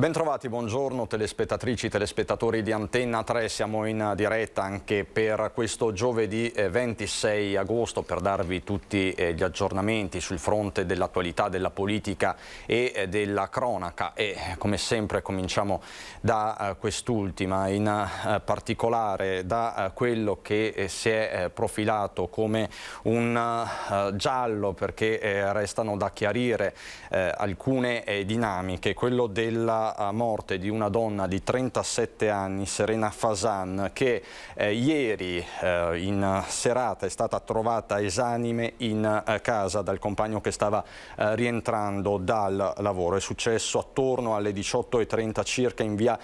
Bentrovati, buongiorno telespettatrici, telespettatori di Antenna 3, siamo in diretta anche per questo giovedì 26 agosto per darvi tutti gli aggiornamenti sul fronte dell'attualità, della politica e della cronaca e come sempre cominciamo da quest'ultima, in particolare da quello che si è profilato come un giallo perché restano da chiarire alcune dinamiche, quello della morte di una donna di 37 anni, Serena Fasan, che ieri in serata è stata trovata esanime in casa dal compagno che stava rientrando dal lavoro. È successo attorno alle 18:30 circa in via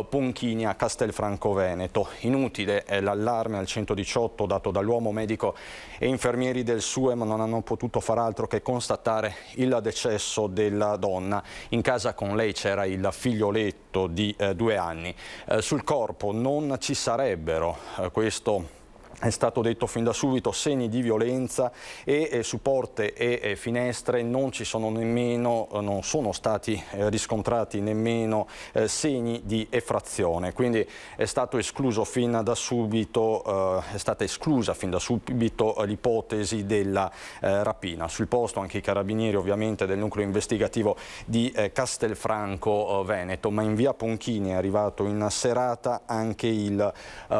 Ponchini a Castelfranco Veneto. Inutile è l'allarme al 118 dato dall'uomo medico e infermieri del SUEM non hanno potuto far altro che constatare il decesso della donna. In casa con lei c'era il figlioletto di 2 anni. Sul corpo non ci sarebbero, questo è stato detto fin da subito, segni di violenza e su porte e finestre non sono stati riscontrati nemmeno segni di effrazione, quindi è stato escluso fin da subito, è stata esclusa fin da subito l'ipotesi della rapina. Sul posto anche i carabinieri ovviamente del nucleo investigativo di Castelfranco Veneto, ma in via Ponchini è arrivato in serata anche il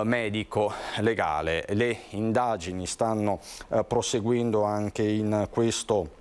medico legale. Le indagini stanno proseguendo anche in questo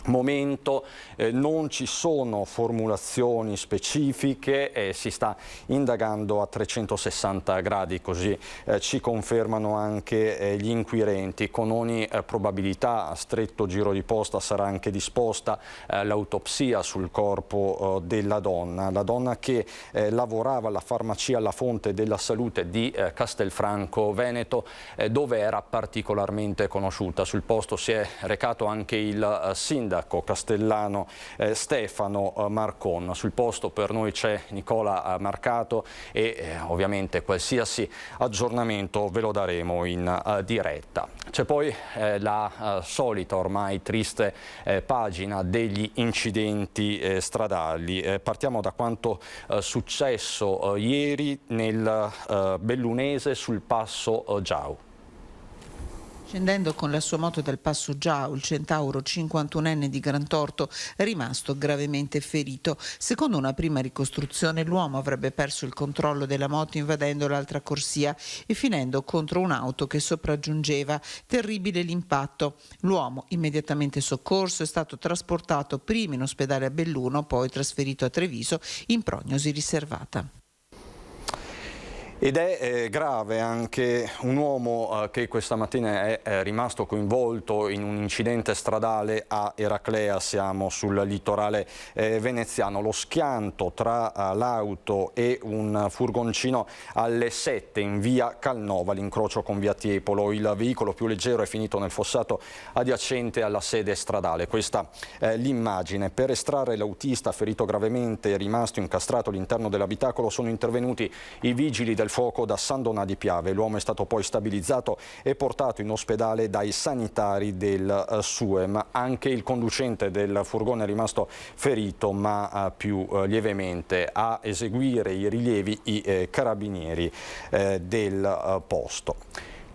momento, non ci sono formulazioni specifiche, si sta indagando a 360 gradi, così ci confermano anche gli inquirenti. Con ogni probabilità a stretto giro di posta sarà anche disposta l'autopsia sul corpo della donna, la donna che lavorava alla farmacia La Fonte della Salute di Castelfranco Veneto, dove era particolarmente conosciuta. Sul posto si è recato anche il sindaco castellano Stefano Marcon. Sul posto per noi c'è Nicola Marcato e ovviamente qualsiasi aggiornamento ve lo daremo in diretta. C'è poi la solita ormai triste pagina degli incidenti stradali. Partiamo da quanto successo ieri nel Bellunese sul passo Giau. Scendendo con la sua moto dal passo Giau, il centauro 51enne di Grantorto è rimasto gravemente ferito. Secondo una prima ricostruzione, l'uomo avrebbe perso il controllo della moto invadendo l'altra corsia e finendo contro un'auto che sopraggiungeva. Terribile l'impatto. L'uomo, immediatamente soccorso, è stato trasportato prima in ospedale a Belluno, poi trasferito a Treviso in prognosi riservata. Ed è grave anche un uomo che questa mattina è rimasto coinvolto in un incidente stradale a Eraclea, siamo sul litorale veneziano. Lo schianto tra l'auto e un furgoncino alle 7 in via Calnova, l'incrocio con via Tiepolo. Il veicolo più leggero è finito nel fossato adiacente alla sede stradale. Questa è l'immagine. Per estrarre l'autista ferito gravemente e rimasto incastrato all'interno dell'abitacolo sono intervenuti i vigili del fuoco da San Donà di Piave. L'uomo è stato poi stabilizzato e portato in ospedale dai sanitari del SUEM. Anche il conducente del furgone è rimasto ferito, ma più lievemente. A eseguire i rilievi i carabinieri del posto.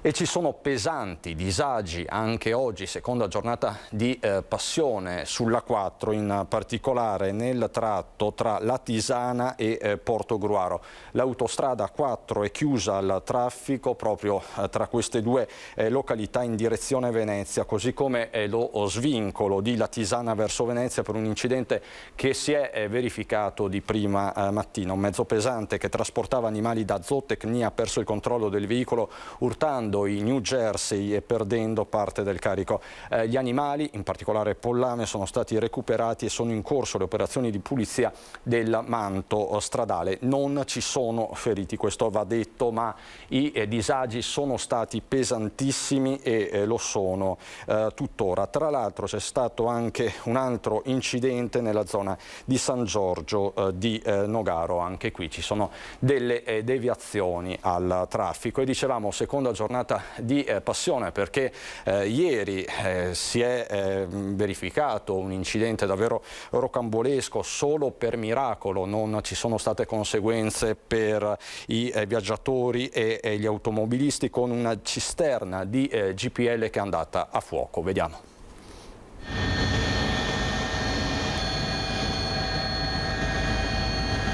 E ci sono pesanti disagi anche oggi, seconda giornata di passione sulla 4, in particolare nel tratto tra Latisana e Portogruaro. L'autostrada 4 è chiusa al traffico proprio tra queste due località in direzione Venezia, così come lo svincolo di Latisana verso Venezia per un incidente che si è verificato di prima mattina. Un mezzo pesante che trasportava animali da zootecnia ha perso il controllo del veicolo urtando in New Jersey e perdendo parte del carico. Gli animali, in particolare pollame, sono stati recuperati e sono in corso le operazioni di pulizia del manto stradale. Non ci sono feriti, questo va detto, ma i disagi sono stati pesantissimi e lo sono tuttora. Tra l'altro c'è stato anche un altro incidente nella zona di San Giorgio di Nogaro. Anche qui ci sono delle deviazioni al traffico e dicevamo seconda giornata giornata di passione, perché ieri si è verificato un incidente davvero rocambolesco. Solo per miracolo non ci sono state conseguenze per i viaggiatori e gli automobilisti, con una cisterna di GPL che è andata a fuoco. Vediamo.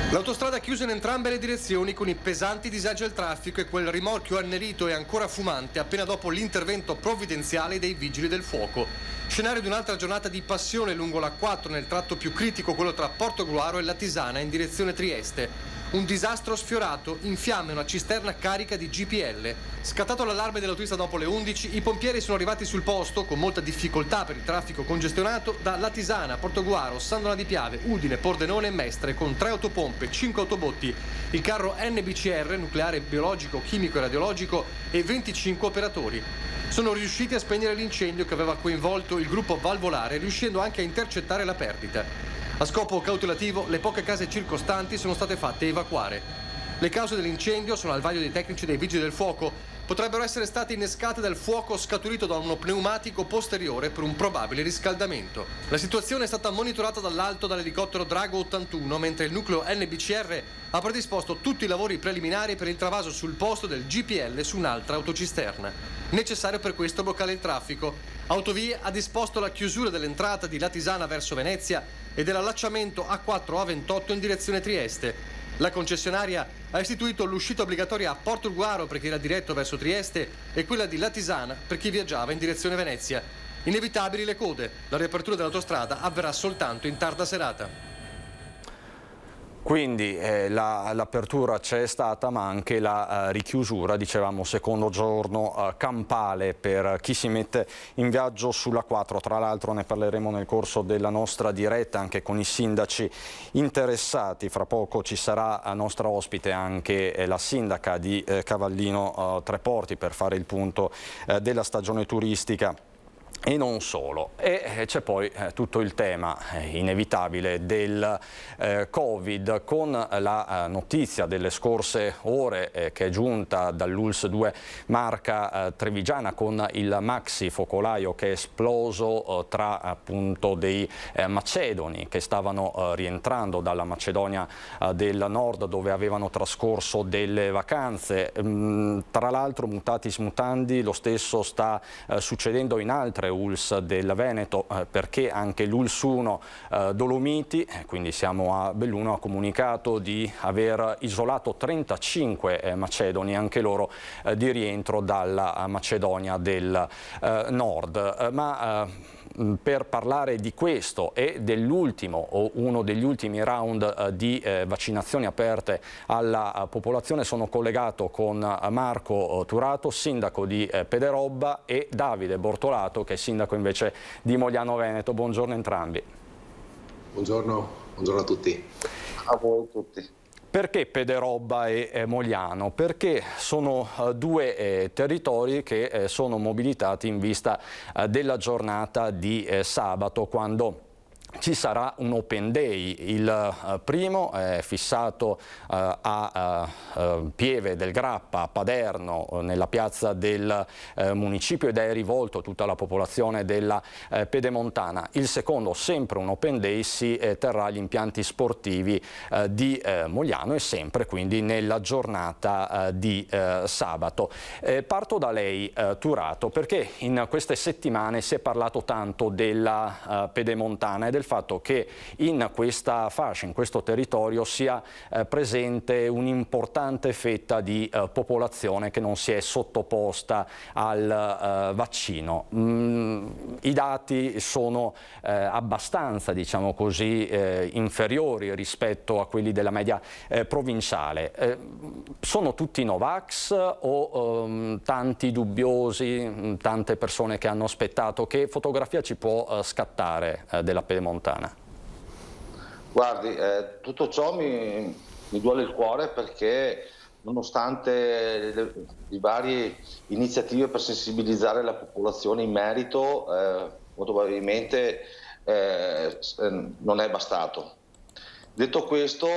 L'autostrada chiusa in entrambe le direzioni, con i pesanti disagi al traffico e quel rimorchio annerito e ancora fumante appena dopo l'intervento provvidenziale dei vigili del fuoco. Scenario di un'altra giornata di passione lungo la 4 nel tratto più critico, quello tra Portogruaro e Latisana in direzione Trieste. Un disastro sfiorato, in fiamme una cisterna carica di GPL. Scattato l'allarme dell'autista dopo le 11, i pompieri sono arrivati sul posto con molta difficoltà per il traffico congestionato da Latisana, Portogruaro, Sandona di Piave, Udine, Pordenone e Mestre, con 3 autopompe, 5 autobotti, il carro NBCR, nucleare, biologico, chimico e radiologico, e 25 operatori. Sono riusciti a spegnere l'incendio che aveva coinvolto il gruppo valvolare, riuscendo anche a intercettare la perdita. A scopo cautelativo, le poche case circostanti sono state fatte evacuare. Le cause dell'incendio sono al vaglio dei tecnici dei vigili del fuoco. Potrebbero essere state innescate dal fuoco scaturito da uno pneumatico posteriore per un probabile riscaldamento. La situazione è stata monitorata dall'alto dall'elicottero Drago 81, mentre il nucleo NBCR ha predisposto tutti i lavori preliminari per il travaso sul posto del GPL su un'altra autocisterna. Necessario per questo bloccare il traffico. Autovie ha disposto la chiusura dell'entrata di Latisana verso Venezia e dell'allacciamento A4-A28 in direzione Trieste. La concessionaria ha istituito l'uscita obbligatoria a Portogruaro per chi era diretto verso Trieste e quella di Latisana per chi viaggiava in direzione Venezia. Inevitabili le code. La riapertura dell'autostrada avverrà soltanto in tarda serata. Quindi l'apertura c'è stata, ma anche la richiusura, dicevamo, secondo giorno campale per chi si mette in viaggio sulla 4. Tra l'altro ne parleremo nel corso della nostra diretta anche con i sindaci interessati. Fra poco ci sarà a nostra ospite anche la sindaca di Cavallino Treporti per fare il punto della stagione turistica. E non solo, e c'è poi tutto il tema inevitabile del Covid, con la notizia delle scorse ore che è giunta dall'ULSS 2 Marca Trevigiana, con il maxi focolaio che è esploso tra appunto dei macedoni che stavano rientrando dalla Macedonia del Nord, dove avevano trascorso delle vacanze. Tra l'altro, mutatis mutandi, lo stesso sta succedendo in altre ULSS del Veneto, perché anche l'ULSS 1 Dolomiti, quindi siamo a Belluno, ha comunicato di aver isolato 35 macedoni, anche loro di rientro dalla Macedonia del Nord. Per parlare di questo e dell'ultimo o uno degli ultimi round di vaccinazioni aperte alla popolazione sono collegato con Marco Turato, sindaco di Pederobba, e Davide Bortolato, che è sindaco invece di Mogliano Veneto. Buongiorno entrambi. Buongiorno a tutti. A voi tutti. Perché Pederobba e Mogliano? Perché sono due territori che sono mobilitati in vista della giornata di sabato, quando ci sarà un Open Day. Il primo è fissato a Pieve del Grappa, a Paderno, nella piazza del municipio, ed è rivolto a tutta la popolazione della Pedemontana. Il secondo, sempre un Open Day, si terrà agli impianti sportivi di Mogliano, e sempre quindi nella giornata di sabato. Parto da lei, Turato, perché in queste settimane si è parlato tanto della Pedemontana e del fatto che in questa fascia, in questo territorio, sia presente un'importante fetta di popolazione che non si è sottoposta al vaccino. I dati sono abbastanza, diciamo così, inferiori rispetto a quelli della media provinciale. Sono tutti Novax o tanti dubbiosi, tante persone che hanno aspettato? Che fotografia ci può scattare della Pedemontana? Guardi, tutto ciò mi duole il cuore, perché nonostante le varie iniziative per sensibilizzare la popolazione in merito, molto probabilmente non è bastato. Detto questo,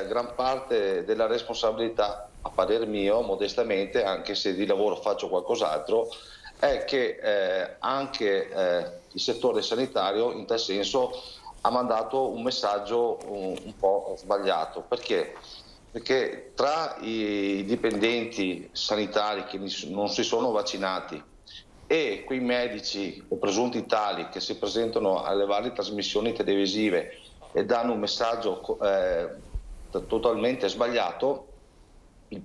gran parte della responsabilità, a parer mio, modestamente, anche se di lavoro faccio qualcos'altro, è che anche il settore sanitario in tal senso ha mandato un messaggio un po' sbagliato. Perché? Perché tra i dipendenti sanitari che non si sono vaccinati e quei medici o presunti tali che si presentano alle varie trasmissioni televisive e danno un messaggio totalmente sbagliato, il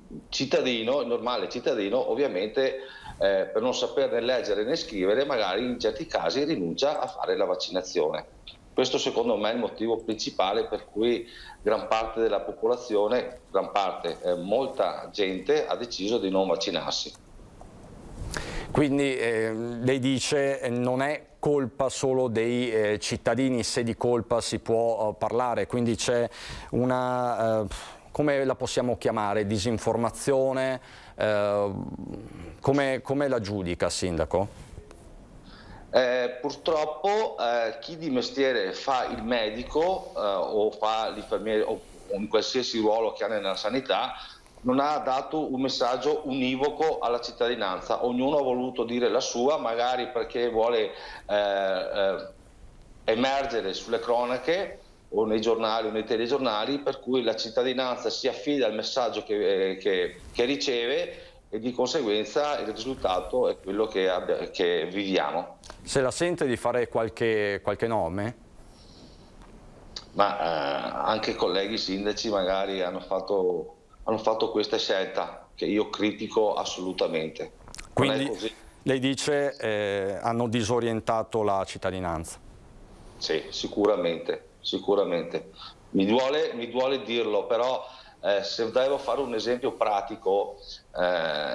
normale cittadino ovviamente per non saperne leggere né scrivere magari in certi casi rinuncia a fare la vaccinazione. Questo secondo me è il motivo principale per cui gran parte della popolazione, molta gente ha deciso di non vaccinarsi. Quindi lei dice non è colpa solo dei cittadini, se di colpa si può parlare, quindi c'è una, come la possiamo chiamare, disinformazione, come la giudica, Sindaco? Purtroppo chi di mestiere fa il medico o fa l'infermiere o in qualsiasi ruolo che ha nella sanità non ha dato un messaggio univoco alla cittadinanza. Ognuno ha voluto dire la sua, magari perché vuole emergere sulle cronache o nei giornali o nei telegiornali, per cui la cittadinanza si affida al messaggio che riceve e di conseguenza il risultato è quello che viviamo. Se la sente di fare qualche nome? Ma anche colleghi sindaci magari hanno fatto questa scelta che io critico assolutamente. Quindi lei dice hanno disorientato la cittadinanza? Sì, sicuramente. Mi duole dirlo, però se devo fare un esempio pratico,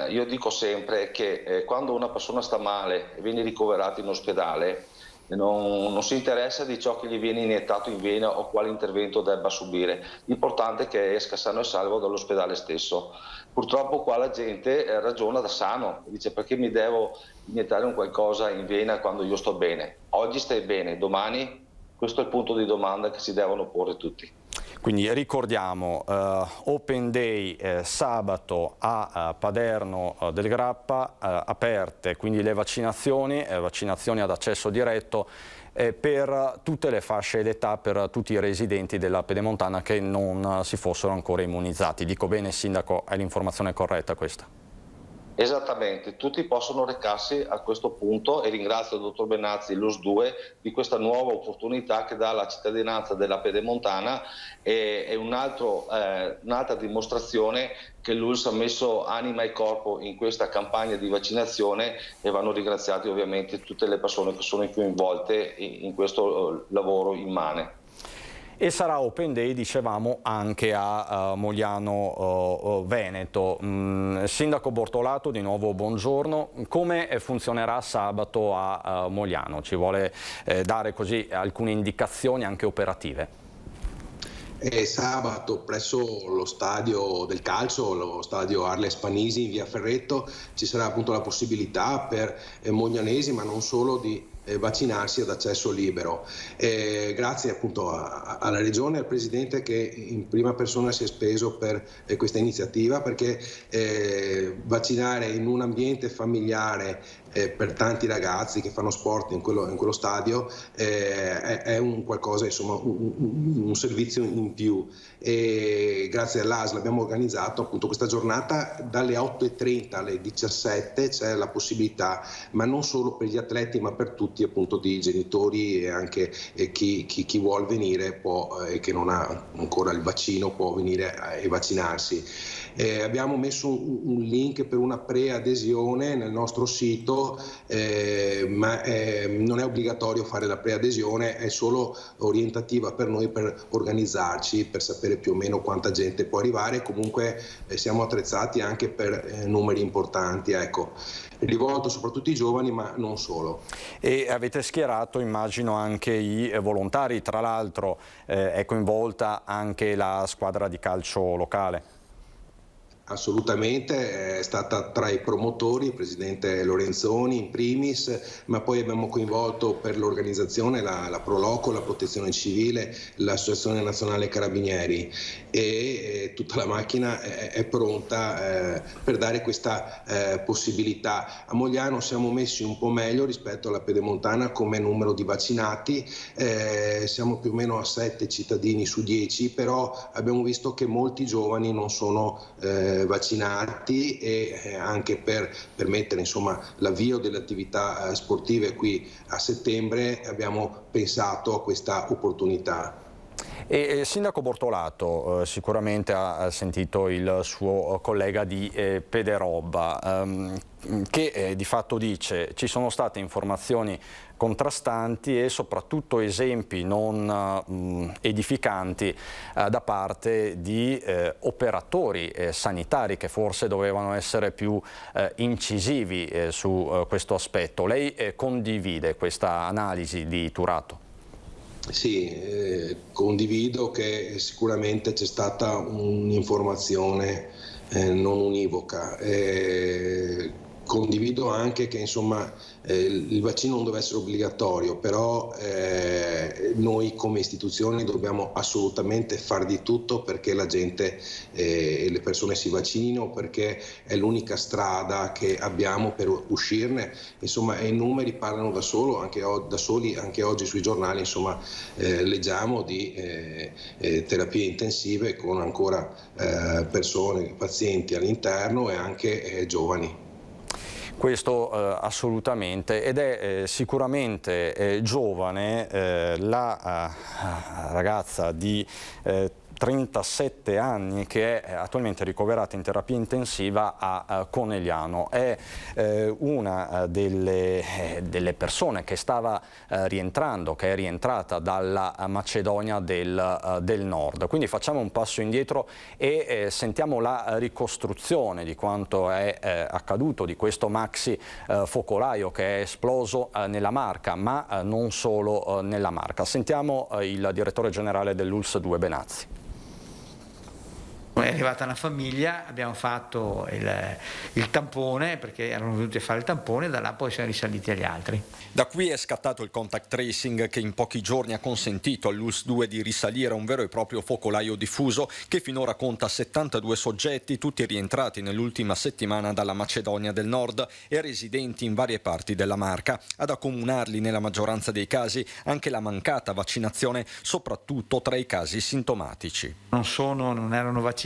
io dico sempre che quando una persona sta male e viene ricoverata in ospedale, non si interessa di ciò che gli viene iniettato in vena o quale intervento debba subire. L'importante è che esca sano e salvo dall'ospedale stesso. Purtroppo qua la gente ragiona da sano, dice: perché mi devo iniettare un qualcosa in vena quando io sto bene? Oggi stai bene, domani? Questo è il punto di domanda che si devono porre tutti. Quindi ricordiamo Open Day sabato a Paderno del Grappa, aperte quindi le vaccinazioni ad accesso diretto per tutte le fasce d'età, per tutti i residenti della Pedemontana che non si fossero ancora immunizzati. Dico bene, Sindaco, è l'informazione corretta questa? Esattamente, tutti possono recarsi a questo punto e ringrazio il dottor Benazzi, l'US2, di questa nuova opportunità che dà alla cittadinanza della Pedemontana e è un'altra dimostrazione che l'ULSS ha messo anima e corpo in questa campagna di vaccinazione e vanno ringraziati ovviamente tutte le persone che sono coinvolte in questo lavoro immane. E sarà Open Day, dicevamo, anche a Mogliano Veneto. Sindaco Bortolato, di nuovo buongiorno. Come funzionerà sabato a Mogliano? Ci vuole dare così alcune indicazioni anche operative? Sabato presso lo stadio del calcio, lo stadio Arles Panisi in via Ferretto, ci sarà appunto la possibilità per moglianesi, ma non solo, di vaccinarsi ad accesso libero. Grazie appunto alla Regione e al Presidente che in prima persona si è speso per questa iniziativa, perché vaccinare in un ambiente familiare per tanti ragazzi che fanno sport in quello stadio è un qualcosa, insomma, un servizio in più. E grazie all'ASL abbiamo organizzato appunto questa giornata dalle 8:30 alle 17, c'è la possibilità, ma non solo per gli atleti ma per tutti, appunto, di genitori e anche chi vuol venire può, e che non ha ancora il vaccino può venire e vaccinarsi. Abbiamo messo un link per una preadesione nel nostro sito, ma non è obbligatorio fare la preadesione, è solo orientativa per noi per organizzarci, per sapere più o meno quanta gente può arrivare. Comunque siamo attrezzati anche per numeri importanti, ecco, rivolto soprattutto ai giovani ma non solo. E avete schierato, immagino, anche i volontari, tra l'altro è coinvolta anche la squadra di calcio locale. Assolutamente, è stata tra i promotori il presidente Lorenzoni in primis, ma poi abbiamo coinvolto per l'organizzazione la Proloco, la Protezione Civile, l'Associazione Nazionale Carabinieri e tutta la macchina è pronta per dare questa possibilità. A Mogliano siamo messi un po' meglio rispetto alla Pedemontana come numero di vaccinati, siamo più o meno a 7 cittadini su 10, però abbiamo visto che molti giovani non sono vaccinati e anche per permettere l'avvio delle attività sportive qui a settembre abbiamo pensato a questa opportunità. E Sindaco Bortolato sicuramente ha sentito il suo collega di Pederobba che di fatto dice ci sono state informazioni contrastanti e soprattutto esempi non edificanti da parte di operatori sanitari che forse dovevano essere più incisivi su questo aspetto. Lei condivide questa analisi di Turato? Sì, condivido che sicuramente c'è stata un'informazione non univoca. Condivido anche che il vaccino non deve essere obbligatorio, però noi come istituzioni dobbiamo assolutamente fare di tutto perché la gente e le persone si vaccinino, perché è l'unica strada che abbiamo per uscirne. E i numeri parlano da soli, anche oggi sui giornali leggiamo di terapie intensive con ancora pazienti all'interno e anche giovani. Questo assolutamente, ed è sicuramente giovane la ragazza di 37 anni che è attualmente ricoverata in terapia intensiva a Conegliano. È una delle persone che stava rientrando, che è rientrata dalla Macedonia del Nord. Quindi facciamo un passo indietro e sentiamo la ricostruzione di quanto è accaduto, di questo maxi focolaio che è esploso nella Marca, ma non solo nella Marca. Sentiamo il direttore generale dell'ULSS 2 Benazzi. È arrivata una famiglia, abbiamo fatto il tampone perché erano venuti a fare il tampone, da là poi siamo risaliti agli altri. Da qui è scattato il contact tracing che in pochi giorni ha consentito all'ULSS 2 di risalire a un vero e proprio focolaio diffuso che finora conta 72 soggetti, tutti rientrati nell'ultima settimana dalla Macedonia del Nord e residenti in varie parti della Marca. Ad accomunarli nella maggioranza dei casi anche la mancata vaccinazione, soprattutto tra i casi sintomatici. Non erano vaccinati,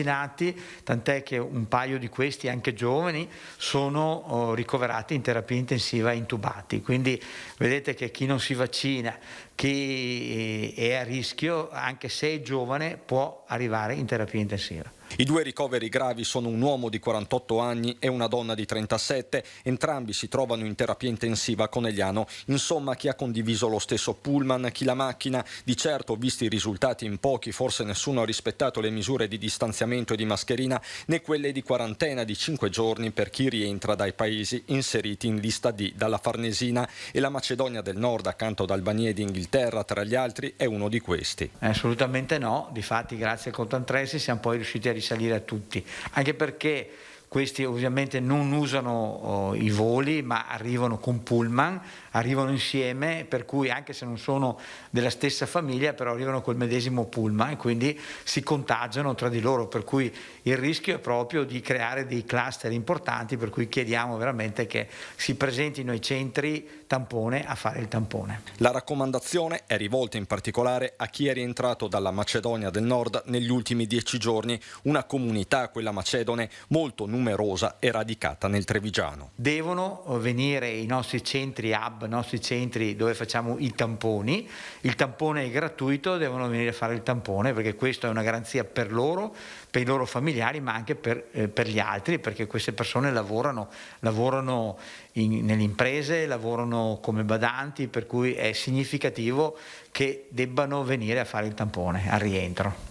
tant'è che un paio di questi, anche giovani, sono ricoverati in terapia intensiva intubati. Quindi vedete che chi non si vaccina, chi è a rischio, anche se è giovane, può arrivare in terapia intensiva. I due ricoveri gravi sono un uomo di 48 anni e una donna di 37, entrambi si trovano in terapia intensiva a Conegliano. Insomma, chi ha condiviso lo stesso pullman, chi la macchina. Di certo, visti i risultati in pochi, forse nessuno ha rispettato le misure di distanziamento e di mascherina, né quelle di quarantena di 5 giorni per chi rientra dai paesi inseriti in lista D dalla Farnesina, e la Macedonia del Nord, accanto ad Albania ed Inghilterra tra gli altri, è uno di questi. Assolutamente no, difatti grazie al contact tracing siamo poi riusciti a risalire a tutti, anche perché questi ovviamente non usano i voli, ma arrivano con pullman, arrivano insieme, per cui anche se non sono della stessa famiglia, però arrivano col medesimo pullman e quindi si contagiano tra di loro, per cui il rischio è proprio di creare dei cluster importanti, per cui chiediamo veramente che si presentino ai centri tampone a fare il tampone. La raccomandazione è rivolta in particolare a chi è rientrato dalla Macedonia del Nord negli ultimi 10 giorni, una comunità, quella macedone, molto numerosa e radicata nel Trevigiano. Devono venire i nostri centri hub, i nostri centri dove facciamo i tamponi. Il tampone è gratuito, devono venire a fare il tampone perché questo è una garanzia per loro, per i loro familiari, ma anche per gli altri, perché queste persone lavorano nelle imprese, lavorano come badanti, per cui è significativo che debbano venire a fare il tampone al rientro.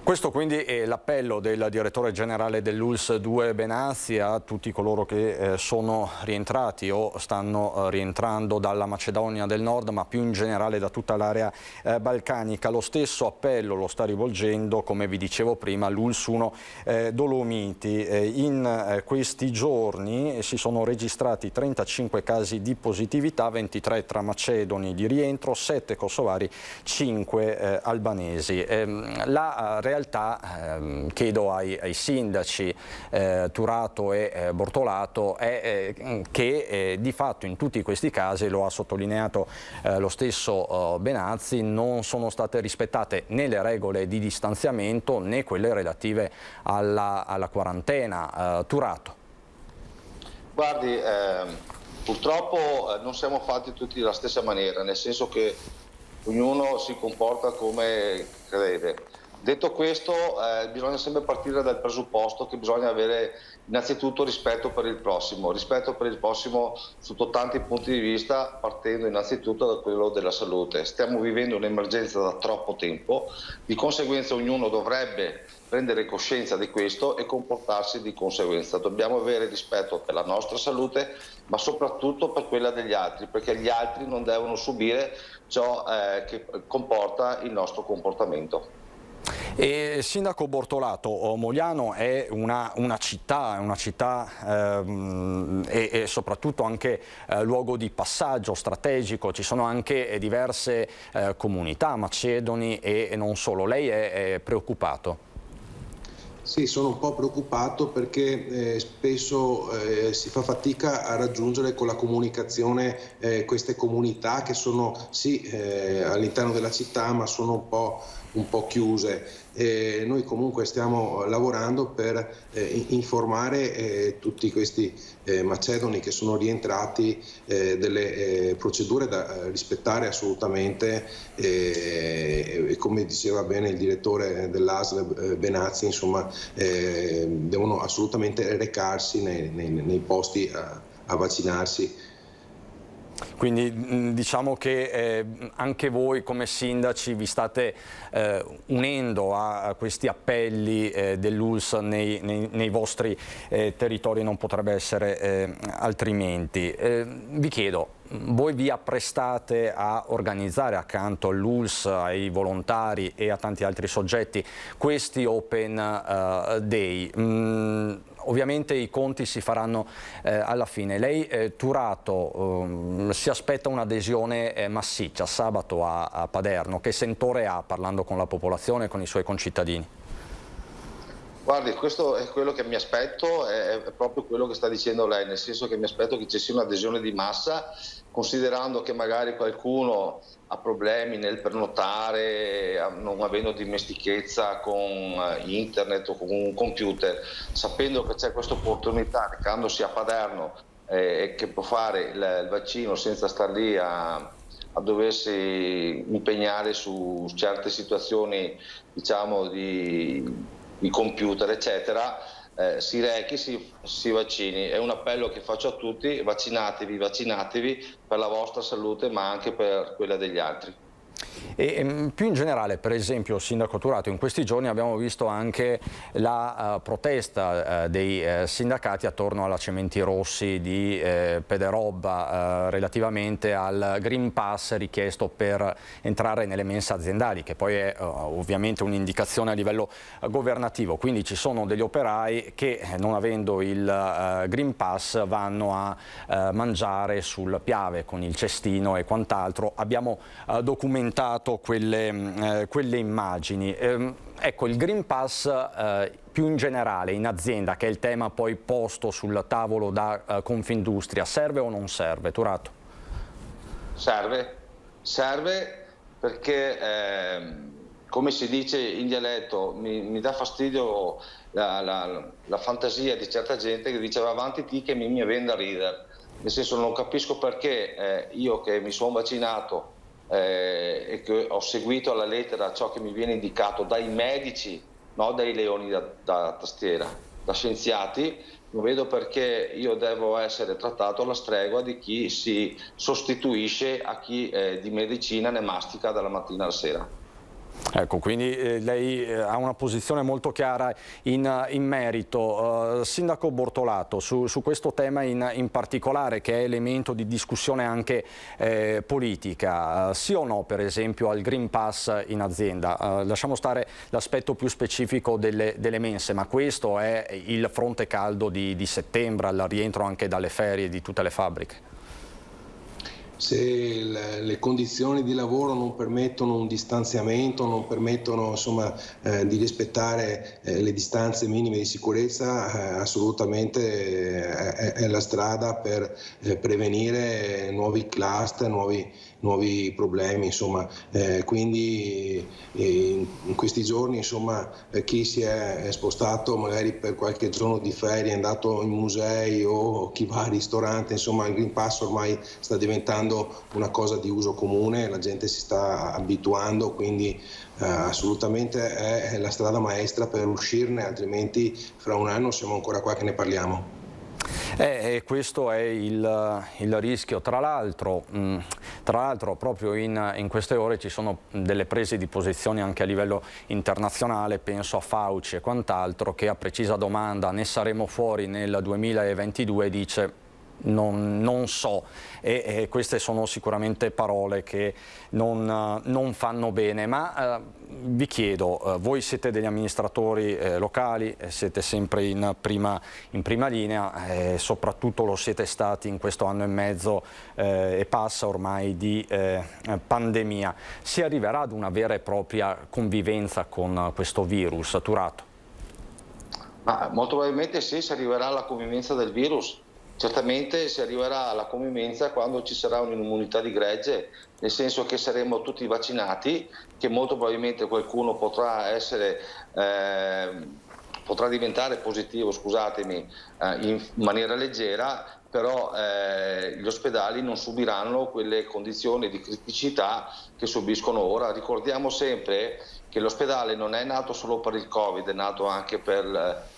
Questo quindi è l'appello del direttore generale dell'ULSS 2 Benazzi a tutti coloro che sono rientrati o stanno rientrando dalla Macedonia del Nord, ma più in generale da tutta l'area balcanica. Lo stesso appello lo sta rivolgendo, come vi dicevo prima, l'ULSS 1 Dolomiti. In questi giorni si sono registrati 35 casi di positività, 23 tra macedoni di rientro, 7 kosovari, 5 albanesi. La realtà, chiedo ai sindaci Turato e Bortolato, è che di fatto in tutti questi casi, lo ha sottolineato lo stesso Benazzi, non sono state rispettate né le regole di distanziamento né quelle relative alla quarantena. Turato. Guardi, purtroppo non siamo fatti tutti della stessa maniera, nel senso che ognuno si comporta come crede. Detto questo, bisogna sempre partire dal presupposto che bisogna avere innanzitutto rispetto per il prossimo sotto tanti punti di vista, partendo innanzitutto da quello della salute. Stiamo vivendo un'emergenza da troppo tempo, di conseguenza ognuno dovrebbe prendere coscienza di questo e comportarsi di conseguenza. Dobbiamo avere rispetto per la nostra salute, ma soprattutto per quella degli altri, perché gli altri non devono subire ciò che comporta il nostro comportamento. E Sindaco Bortolato, Mogliano è una città e soprattutto anche luogo di passaggio strategico. Ci sono anche diverse comunità macedoni e non solo. Lei è preoccupato? Sì, sono un po' preoccupato perché spesso si fa fatica a raggiungere con la comunicazione queste comunità che sono sì all'interno della città, ma sono un po' chiuse. Noi comunque stiamo lavorando per informare tutti questi macedoni che sono rientrati delle procedure da rispettare assolutamente, e come diceva bene il direttore dell'ASL Benazzi, insomma, devono assolutamente recarsi nei posti a vaccinarsi. Quindi diciamo che anche voi come sindaci vi state unendo a questi appelli dell'ULSS nei vostri territori, non potrebbe essere altrimenti. Vi chiedo, voi vi apprestate a organizzare accanto all'ULSS, ai volontari e a tanti altri soggetti questi Open Day. Ovviamente i conti si faranno alla fine. Lei, Turato, si aspetta un'adesione massiccia sabato a Paderno. Che sentore ha parlando con la popolazione e con i suoi concittadini? Guardi, questo è quello che mi aspetto, è proprio quello che sta dicendo lei, nel senso che mi aspetto che ci sia un'adesione di massa, considerando che magari qualcuno ha problemi nel prenotare, non avendo dimestichezza con internet o con un computer, sapendo che c'è questa opportunità, recandosi a Paderno, che può fare il vaccino senza star lì a doversi impegnare su certe situazioni, diciamo, di computer eccetera, si rechi, si vaccini. È un appello che faccio a tutti: vaccinatevi per la vostra salute ma anche per quella degli altri. E più in generale, per esempio, Sindaco Turato, in questi giorni abbiamo visto anche la protesta dei sindacati attorno alla Cementi Rossi di Pederobba relativamente al Green Pass richiesto per entrare nelle mense aziendali, che poi è ovviamente un'indicazione a livello governativo. Quindi ci sono degli operai che, non avendo il Green Pass, vanno a mangiare sul Piave con il cestino e quant'altro. Abbiamo documentato quelle immagini. Ecco, il Green Pass più in generale in azienda, che è il tema poi posto sul tavolo da Confindustria, serve o non serve? Turato? Serve perché, come si dice in dialetto, mi dà fastidio la fantasia di certa gente che diceva avanti ti che mi viene da ridere. Nel senso, non capisco perché io che mi sono vaccinato e che ho seguito alla lettera ciò che mi viene indicato dai medici, no, dai leoni da tastiera, da scienziati, non vedo perché io devo essere trattato alla stregua di chi si sostituisce a chi di medicina ne mastica dalla mattina alla sera. Ecco, quindi lei ha una posizione molto chiara in merito. Sindaco Bortolato, su questo tema in particolare, che è elemento di discussione anche politica, sì o no per esempio al Green Pass in azienda? Lasciamo stare l'aspetto più specifico delle mense, ma questo è il fronte caldo di settembre, al rientro anche dalle ferie di tutte le fabbriche. Se le condizioni di lavoro non permettono un distanziamento, non permettono insomma, di rispettare le distanze minime di sicurezza, assolutamente è la strada per prevenire nuovi cluster, nuovi problemi. Insomma. Quindi in questi giorni insomma, chi si è spostato magari per qualche giorno di ferie, è andato in musei o chi va al ristorante, insomma il Green Pass ormai sta diventando una cosa di uso comune, la gente si sta abituando, quindi assolutamente è la strada maestra per uscirne, altrimenti fra un anno siamo ancora qua che ne parliamo. Questo è il rischio. Tra l'altro proprio in queste ore ci sono delle prese di posizione anche a livello internazionale, penso a Fauci e quant'altro, che a precisa domanda ne saremo fuori nel 2022 dice non so, e queste sono sicuramente parole che non fanno bene, ma vi chiedo, voi siete degli amministratori locali, siete sempre in prima linea, soprattutto lo siete stati in questo anno e mezzo e passa ormai di pandemia. Si arriverà ad una vera e propria convivenza con questo virus, Turato? Molto probabilmente sì, si arriverà alla convivenza del virus. Certamente si arriverà alla convivenza quando ci sarà un'immunità di gregge, nel senso che saremo tutti vaccinati, che molto probabilmente qualcuno potrà diventare positivo, scusatemi, in maniera leggera, però gli ospedali non subiranno quelle condizioni di criticità che subiscono ora. Ricordiamo sempre che l'ospedale non è nato solo per il Covid, è nato anche per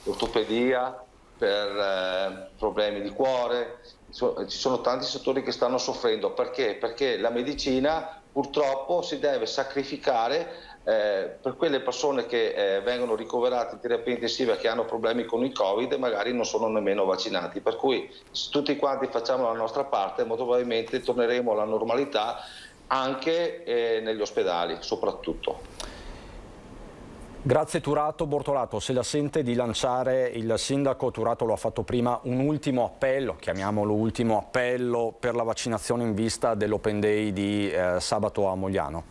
l'ortopedia, per problemi di cuore, ci sono tanti settori che stanno soffrendo. Perché? Perché la medicina purtroppo si deve sacrificare per quelle persone che vengono ricoverate in terapia intensiva, che hanno problemi con il Covid e magari non sono nemmeno vaccinati. Per cui se tutti quanti facciamo la nostra parte, molto probabilmente torneremo alla normalità anche negli ospedali soprattutto. Grazie Turato. Bortolato, se la sente di lanciare, il sindaco Turato lo ha fatto prima, un ultimo appello, chiamiamolo ultimo appello, per la vaccinazione in vista dell'Open Day di sabato a Mogliano?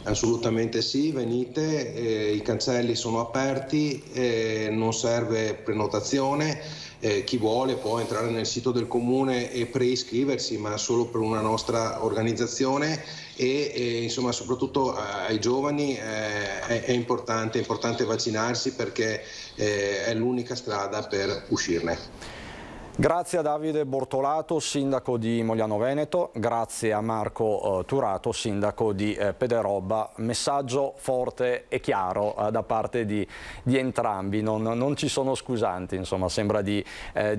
Assolutamente sì, venite, i cancelli sono aperti, non serve prenotazione. Chi vuole può entrare nel sito del comune e preiscriversi, ma solo per una nostra organizzazione, e insomma soprattutto ai giovani è importante vaccinarsi, perché è l'unica strada per uscirne. Grazie a Davide Bortolato, sindaco di Mogliano Veneto, grazie a Marco Turato, sindaco di Pederobba. Messaggio forte e chiaro da parte di entrambi, non ci sono scusanti, insomma, sembra di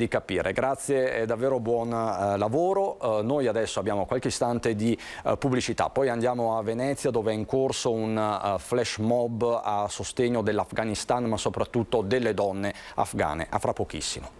capire. Grazie, davvero buon lavoro. Noi adesso abbiamo qualche istante di pubblicità, poi andiamo a Venezia, dove è in corso un flash mob a sostegno dell'Afghanistan, ma soprattutto delle donne afghane. A fra pochissimo.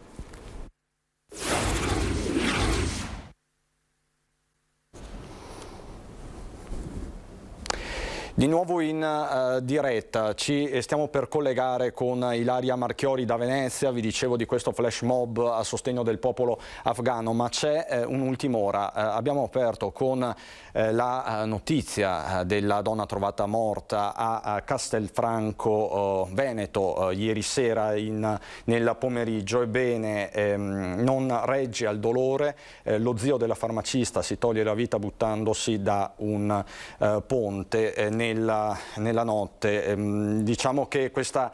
Di nuovo in diretta, ci stiamo per collegare con Ilaria Marchiori da Venezia. Vi dicevo di questo flash mob a sostegno del popolo afghano, ma c'è un'ultima ora. Abbiamo aperto con la notizia della donna trovata morta a Castelfranco Veneto ieri sera nel pomeriggio. Ebbene, non regge al dolore, lo zio della farmacista si toglie la vita buttandosi da un ponte nella notte. Diciamo che questa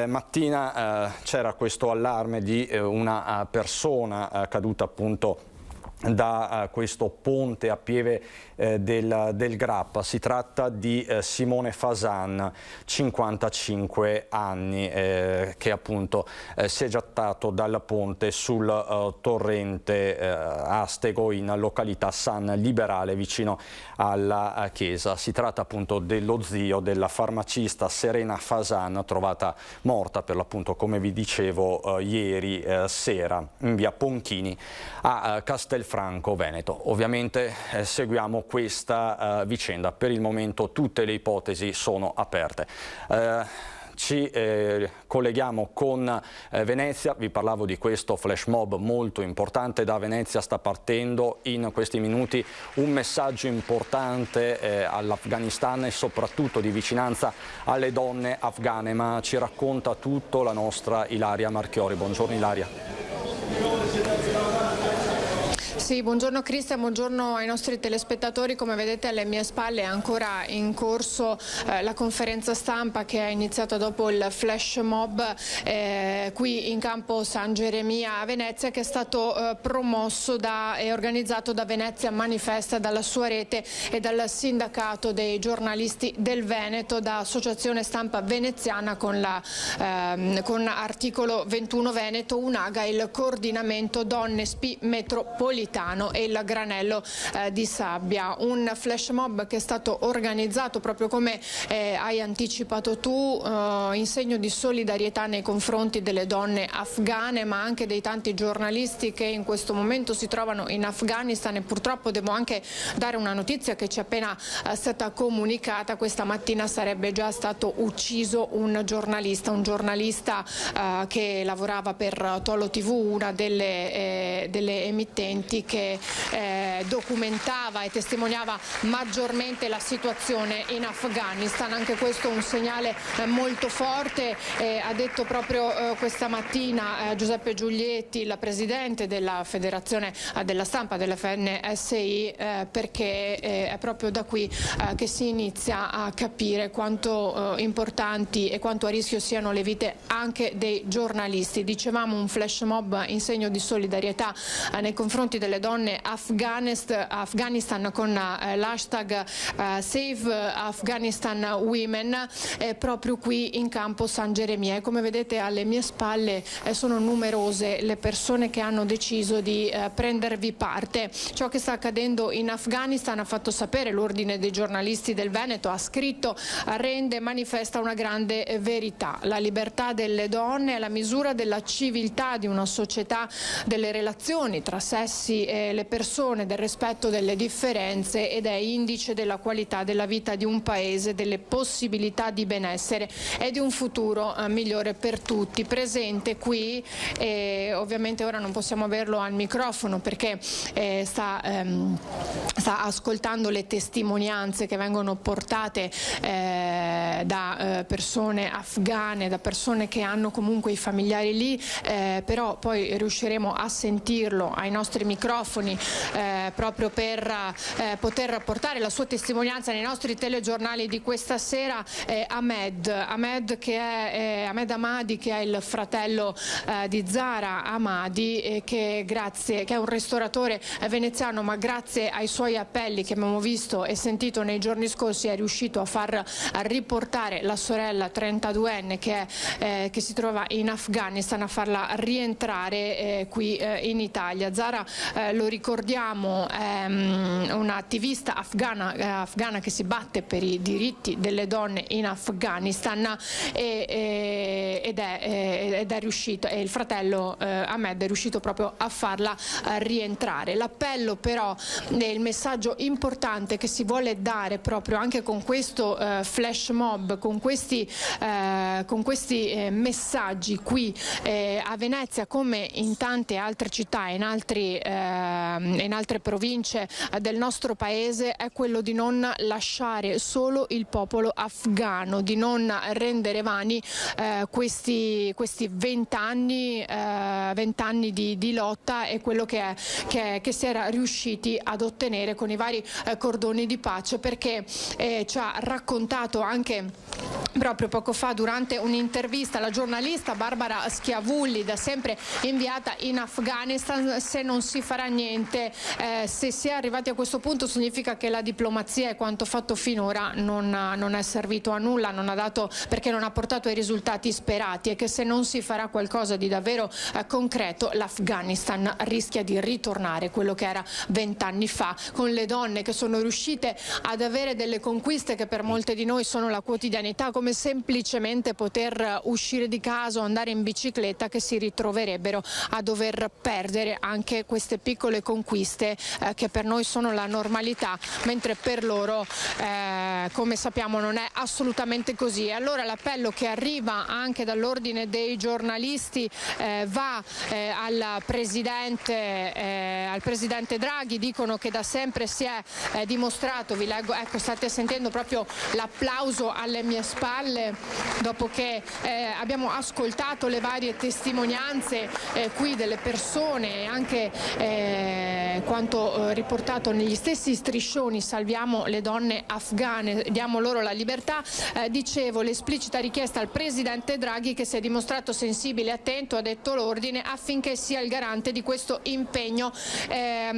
mattina c'era questo allarme di una persona caduta appunto da questo ponte a Pieve del Grappa. Si tratta di Simone Fasan, 55 anni, che appunto si è gettato dal ponte sul torrente Astego in località San Liberale vicino alla chiesa. Si tratta appunto dello zio della farmacista Serena Fasan, trovata morta per l'appunto, come vi dicevo, ieri sera in via Ponchini a Castelfranco Veneto. Ovviamente seguiamo questa vicenda. Per il momento tutte le ipotesi sono aperte. Ci colleghiamo con Venezia. Vi parlavo di questo flash mob molto importante. Da Venezia sta partendo in questi minuti un messaggio importante all'Afghanistan e soprattutto di vicinanza alle donne afghane, ma ci racconta tutto la nostra Ilaria Marchiori. Buongiorno Ilaria. Sì, buongiorno Cristian, buongiorno ai nostri telespettatori. Come vedete alle mie spalle è ancora in corso la conferenza stampa che è iniziata dopo il flash mob qui in campo San Geremia a Venezia, che è stato promosso e organizzato da Venezia Manifesta, dalla sua rete e dal sindacato dei giornalisti del Veneto, da Associazione Stampa Veneziana con Articolo 21 Veneto, Unaga, il coordinamento Donne SPI Metropolitano e il Granello di Sabbia. Un flash mob che è stato organizzato proprio come hai anticipato tu, in segno di solidarietà nei confronti delle donne afghane, ma anche dei tanti giornalisti che in questo momento si trovano in Afghanistan. E purtroppo devo anche dare una notizia che ci è appena stata comunicata: questa mattina sarebbe già stato ucciso un giornalista che lavorava per Tolo TV, una delle emittenti che documentava e testimoniava maggiormente la situazione in Afghanistan. Anche questo un segnale molto forte. Ha detto proprio questa mattina Giuseppe Giulietti, la presidente della Federazione della Stampa della FNSI, perché è proprio da qui che si inizia a capire quanto importanti e quanto a rischio siano le vite anche dei giornalisti. Dicevamo un flash mob in segno di solidarietà nei confronti delle donne Afghanistan con l'hashtag Save Afghanistan Women, proprio qui in campo San Geremia. E come vedete alle mie spalle sono numerose le persone che hanno deciso di prendervi parte. Ciò che sta accadendo in Afghanistan, ha fatto sapere l'Ordine dei giornalisti del Veneto, ha scritto, rende manifesta una grande verità: la libertà delle donne è la misura della civiltà di una società, delle relazioni tra sessi e le persone, del rispetto delle differenze, ed è indice della qualità della vita di un paese, delle possibilità di benessere e di un futuro migliore per tutti. Presente qui, ovviamente ora non possiamo averlo al microfono perché sta ascoltando le testimonianze che vengono portate da persone afghane, da persone che hanno comunque i familiari lì, però poi riusciremo a sentirlo ai nostri microfoni proprio per poter portare la sua testimonianza nei nostri telegiornali di questa sera. Ahmed Ahmadi, che è il fratello di Zara Ahmadi, che è un ristoratore veneziano, ma grazie ai suoi appelli che abbiamo visto e sentito nei giorni scorsi è riuscito a riportare la sorella 32enne che si trova in Afghanistan, a farla rientrare qui in Italia. Zara, lo ricordiamo, è un'attivista afghana che si batte per i diritti delle donne in Afghanistan ed è riuscito, e il fratello Ahmed è riuscito proprio a farla rientrare. L'appello però, il messaggio importante che si vuole dare proprio anche con questo flash mob, con questi messaggi qui a Venezia, come in tante altre città, in altre province del nostro paese, è quello di non lasciare solo il popolo afghano, di non rendere vani questi questi 20 anni di lotta e quello che si era riusciti ad ottenere con i vari cordoni di pace, perché ci ha raccontato anche proprio poco fa durante un'intervista la giornalista Barbara Schiavulli, da sempre inviata in Afghanistan: se non si farà niente, se si è arrivati a questo punto, significa che la diplomazia e quanto fatto finora non è servito a nulla, non ha dato, perché non ha portato ai risultati sperati, e che se non si farà qualcosa di davvero concreto, l'Afghanistan rischia di ritornare quello che era 20 anni fa, con le donne che sono riuscite ad avere delle conquiste che per molte di noi sono la quotidianità, come semplicemente poter uscire di casa o andare in bicicletta, che si ritroverebbero a dover perdere anche queste piccole conquiste che per noi sono la normalità, mentre per loro come sappiamo non è assolutamente così. E allora l'appello che arriva anche dall'ordine dei giornalisti va al presidente Draghi. Dicono che da sempre si è dimostrato, vi leggo, ecco, state sentendo proprio l'applauso alle mie spalle dopo che abbiamo ascoltato le varie testimonianze qui delle persone, e anche quanto riportato negli stessi striscioni: salviamo le donne afghane, diamo loro la libertà. Dicevo, l'esplicita richiesta al presidente Draghi, che si è dimostrato sensibile e attento, ha detto l'ordine, affinché sia il garante di questo impegno,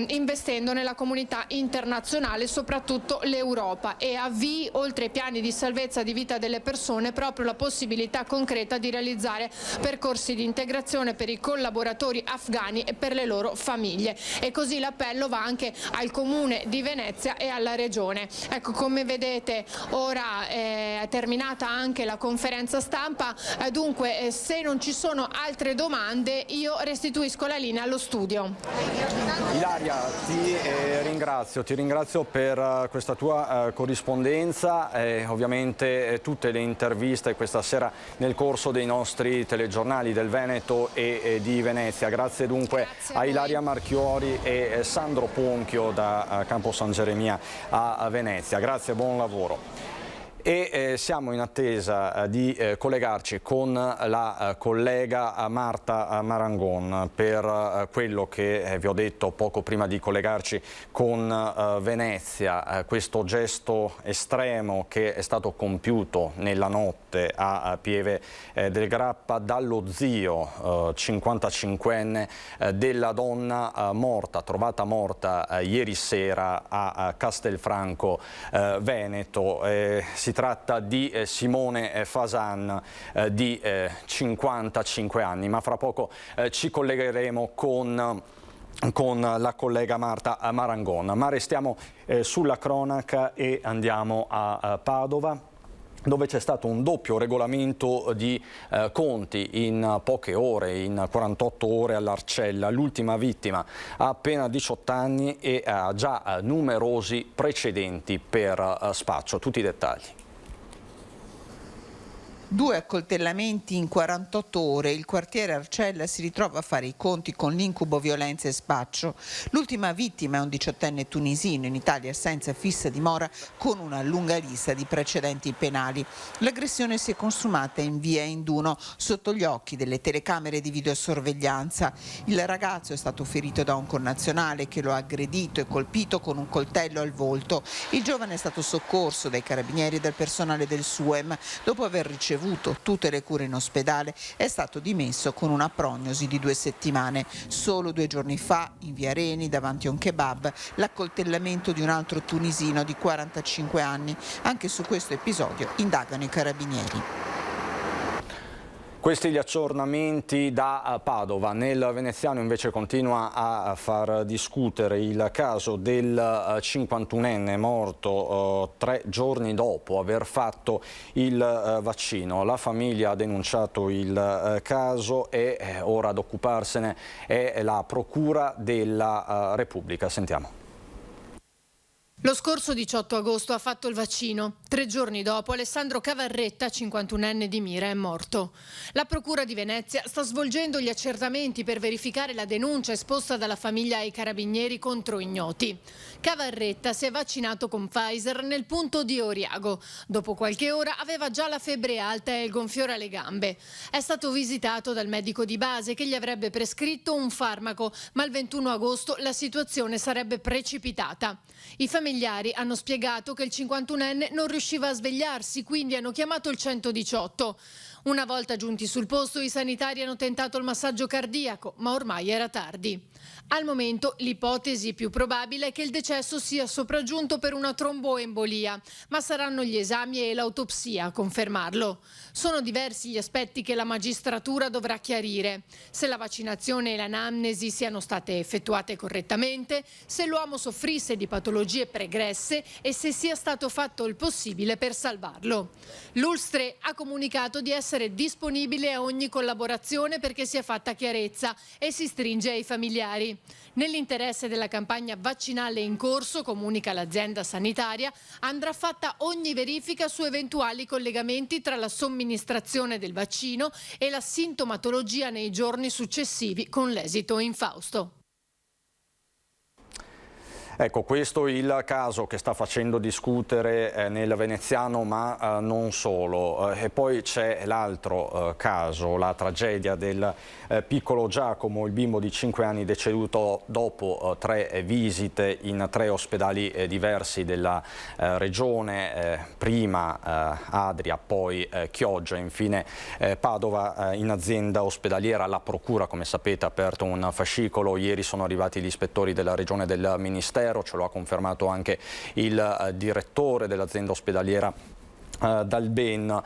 investendo nella comunità internazionale, soprattutto l'Europa, e avvii, oltre ai piani di salvezza di vita delle persone, proprio la possibilità concreta di realizzare percorsi di integrazione per i collaboratori afghani e per le loro famiglie. E così l'appello va anche al Comune di Venezia e alla Regione. Ecco, come vedete ora è terminata anche la conferenza stampa, dunque se non ci sono altre domande io restituisco la linea allo studio. Ilaria, ti ringrazio per questa tua corrispondenza e ovviamente tutte le interviste questa sera nel corso dei nostri telegiornali del Veneto e di Venezia. Grazie dunque a Ilaria Marchiori e Sandro Ponchio da Campo San Geremia a Venezia. Grazie e buon lavoro. E siamo in attesa di collegarci con la collega Marta Marangon per quello che vi ho detto poco prima di collegarci con Venezia, questo gesto estremo che è stato compiuto nella notte a Pieve del Grappa dallo zio 55enne della donna morta, trovata morta ieri sera a Castelfranco Veneto. Si tratta di Simone Fasan di 55 anni, ma fra poco ci collegheremo con la collega Marta Marangon. Ma restiamo sulla cronaca e andiamo a Padova, dove c'è stato un doppio regolamento di conti in poche ore, in 48 ore all'Arcella. L'ultima vittima ha appena 18 anni e ha già numerosi precedenti per spaccio. Tutti i dettagli. 2 accoltellamenti in 48 ore, il quartiere Arcella si ritrova a fare i conti con l'incubo violenza e spaccio. L'ultima vittima è un 18enne tunisino, in Italia senza fissa dimora, con una lunga lista di precedenti penali. L'aggressione si è consumata in via Induno, sotto gli occhi delle telecamere di videosorveglianza. Il ragazzo è stato ferito da un connazionale che lo ha aggredito e colpito con un coltello al volto. Il giovane è stato soccorso dai carabinieri e dal personale del SUEM. Dopo aver ricevuto tutte le cure in ospedale, è stato dimesso con una prognosi di 2 settimane. Solo 2 giorni fa, in via Reni, davanti a un kebab, l'accoltellamento di un altro tunisino di 45 anni. Anche su questo episodio indagano i carabinieri. Questi gli aggiornamenti da Padova. Nel veneziano invece continua a far discutere il caso del 51enne morto 3 giorni dopo aver fatto il vaccino. La famiglia ha denunciato il caso e ora ad occuparsene è la Procura della Repubblica. Sentiamo. Lo scorso 18 agosto ha fatto il vaccino. 3 giorni dopo Alessandro Cavarretta, 51enne di Mira, è morto. La Procura di Venezia sta svolgendo gli accertamenti per verificare la denuncia esposta dalla famiglia ai carabinieri contro ignoti. Cavarretta si è vaccinato con Pfizer nel punto di Oriago. Dopo qualche ora aveva già la febbre alta e il gonfiore alle gambe. È stato visitato dal medico di base che gli avrebbe prescritto un farmaco, ma il 21 agosto la situazione sarebbe precipitata. I familiari hanno spiegato che il 51enne non riusciva a svegliarsi, quindi hanno chiamato il 118. Una volta giunti sul posto, i sanitari hanno tentato il massaggio cardiaco, ma ormai era tardi. Al momento l'ipotesi più probabile è che il decesso sia sopraggiunto per una tromboembolia, ma saranno gli esami e l'autopsia a confermarlo. Sono diversi gli aspetti che la magistratura dovrà chiarire: se la vaccinazione e l'anamnesi siano state effettuate correttamente, se l'uomo soffrisse di patologie pregresse e se sia stato fatto il possibile per salvarlo. L'Ulstre ha comunicato di essere disponibile a ogni collaborazione perché sia fatta chiarezza e si stringe ai familiari. Nell'interesse della campagna vaccinale in corso, comunica l'azienda sanitaria, andrà fatta ogni verifica su eventuali collegamenti tra la somministrazione del vaccino e la sintomatologia nei giorni successivi con l'esito infausto. Ecco, questo è il caso che sta facendo discutere nel veneziano, ma non solo. E poi c'è l'altro caso, la tragedia del piccolo Giacomo, il bimbo di 5 anni deceduto dopo 3 visite in 3 ospedali diversi della regione, prima Adria, poi Chioggia, infine Padova. In azienda ospedaliera la Procura, come sapete, ha aperto un fascicolo. Ieri sono arrivati gli ispettori della regione e del Ministero. Ce lo ha confermato anche il direttore dell'azienda ospedaliera Dal Ben.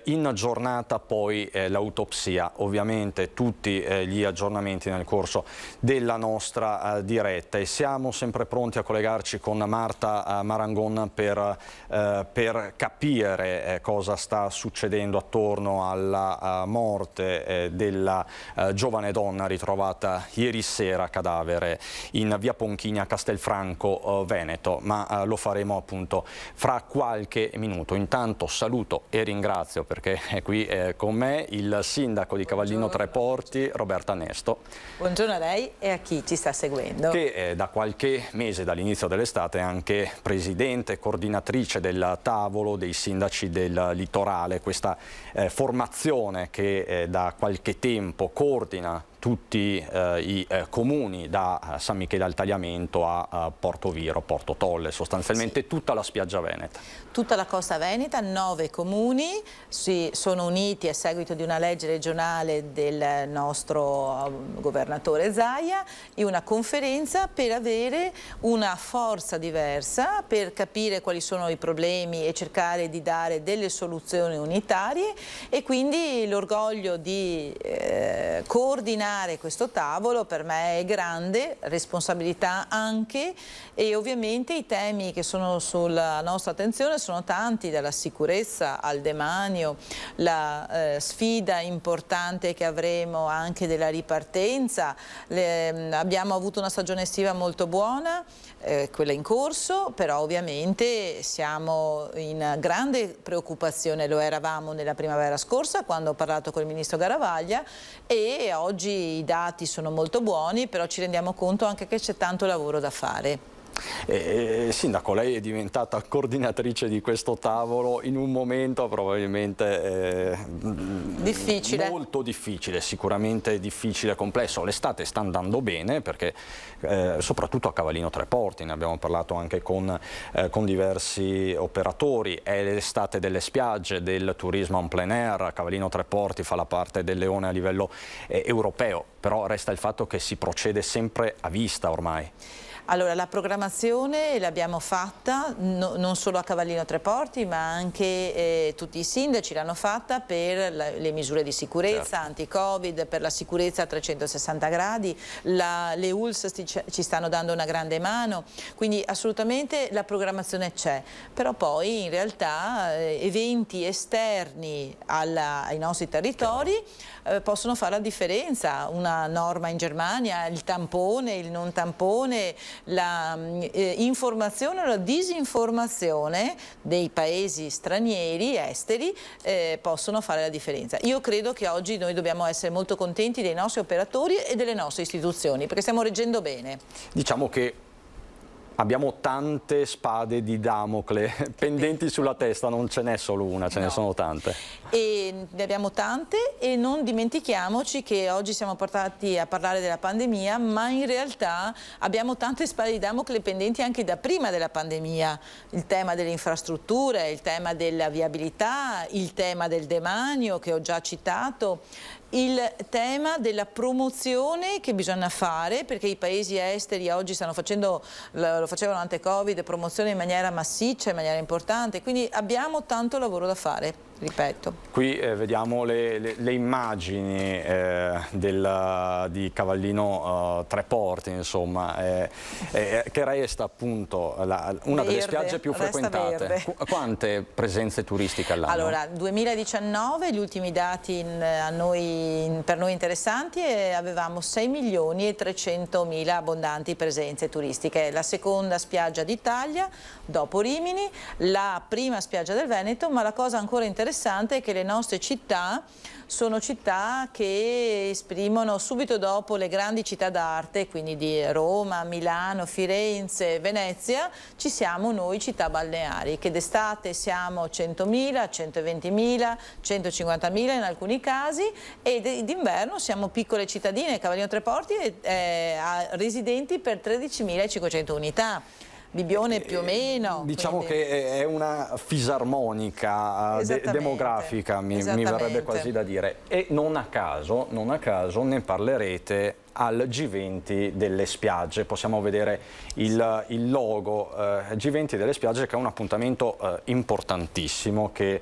In giornata poi l'autopsia, ovviamente tutti gli aggiornamenti nel corso della nostra diretta, e siamo sempre pronti a collegarci con Marta Marangon per capire cosa sta succedendo attorno alla morte della giovane donna ritrovata ieri sera cadavere in via Ponchini a Castelfranco Veneto, ma lo faremo appunto fra qualche minuto. Intanto saluto e ringrazio, perché è qui con me, il sindaco di Cavallino Tre Porti, Roberta Nesto. Buongiorno a lei e a chi ci sta seguendo. Che da qualche mese, dall'inizio dell'estate, è anche presidente, coordinatrice del tavolo dei sindaci del litorale, questa formazione che da qualche tempo coordina tutti i comuni da San Michele al Tagliamento a Porto Viro, Porto Tolle, sostanzialmente sì, tutta la spiaggia veneta. Tutta la costa veneta, 9 comuni si sono uniti a seguito di una legge regionale del nostro governatore Zaia in una conferenza per avere una forza diversa, per capire quali sono i problemi e cercare di dare delle soluzioni unitarie, e quindi l'orgoglio di coordinare questo tavolo per me è grande, responsabilità anche, e ovviamente i temi che sono sulla nostra attenzione sono tanti, dalla sicurezza al demanio, la sfida importante che avremo anche della ripartenza. Abbiamo avuto una stagione estiva molto buona, quella in corso, però ovviamente siamo in grande preoccupazione, lo eravamo nella primavera scorsa quando ho parlato con il ministro Garavaglia, e oggi i dati sono molto buoni, però ci rendiamo conto anche che c'è tanto lavoro da fare. Sindaco, lei è diventata coordinatrice di questo tavolo in un momento probabilmente difficile, molto difficile, sicuramente difficile, complesso. L'estate sta andando bene perché soprattutto a Cavallino Tre Porti, ne abbiamo parlato anche con diversi operatori, è l'estate delle spiagge, del turismo en plein air. Cavallino Tre Porti fa la parte del leone a livello europeo, però resta il fatto che si procede sempre a vista ormai. Allora, la programmazione l'abbiamo fatta non solo a Cavallino Tre Porti, ma anche tutti i sindaci l'hanno fatta per le misure di sicurezza, certo, anti-Covid, per la sicurezza a 360 gradi, le ULS ci stanno dando una grande mano, quindi assolutamente la programmazione c'è, però poi in realtà eventi esterni ai nostri territori possono fare la differenza. Una norma in Germania, il tampone, il non tampone, la informazione o la disinformazione dei paesi stranieri, esteri, possono fare la differenza. Io credo che oggi noi dobbiamo essere molto contenti dei nostri operatori e delle nostre istituzioni, perché stiamo reggendo bene. Diciamo che abbiamo tante spade di Damocle pendenti sulla testa, non ce n'è solo una, ce ne sono tante. E ne abbiamo tante, e non dimentichiamoci che oggi siamo portati a parlare della pandemia, ma in realtà abbiamo tante spade di Damocle pendenti anche da prima della pandemia. Il tema delle infrastrutture, il tema della viabilità, il tema del demanio che ho già citato, il tema della promozione che bisogna fare, perché i paesi esteri oggi stanno facendo, lo facevano ante Covid, promozione in maniera massiccia, in maniera importante, quindi abbiamo tanto lavoro da fare, ripeto. Qui vediamo le immagini di Cavallino Tre Porti, insomma, che resta appunto una delle spiagge più frequentate. Quante presenze turistiche all'anno? Allora, 2019, gli ultimi dati per noi interessanti, avevamo 6.300.000 abbondanti presenze turistiche. La seconda spiaggia d'Italia, dopo Rimini, la prima spiaggia del Veneto, ma la cosa ancora interessante è che le nostre città sono città che esprimono subito dopo le grandi città d'arte, quindi di Roma, Milano, Firenze, Venezia, ci siamo noi città balneari, che d'estate siamo 100.000, 120.000, 150.000 in alcuni casi, e d'inverno siamo piccole cittadine. Cavallino Tre Porti ha residenti per 13.500 unità. Bibbione più o meno. Diciamo quindi che è una fisarmonica demografica, mi verrebbe quasi da dire. E non a caso ne parlerete al G20 delle spiagge. Possiamo vedere il logo G20 delle spiagge, che è un appuntamento importantissimo che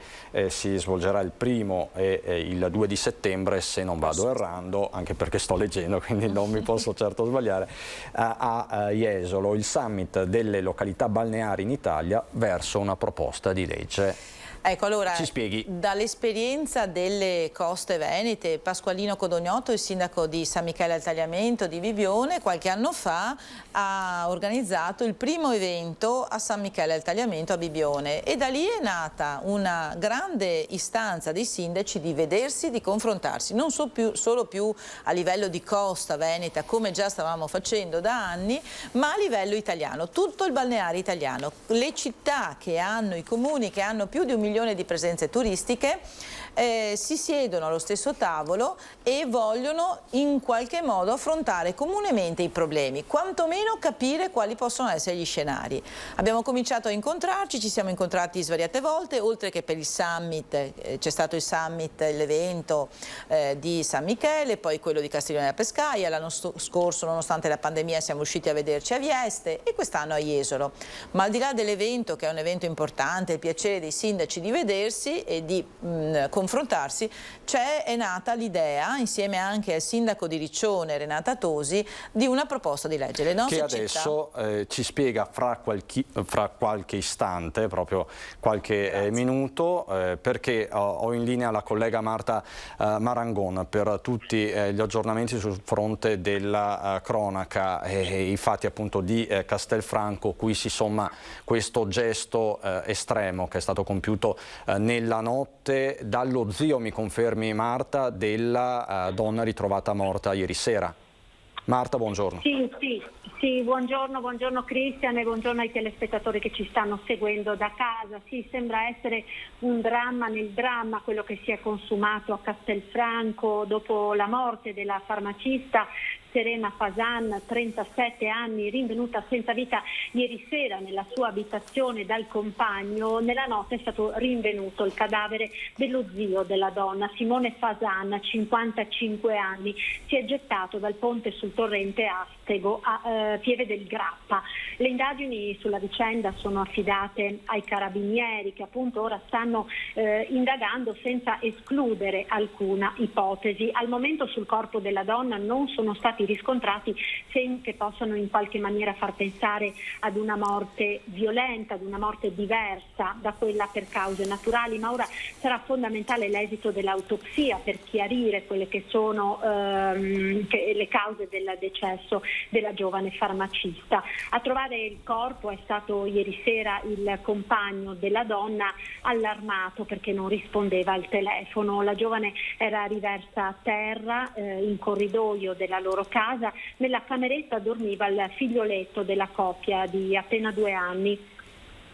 si svolgerà il 1° e il 2 di settembre, se non vado errando, anche perché sto leggendo, quindi non mi posso certo sbagliare, a Jesolo, il summit delle località balneari in Italia verso una proposta di legge. Ecco, allora, ci spieghi. Dall'esperienza delle coste venete, Pasqualino Codognotto, il sindaco di San Michele al Tagliamento di Bibbione, qualche anno fa ha organizzato il primo evento a San Michele al Tagliamento a Bibbione, e da lì è nata una grande istanza dei sindaci di vedersi, di confrontarsi, non solo più a livello di costa veneta, come già stavamo facendo da anni, ma a livello italiano, tutto il balneare italiano. Le città che hanno, i comuni che hanno più di 1 milione di presenze turistiche si siedono allo stesso tavolo e vogliono in qualche modo affrontare comunemente i problemi, quantomeno capire quali possono essere gli scenari. Abbiamo cominciato a incontrarci, ci siamo incontrati svariate volte, oltre che per il summit, c'è stato il summit, l'evento di San Michele, poi quello di Castiglione della Pescaia. L'anno scorso, nonostante la pandemia, siamo riusciti a vederci a Vieste, e quest'anno a Jesolo. Ma al di là dell'evento, che è un evento importante, il piacere dei sindaci di vedersi e di confrontarsi, è nata l'idea, insieme anche al sindaco di Riccione, Renata Tosi, di una proposta di legge. Le nostre che adesso ci spiega fra qualche istante, proprio qualche minuto, perché ho in linea la collega Marta Marangon per tutti gli aggiornamenti sul fronte della cronaca e i fatti appunto di Castelfranco, cui si somma questo gesto estremo che è stato compiuto nella notte dallo zio, mi confermi Marta, della donna ritrovata morta ieri sera. Marta, buongiorno. Sì, buongiorno Cristian, e buongiorno ai telespettatori che ci stanno seguendo da casa. Sì, sembra essere un dramma nel dramma quello che si è consumato a Castelfranco dopo la morte della farmacista Serena Fasan, 37 anni, rinvenuta senza vita ieri sera nella sua abitazione dal compagno. Nella notte è stato rinvenuto il cadavere dello zio della donna, Simone Fasan, 55 anni. Si è gettato dal ponte sul torrente Astego a Pieve del Grappa. Le indagini sulla vicenda sono affidate ai carabinieri, che appunto ora stanno indagando senza escludere alcuna ipotesi. Al momento sul corpo della donna non sono stati stati riscontrati, segni che possono in qualche maniera far pensare ad una morte violenta, ad una morte diversa da quella per cause naturali, ma ora sarà fondamentale l'esito dell'autopsia per chiarire quelle che sono le cause del decesso della giovane farmacista. A trovare il corpo è stato ieri sera il compagno della donna, allarmato perché non rispondeva al telefono. La giovane era riversa a terra in corridoio della loro casa. Nella cameretta dormiva il figlioletto della coppia di appena 2 anni.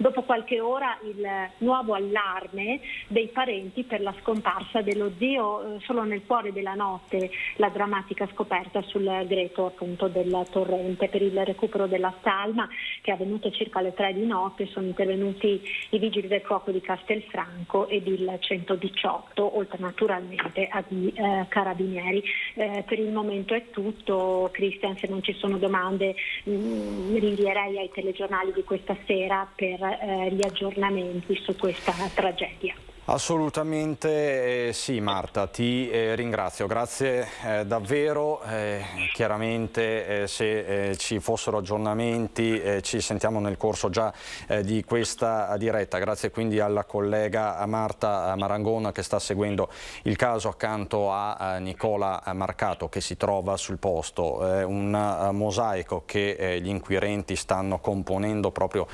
Dopo qualche ora il nuovo allarme dei parenti per la scomparsa dello zio. Solo nel cuore della notte la drammatica scoperta sul greto appunto del torrente. Per il recupero della salma, che è avvenuto circa alle 3 di notte, sono intervenuti i vigili del fuoco di Castelfranco ed il 118, oltre naturalmente ai carabinieri. Per il momento è tutto. Cristian, se non ci sono domande rinvierei ai telegiornali di questa sera per gli aggiornamenti su questa tragedia. Assolutamente sì, Marta, ti ringrazio, grazie davvero. Chiaramente se ci fossero aggiornamenti ci sentiamo nel corso già di questa diretta. Grazie quindi alla collega Marta Marangona che sta seguendo il caso accanto a Nicola Marcato che si trova sul posto. Un mosaico che gli inquirenti stanno componendo proprio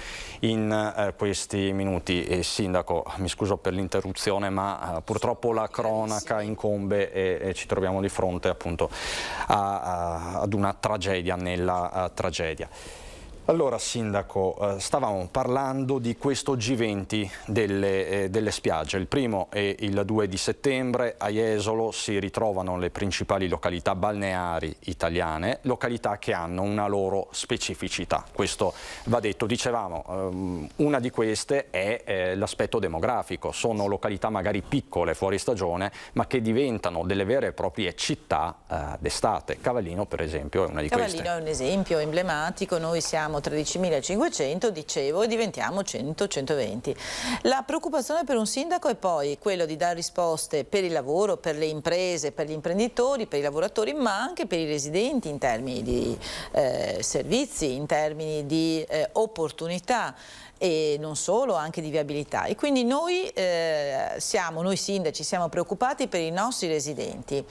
in questi minuti. Sindaco, mi scuso per l'interruzione, ma purtroppo la cronaca incombe e ci troviamo di fronte appunto ad una tragedia nella tragedia. Allora Sindaco, stavamo parlando di questo G20 delle spiagge. Il primo è il 2 di settembre, a Jesolo si ritrovano le principali località balneari italiane, località che hanno una loro specificità. Questo va detto. Dicevamo, una di queste è l'aspetto demografico. Sono località magari piccole fuori stagione, ma che diventano delle vere e proprie città d'estate. Cavallino per esempio è una di queste. Cavallino è un esempio emblematico. Noi siamo 13.500, dicevo, e diventiamo 100-120. La preoccupazione per un sindaco è poi quello di dare risposte per il lavoro, per le imprese, per gli imprenditori, per i lavoratori, ma anche per i residenti in termini di servizi, in termini di opportunità e non solo, anche di viabilità. E quindi noi sindaci siamo preoccupati per i nostri residenti,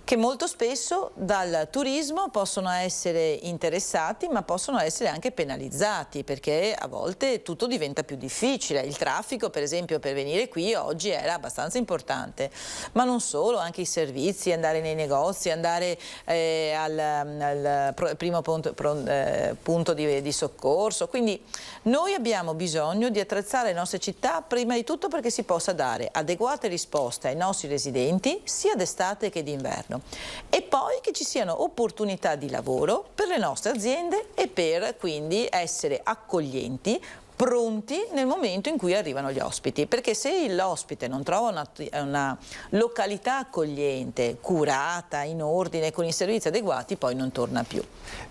che molto spesso dal turismo possono essere interessati ma possono essere anche penalizzati, perché a volte tutto diventa più difficile. Il traffico per esempio per venire qui oggi era abbastanza importante, ma non solo, anche i servizi, andare nei negozi, andare al primo punto di soccorso. Quindi noi abbiamo bisogno di attrezzare le nostre città prima di tutto perché si possa dare adeguate risposte ai nostri residenti sia d'estate che d'inverno, e poi che ci siano opportunità di lavoro per le nostre aziende e per quindi essere accoglienti, pronti nel momento in cui arrivano gli ospiti, perché se l'ospite non trova una località accogliente, curata, in ordine, con i servizi adeguati, poi non torna più.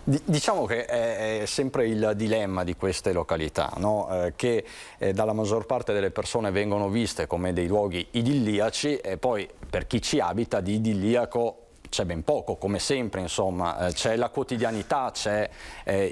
Diciamo che è sempre il dilemma di queste località, no? Che dalla maggior parte delle persone vengono viste come dei luoghi idilliaci e poi per chi ci abita di idilliaco c'è ben poco, come sempre, insomma, c'è la quotidianità, c'è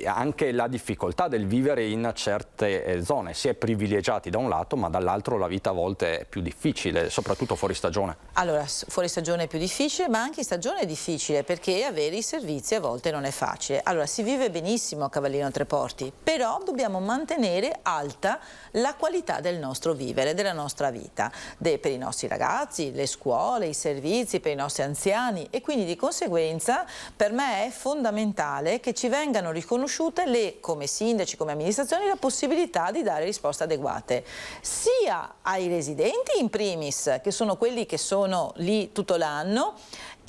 anche la difficoltà del vivere in certe zone. Si è privilegiati da un lato, ma dall'altro la vita a volte è più difficile, soprattutto fuori stagione. Allora, fuori stagione è più difficile, ma anche in stagione è difficile, perché avere i servizi a volte non è facile. Allora, si vive benissimo a Cavallino Treporti, però dobbiamo mantenere alta la qualità del nostro vivere, della nostra vita, per i nostri ragazzi, le scuole, i servizi, per i nostri anziani, e quindi di conseguenza per me è fondamentale che ci vengano riconosciute come sindaci, come amministrazioni, la possibilità di dare risposte adeguate sia ai residenti in primis, che sono quelli che sono lì tutto l'anno,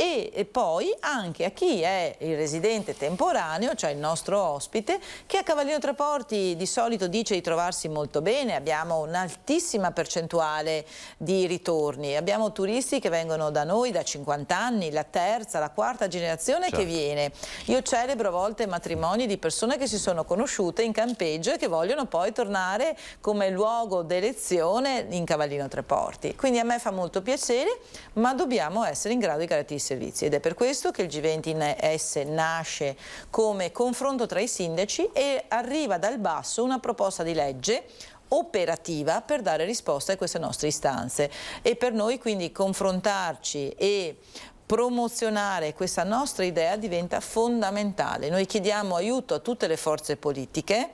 e poi anche a chi è il residente temporaneo, cioè il nostro ospite, che a Cavallino Treporti di solito dice di trovarsi molto bene. Abbiamo un'altissima percentuale di ritorni, abbiamo turisti che vengono da noi da 50 anni, la terza, la quarta generazione, certo, che viene. Io celebro a volte matrimoni di persone che si sono conosciute in campeggio e che vogliono poi tornare come luogo d'elezione in Cavallino Treporti. Quindi a me fa molto piacere, ma dobbiamo essere in grado di garantirsi servizi, ed è per questo che il G20S nasce come confronto tra i sindaci e arriva dal basso una proposta di legge operativa per dare risposta a queste nostre istanze, e per noi quindi confrontarci e promozionare questa nostra idea diventa fondamentale. Noi chiediamo aiuto a tutte le forze politiche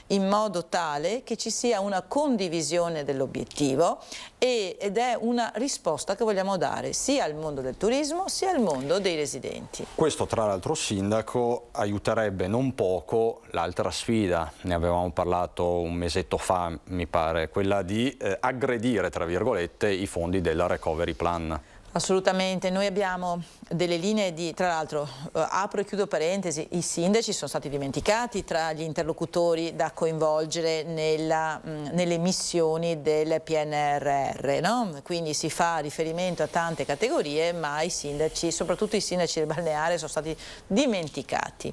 in modo tale che ci sia una condivisione dell'obiettivo ed è una risposta che vogliamo dare sia al mondo del turismo sia al mondo dei residenti. Questo, tra l'altro, sindaco, aiuterebbe non poco l'altra sfida, ne avevamo parlato un mesetto fa mi pare, quella di aggredire tra virgolette i fondi del Recovery Plan. Assolutamente, noi abbiamo delle linee di, tra l'altro apro e chiudo parentesi, i sindaci sono stati dimenticati tra gli interlocutori da coinvolgere nelle missioni del PNRR, no? Quindi si fa riferimento a tante categorie, ma i sindaci, soprattutto i sindaci del balneare, sono stati dimenticati.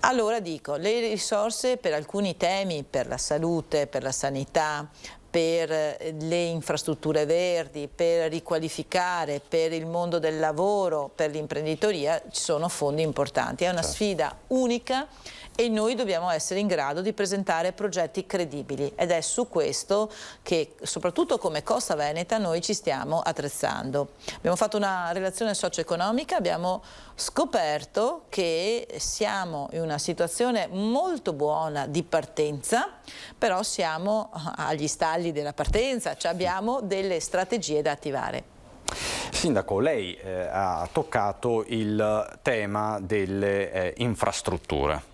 Allora dico, le risorse per alcuni temi, per la salute, per la sanità, per le infrastrutture verdi, per riqualificare, per il mondo del lavoro, per l'imprenditoria, ci sono fondi importanti. È una sfida unica e noi dobbiamo essere in grado di presentare progetti credibili, ed è su questo che, soprattutto come Costa Veneta, noi ci stiamo attrezzando. Abbiamo fatto una relazione socio-economica, abbiamo scoperto che siamo in una situazione molto buona di partenza, però siamo agli stalli della partenza, cioè abbiamo delle strategie da attivare. Sindaco, lei ha toccato il tema delle infrastrutture.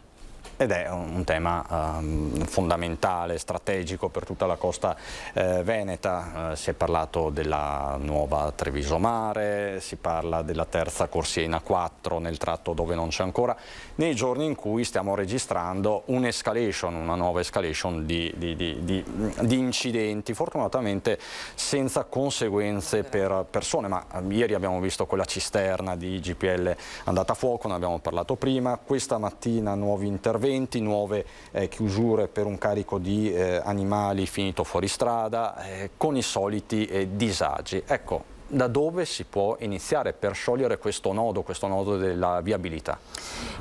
Ed è un tema fondamentale, strategico per tutta la costa veneta. Si è parlato della nuova Treviso Mare, si parla della terza corsia in A4 nel tratto dove non c'è ancora, nei giorni in cui stiamo registrando una nuova escalation di incidenti, fortunatamente senza conseguenze per persone, ma ieri abbiamo visto quella cisterna di GPL andata a fuoco, ne abbiamo parlato prima, questa mattina nuovi interventi, nuove chiusure per un carico di animali finito fuori strada, con i soliti disagi. Ecco, da dove si può iniziare per sciogliere questo nodo della viabilità?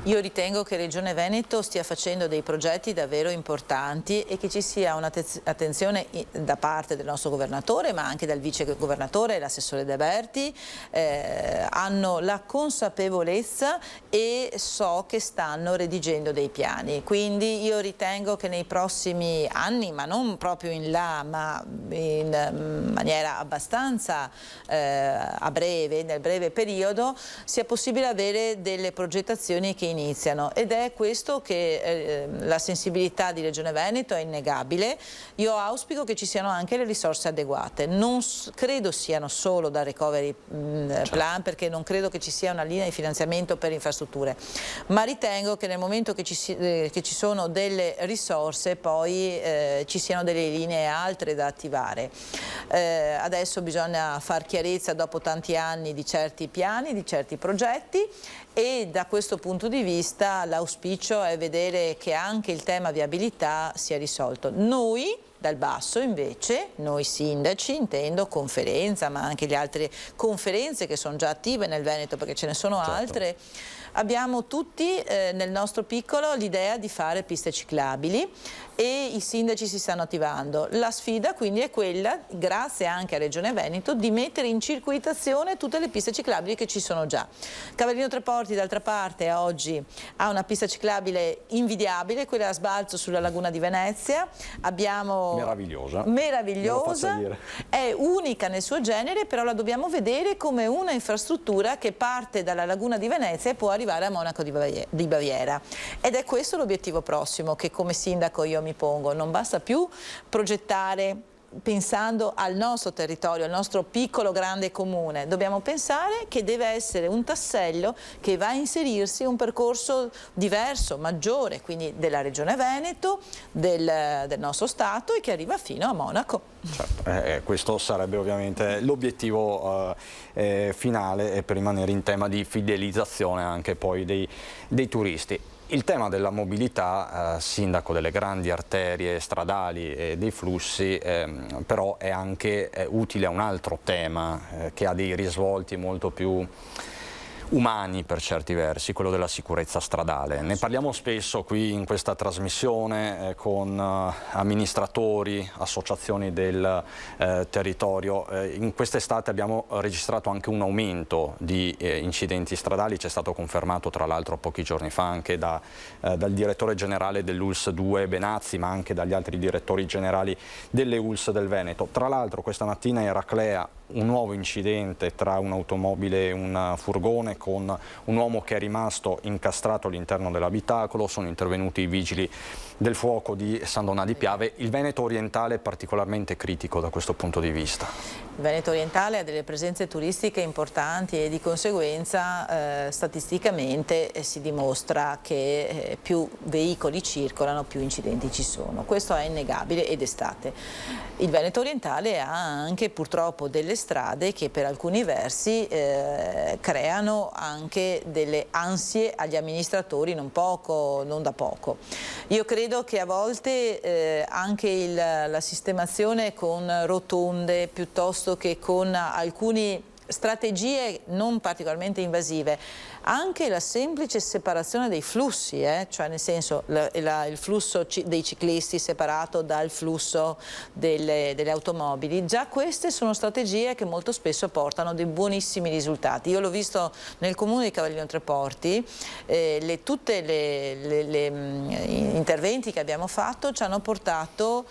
Io ritengo che Regione Veneto stia facendo dei progetti davvero importanti e che ci sia un'attenzione da parte del nostro governatore, ma anche dal vice governatore e l'assessore De Berti. Hanno la consapevolezza e so che stanno redigendo dei piani, quindi io ritengo che nei prossimi anni, ma non proprio in là, ma in maniera abbastanza a breve, nel breve periodo, sia possibile avere delle progettazioni che iniziano, ed è questo che la sensibilità di Regione Veneto è innegabile. Io auspico che ci siano anche le risorse adeguate, non credo siano solo da Recovery Plan, perché non credo che ci sia una linea di finanziamento per infrastrutture, ma ritengo che nel momento che ci sono delle risorse poi ci siano delle linee altre da attivare. Adesso bisogna far chiarezza dopo tanti anni di certi piani, di certi progetti, e da questo punto di vista l'auspicio è vedere che anche il tema viabilità sia risolto. Noi dal basso invece, noi sindaci, intendo conferenza, ma anche le altre conferenze che sono già attive nel Veneto, perché ce ne sono altre, abbiamo tutti nel nostro piccolo l'idea di fare piste ciclabili e i sindaci si stanno attivando. La sfida quindi è quella, grazie anche a Regione Veneto, di mettere in circuitazione tutte le piste ciclabili che ci sono già. Cavallino Treporti d'altra parte oggi ha una pista ciclabile invidiabile, quella a sbalzo sulla laguna di Venezia. Abbiamo meravigliosa, è unica nel suo genere, però la dobbiamo vedere come una infrastruttura che parte dalla laguna di Venezia e può arrivare a Monaco di Baviera, ed è questo l'obiettivo prossimo che come sindaco io mi pongo. Non basta più progettare pensando al nostro territorio, al nostro piccolo grande comune, dobbiamo pensare che deve essere un tassello che va a inserirsi in un percorso diverso, maggiore, quindi della Regione Veneto, del nostro Stato, e che arriva fino a Monaco. Certo, questo sarebbe ovviamente l'obiettivo finale per rimanere in tema di fidelizzazione anche poi dei turisti. Il tema della mobilità, sindaco, delle grandi arterie stradali e dei flussi, però è anche utile a un altro tema che ha dei risvolti molto più umani per certi versi, quello della sicurezza stradale. Ne parliamo spesso qui in questa trasmissione con amministratori, associazioni del territorio. In quest'estate abbiamo registrato anche un aumento di incidenti stradali, c'è stato confermato tra l'altro pochi giorni fa anche dal direttore generale dell'ULSS 2 Benazzi, ma anche dagli altri direttori generali delle ULSS del Veneto. Tra l'altro questa mattina a Eraclea un nuovo incidente tra un'automobile e un furgone con un uomo che è rimasto incastrato all'interno dell'abitacolo. Sono intervenuti i vigili del fuoco di San Donà di Piave. Il Veneto orientale è particolarmente critico da questo punto di vista. Il Veneto orientale ha delle presenze turistiche importanti e di conseguenza statisticamente si dimostra che più veicoli circolano, più incidenti ci sono. Questo è innegabile ed è estate. Il Veneto orientale ha anche purtroppo delle strade che per alcuni versi creano anche delle ansie agli amministratori, non da poco. Io credo che a volte anche la sistemazione con rotonde piuttosto che con alcune strategie non particolarmente invasive, anche la semplice separazione dei flussi, cioè nel senso il flusso dei ciclisti separato dal flusso delle automobili, già queste sono strategie che molto spesso portano dei buonissimi risultati. Io l'ho visto nel comune di Cavallino Treporti, tutti gli interventi che abbiamo fatto ci hanno portato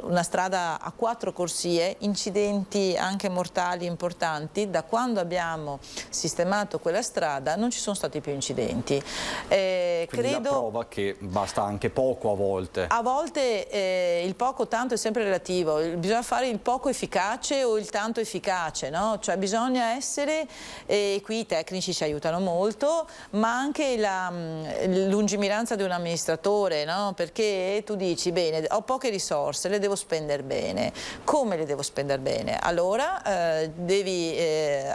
una strada a 4 corsie, incidenti anche mortali importanti. Da quando abbiamo sistemato quella strada non ci sono stati più incidenti. Quindi la prova che basta anche poco a volte. A volte il poco tanto è sempre relativo, bisogna fare il poco efficace o il tanto efficace, no? Cioè bisogna essere, e qui i tecnici ci aiutano molto, ma anche la lungimiranza di un amministratore, no? Perché tu dici, bene, ho poche risorse, le devo spendere bene. Come le devo spendere bene? Allora devi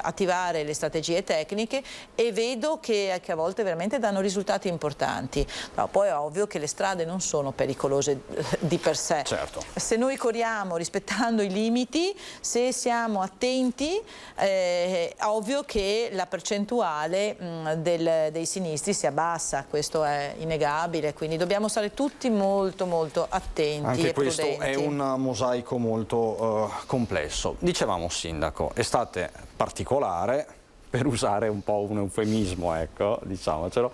attivare le strategie tecniche, e vedo che a volte veramente danno risultati importanti. No, poi è ovvio che le strade non sono pericolose di per sé. Certo. Se noi corriamo rispettando i limiti, se siamo attenti, è ovvio che la percentuale dei sinistri si abbassa, questo è innegabile, quindi dobbiamo stare tutti molto molto attenti. Anche e questo prudenti. è un mosaico molto complesso. Dicevamo, Sindaco, estate particolare, per usare un po' un eufemismo, ecco, diciamocelo,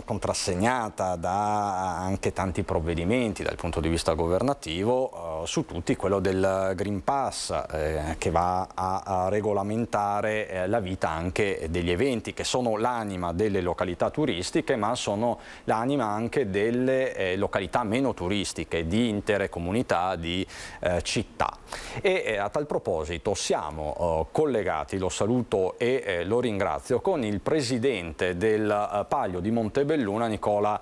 contrassegnata da anche tanti provvedimenti dal punto di vista governativo, su tutti quello del Green Pass, che va a regolamentare la vita anche degli eventi, che sono l'anima delle località turistiche, ma sono l'anima anche delle località meno turistiche, di intere comunità, di città. E a tal proposito siamo collegati, lo saluto e lo ringrazio, con il presidente del Palio di Montebelluna, Nicola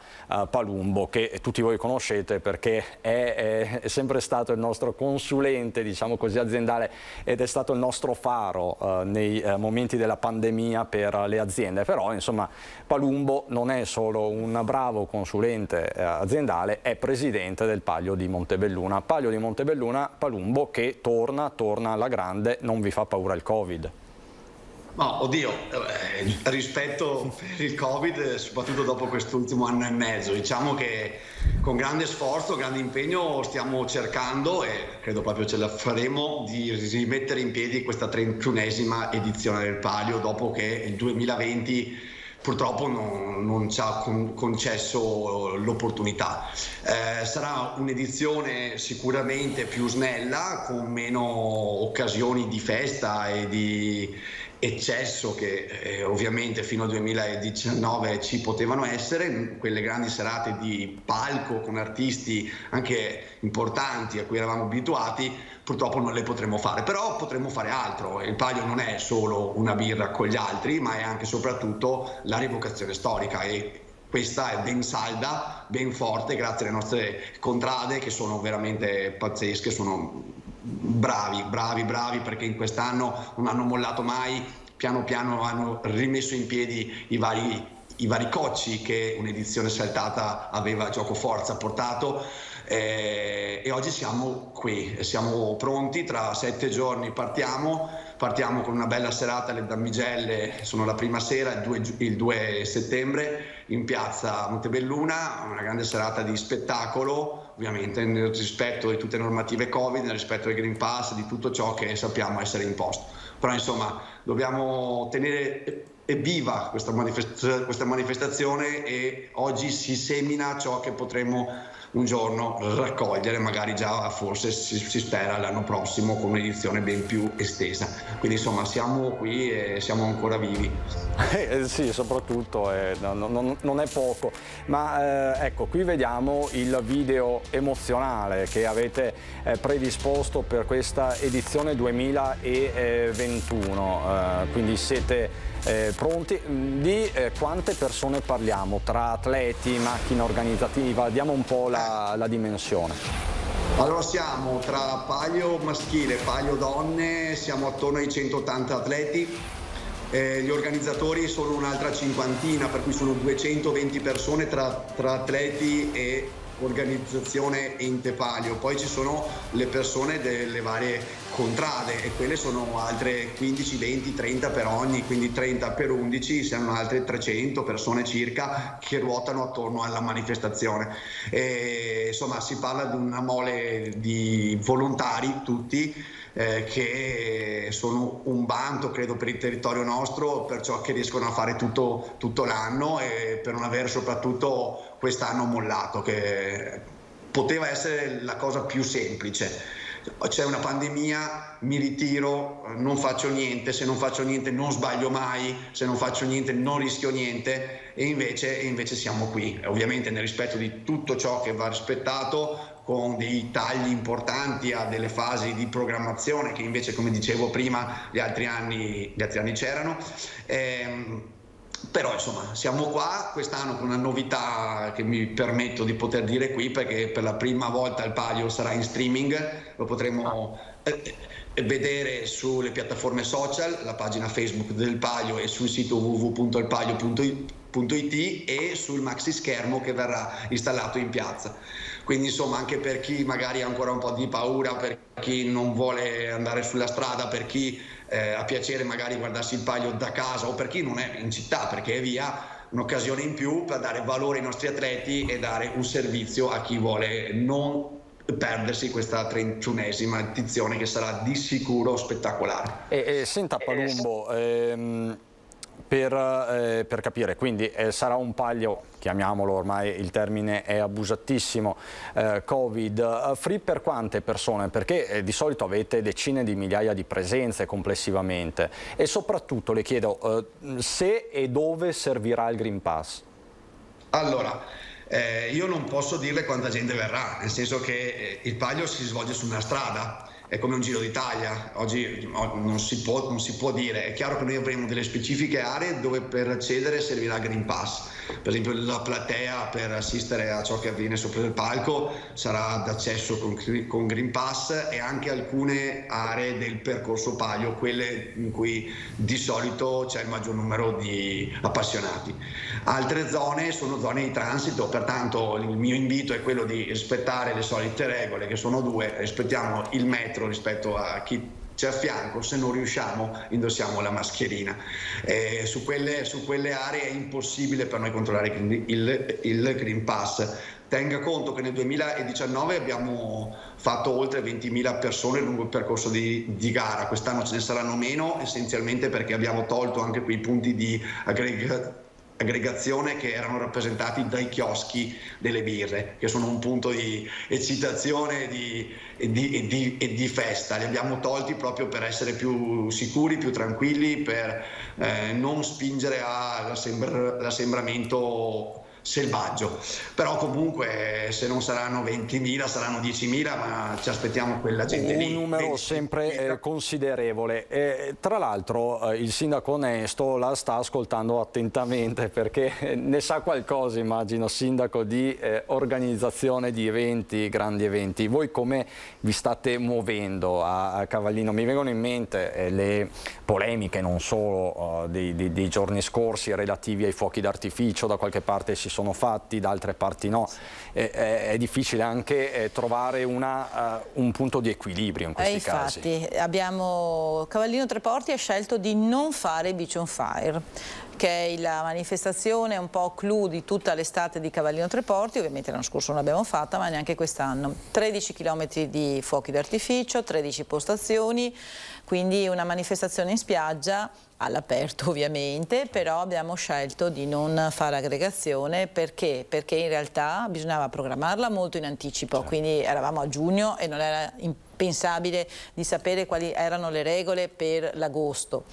Palumbo, che tutti voi conoscete perché è sempre stato il nostro consulente, diciamo così, aziendale, ed è stato il nostro faro nei momenti della pandemia per le aziende. Però insomma Palumbo non è solo un bravo consulente aziendale, è presidente del Palio di Montebelluna. Palio di Montebelluna, Palumbo, che torna alla grande. Non vi fa paura il Covid? No, oddio, rispetto per il Covid, soprattutto dopo quest'ultimo anno e mezzo, diciamo che con grande sforzo, grande impegno stiamo cercando, e credo proprio ce la faremo, di rimettere in piedi questa 31esima edizione del Palio, dopo che il 2020 purtroppo non ci ha concesso l'opportunità. Sarà un'edizione sicuramente più snella, con meno occasioni di festa e di eccesso che ovviamente fino al 2019 ci potevano essere, quelle grandi serate di palco con artisti anche importanti a cui eravamo abituati. Purtroppo non le potremo fare, però potremo fare altro. Il Palio non è solo una birra con gli altri, ma è anche e soprattutto la rievocazione storica, e questa è ben salda, ben forte, grazie alle nostre contrade che sono veramente pazzesche, sono bravi, perché in quest'anno non hanno mollato mai, piano piano hanno rimesso in piedi i vari cocci che un'edizione saltata aveva gioco forza portato. e oggi siamo qui, siamo pronti, tra 7 giorni partiamo con una bella serata alle Damigelle, sono la prima sera, il 2 settembre in piazza Montebelluna, una grande serata di spettacolo, ovviamente nel rispetto di tutte le normative Covid, nel rispetto del Green Pass, di tutto ciò che sappiamo essere imposto. Però insomma dobbiamo tenere viva questa manifestazione e oggi si semina ciò che potremo un giorno raccogliere, magari già forse si spera l'anno prossimo con un'edizione ben più estesa. Quindi insomma siamo qui e siamo ancora vivi. Sì, soprattutto non è poco, ma ecco, qui vediamo il video emozionale che avete predisposto per questa edizione 2021, quindi siete pronti. Di quante persone parliamo? Tra atleti, macchina organizzativa? Diamo un po' la dimensione. Allora siamo tra palio maschile e palio donne, siamo attorno ai 180 atleti, gli organizzatori sono un'altra cinquantina, per cui sono 220 persone tra atleti e organizzazione ente palio. Poi ci sono le persone delle varie contrade e quelle sono altre 15, 20, 30 per ogni, quindi 30 per 11 siano altre 300 persone circa che ruotano attorno alla manifestazione. Insomma si parla di una mole di volontari tutti che sono un vanto credo per il territorio nostro, per ciò che riescono a fare tutto l'anno e per non aver soprattutto quest'anno mollato, che poteva essere la cosa più semplice. C'è una pandemia, mi ritiro, non faccio niente, se non faccio niente non sbaglio mai, se non faccio niente non rischio niente e invece siamo qui, ovviamente nel rispetto di tutto ciò che va rispettato, con dei tagli importanti a delle fasi di programmazione che invece, come dicevo prima, gli altri anni c'erano. Però insomma siamo qua quest'anno con una novità che mi permetto di poter dire qui, perché per la prima volta il palio sarà in streaming, lo potremo vedere sulle piattaforme social, la pagina Facebook del palio e sul sito www.ilpalio.it e sul maxi schermo che verrà installato in piazza. Quindi insomma anche per chi magari ha ancora un po' di paura, per chi non vuole andare sulla strada, per chi ha piacere magari guardarsi il palio da casa o per chi non è in città perché è via, un'occasione in più per dare valore ai nostri atleti e dare un servizio a chi vuole non perdersi questa 31esima edizione che sarà di sicuro spettacolare. Senta Palumbo, per capire, quindi sarà un palio, chiamiamolo, ormai il termine è abusatissimo, Covid, free per quante persone? Perché di solito avete decine di migliaia di presenze complessivamente e soprattutto le chiedo se e dove servirà il Green Pass? Allora, io non posso dirle quanta gente verrà, nel senso che il palio si svolge su una strada. È come un Giro d'Italia, oggi non si può dire, è chiaro che noi avremo delle specifiche aree dove per accedere servirà Green Pass, per esempio la platea per assistere a ciò che avviene sopra il palco sarà d'accesso con Green Pass e anche alcune aree del percorso palio, quelle in cui di solito c'è il maggior numero di appassionati. Altre zone sono zone di transito, pertanto il mio invito è quello di rispettare le solite regole che sono due, rispettiamo il metro rispetto a chi c'è a fianco, se non riusciamo indossiamo la mascherina. Su quelle aree è impossibile per noi controllare il Green Pass. Tenga conto che nel 2019 abbiamo fatto oltre 20.000 persone lungo il percorso di gara, quest'anno ce ne saranno meno, essenzialmente perché abbiamo tolto anche quei punti di aggregazione che erano rappresentati dai chioschi delle birre, che sono un punto di eccitazione e di festa. Li abbiamo tolti proprio per essere più sicuri, più tranquilli, per non spingere all'assembramento selvaggio. Però comunque se non saranno 20.000 saranno 10.000, ma ci aspettiamo quella gente lì. Un numero sempre considerevole. Tra l'altro il sindaco Onesto la sta ascoltando attentamente perché ne sa qualcosa, immagino, sindaco, di organizzazione di eventi, grandi eventi. Voi come vi state muovendo a Cavallino? Mi vengono in mente le polemiche non solo dei giorni scorsi relativi ai fuochi d'artificio, da qualche parte si sono fatti, da altre parti no. È difficile anche trovare un punto di equilibrio in questi casi. Infatti, Cavallino Treporti ha scelto di non fare Beach on Fire, che è la manifestazione un po' clou di tutta l'estate di Cavallino Treporti. Ovviamente l'anno scorso non l'abbiamo fatta, ma neanche quest'anno. 13 km di fuochi d'artificio, 13 postazioni, quindi una manifestazione in spiaggia, all'aperto ovviamente, però abbiamo scelto di non fare aggregazione perché in realtà bisognava programmarla molto in anticipo, quindi eravamo a giugno e non era impensabile di sapere quali erano le regole per l'agosto.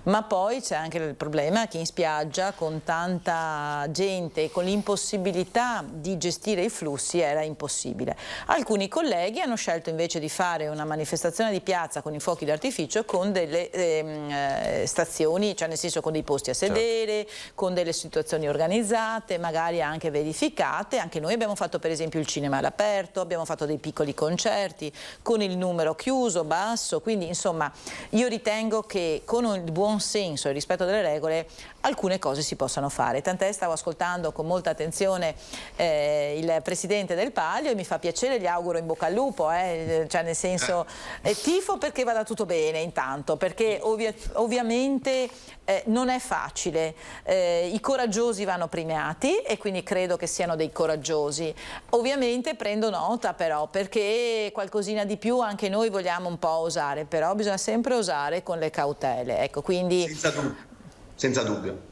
Ma poi c'è anche il problema che in spiaggia, con tanta gente e con l'impossibilità di gestire i flussi, era impossibile. Alcuni colleghi hanno scelto invece di fare una manifestazione di piazza con i fuochi d'artificio con delle stazioni, cioè nel senso con dei posti a sedere, con delle situazioni organizzate, magari anche verificate. Anche noi abbiamo fatto per esempio il cinema all'aperto, abbiamo fatto dei piccoli concerti con il numero chiuso, basso, quindi insomma io ritengo che con il buon senso e il rispetto delle regole alcune cose si possano fare. Tant'è, stavo ascoltando con molta attenzione il presidente del Palio e mi fa piacere, gli auguro in bocca al lupo, cioè nel senso tifo perché vada tutto bene intanto, perché ovviamente non è facile, i coraggiosi vanno premiati e quindi credo che siano dei coraggiosi. Ovviamente prendo nota però, perché qualcosina di più anche noi vogliamo un po' osare, però bisogna sempre osare con le cautele, ecco, quindi senza dubbio.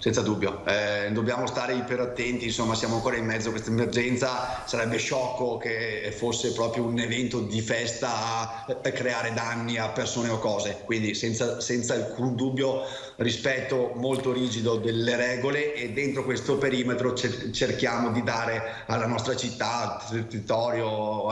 Senza dubbio, dobbiamo stare iperattenti, insomma siamo ancora in mezzo a questa emergenza, sarebbe sciocco che fosse proprio un evento di festa a creare danni a persone o cose, quindi senza alcun dubbio rispetto molto rigido delle regole, e dentro questo perimetro cerchiamo di dare alla nostra città, al territorio,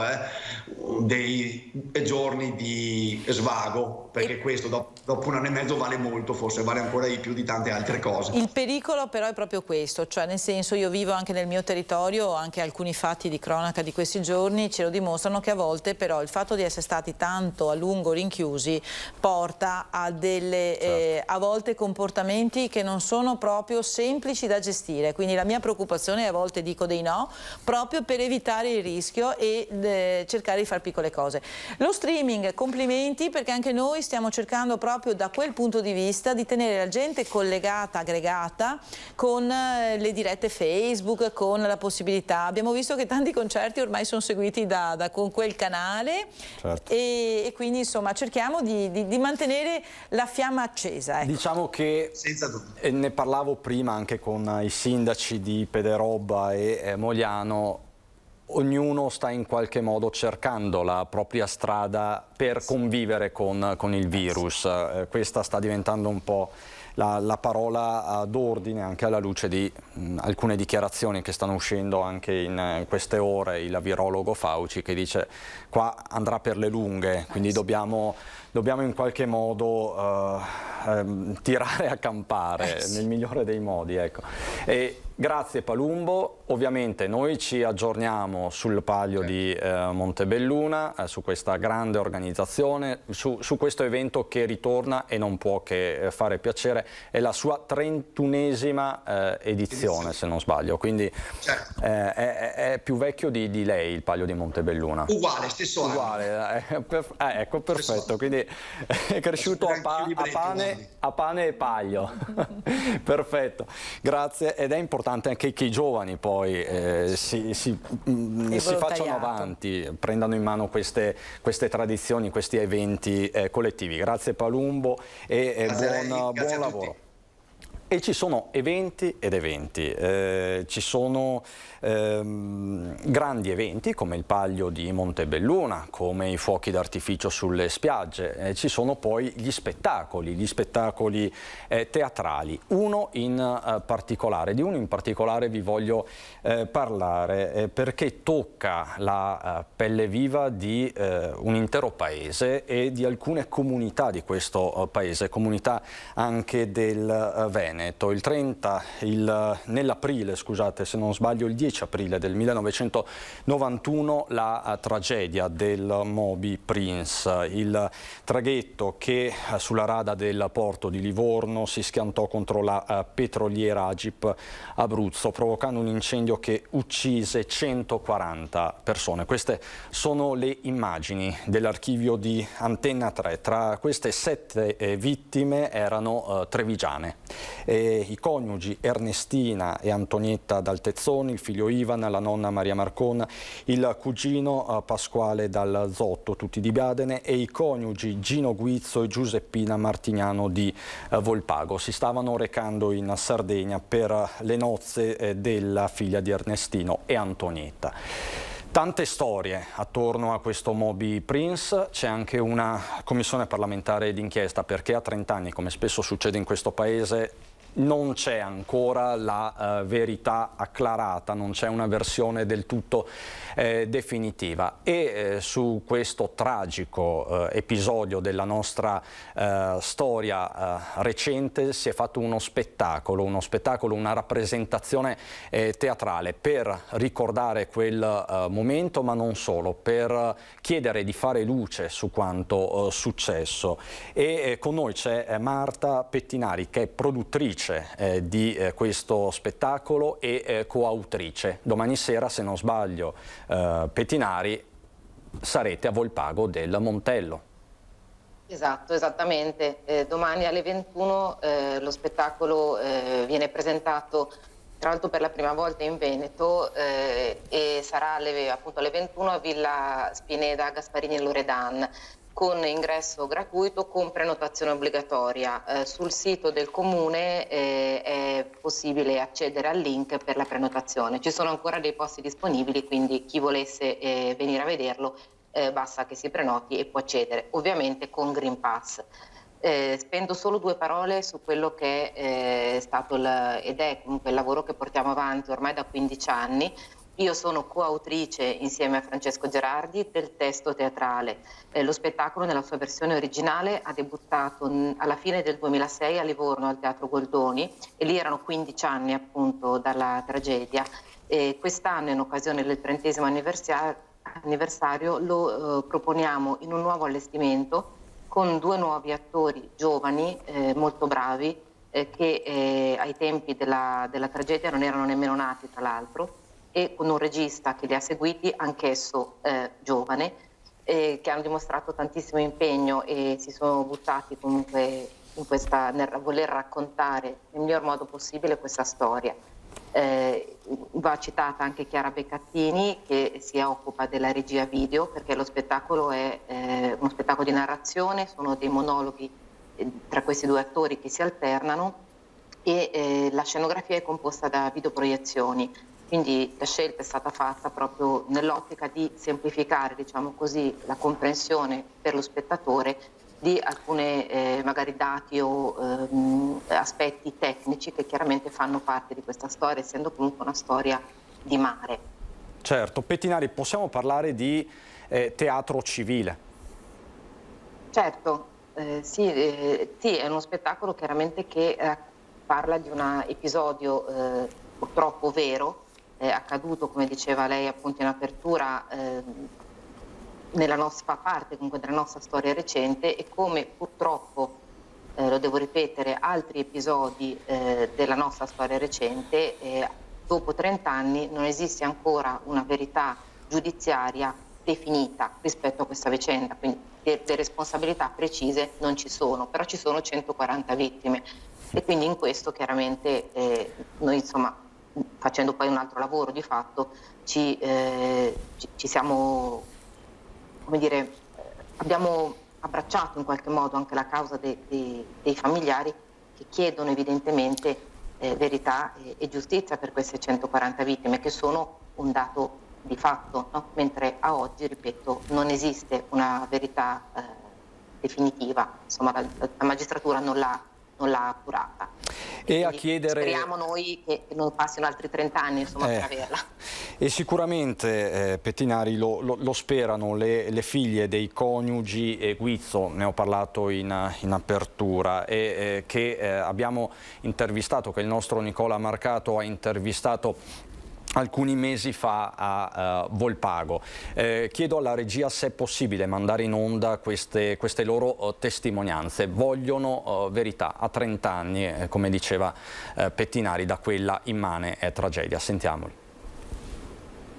dei giorni di svago, perché questo dopo un anno e mezzo vale molto, forse vale ancora di più di tante altre cose. Il pericolo però è proprio questo, cioè nel senso, io vivo anche nel mio territorio, anche alcuni fatti di cronaca di questi giorni ce lo dimostrano, che a volte però il fatto di essere stati tanto a lungo rinchiusi porta a delle a volte comportamenti che non sono proprio semplici da gestire, quindi la mia preoccupazione è, a volte dico dei no proprio per evitare il rischio e cercare di fare piccole cose. Lo streaming, complimenti, perché anche noi stiamo cercando proprio da quel punto di vista di tenere la gente collegata, aggregata con le dirette Facebook, con la possibilità. Abbiamo visto che tanti concerti ormai sono seguiti con quel canale, certo. e quindi insomma cerchiamo di mantenere la fiamma accesa. Ecco. Diciamo che ne parlavo prima anche con i sindaci di Pederobba e Mogliano. Ognuno sta in qualche modo cercando la propria strada per convivere con il virus. Questa sta diventando un po' la parola d'ordine, anche alla luce di alcune dichiarazioni che stanno uscendo anche in queste ore. Il virologo Fauci che dice qua andrà per le lunghe, quindi dobbiamo in qualche modo tirare a campare nel migliore dei modi, ecco. Grazie Palumbo, ovviamente noi ci aggiorniamo sul Palio di Montebelluna, su questa grande organizzazione, su questo evento che ritorna e non può che fare piacere, è la sua 31esima edizione se non sbaglio, quindi è più vecchio di lei il Palio di Montebelluna. Uguale, stesso anno. Uguale, ecco, perfetto, quindi è cresciuto a pane e paglio, perfetto, grazie, ed è importante anche che i giovani poi si facciano avanti, prendano in mano queste tradizioni, questi eventi collettivi. Grazie Palumbo e buon lavoro. E ci sono eventi ed eventi, ci sono grandi eventi come il Palio di Montebelluna, come i fuochi d'artificio sulle spiagge, ci sono poi gli spettacoli teatrali. Di uno in particolare vi voglio parlare perché tocca la pelle viva di un intero paese e di alcune comunità di questo paese, comunità anche del Veneto. Veneto. Nell'aprile, scusate, se non sbaglio, il 10 aprile del 1991, la tragedia del Moby Prince, il traghetto che sulla rada del porto di Livorno si schiantò contro la petroliera Agip Abruzzo, provocando un incendio che uccise 140 persone. Queste sono le immagini dell'archivio di Antenna 3. Tra queste 7 vittime erano trevigiane. I coniugi Ernestina e Antonietta Daltezzoni, il figlio Ivan, la nonna Maria Marcon, il cugino Pasquale Dalzotto, tutti di Biadene, e i coniugi Gino Guizzo e Giuseppina Martignano di Volpago. Si stavano recando in Sardegna per le nozze della figlia di Ernestino e Antonietta. Tante storie attorno a questo Moby Prince, c'è anche una commissione parlamentare d'inchiesta perché a 30 anni, come spesso succede in questo paese, non c'è ancora la verità acclarata, non c'è una versione del tutto definitiva e su questo tragico episodio della nostra storia recente si è fatto uno spettacolo, una rappresentazione teatrale per ricordare quel momento, ma non solo, per chiedere di fare luce su quanto successo. E con noi c'è Marta Pettinari, che è produttrice di questo spettacolo e coautrice. Domani sera, se non sbaglio, Pettinari, sarete a Volpago del Montello. Esatto, esattamente. Domani alle 21 lo spettacolo viene presentato tra l'altro per la prima volta in Veneto e sarà appunto alle 21 a Villa Spineda, Gasparini e Loredan, con ingresso gratuito, con prenotazione obbligatoria. Sul sito del comune è possibile accedere al link per la prenotazione. Ci sono ancora dei posti disponibili, quindi chi volesse venire a vederlo basta che si prenoti e può accedere, ovviamente con Green Pass. Spendo solo 2 parole su quello che è stato ed è comunque il lavoro che portiamo avanti ormai da 15 anni. Io sono coautrice insieme a Francesco Gerardi del testo teatrale. Lo spettacolo nella sua versione originale ha debuttato alla fine del 2006 a Livorno al Teatro Goldoni e lì erano 15 anni appunto dalla tragedia. Quest'anno, in occasione del 30° anniversario, lo proponiamo in un nuovo allestimento con 2 nuovi attori giovani molto bravi che ai tempi della tragedia non erano nemmeno nati, tra l'altro, e con un regista che li ha seguiti, anch'esso giovane, che hanno dimostrato tantissimo impegno e si sono buttati comunque nel voler raccontare nel miglior modo possibile questa storia. Va citata anche Chiara Beccattini, che si occupa della regia video, perché lo spettacolo è uno spettacolo di narrazione, sono dei monologhi tra questi 2 attori che si alternano e la scenografia è composta da videoproiezioni. Quindi la scelta è stata fatta proprio nell'ottica di semplificare, diciamo così, la comprensione per lo spettatore di alcune magari dati o aspetti tecnici che chiaramente fanno parte di questa storia, essendo comunque una storia di mare. Certo. Pettinari, possiamo parlare di teatro civile? Certo, sì, è uno spettacolo chiaramente che parla di un episodio purtroppo vero, accaduto, come diceva lei appunto in apertura, fa parte comunque della nostra storia recente e come purtroppo, lo devo ripetere, altri episodi della nostra storia recente, dopo 30 anni non esiste ancora una verità giudiziaria definita rispetto a questa vicenda, quindi le responsabilità precise non ci sono, però ci sono 140 vittime e quindi in questo chiaramente noi insomma, facendo poi un altro lavoro di fatto, ci siamo, come dire, abbiamo abbracciato in qualche modo anche la causa dei familiari che chiedono evidentemente verità e giustizia per queste 140 vittime che sono un dato di fatto, no? Mentre a oggi, ripeto, non esiste una verità definitiva, insomma la magistratura non l'ha appurata. E a chiedere... Speriamo noi che non passino altri 30 anni insomma, per averla. E sicuramente Pettinari lo sperano le figlie dei coniugi Guizzo, ne ho parlato in apertura, e che abbiamo intervistato, che il nostro Nicola Marcato ha intervistato alcuni mesi fa a Volpago. Chiedo alla regia se è possibile mandare in onda queste loro testimonianze. Vogliono verità a 30 anni, come diceva Pettinari, da quella immane tragedia. Sentiamoli.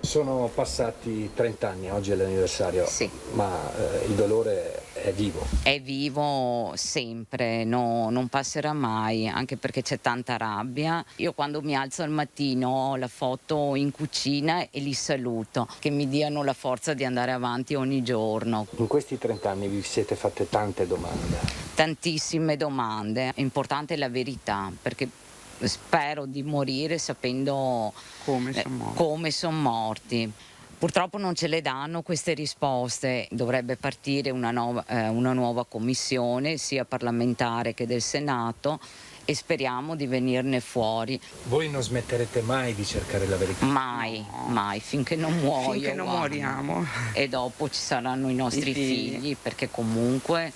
Sono passati 30 anni, oggi è l'anniversario, sì. Ma il dolore è vivo. È vivo sempre, no, non passerà mai, anche perché c'è tanta rabbia. Io quando mi alzo al mattino ho la foto in cucina e li saluto, che mi diano la forza di andare avanti ogni giorno. In questi 30 anni vi siete fatte tante domande. Tantissime domande, è importante la verità, perché spero di morire sapendo come sono morti. Purtroppo non ce le danno queste risposte, dovrebbe partire una nuova commissione, sia parlamentare che del Senato, e speriamo di venirne fuori. Voi non smetterete mai di cercare la verità? Mai, mai, finché non muoio. Finché non moriamo. E dopo ci saranno i nostri figli, perché comunque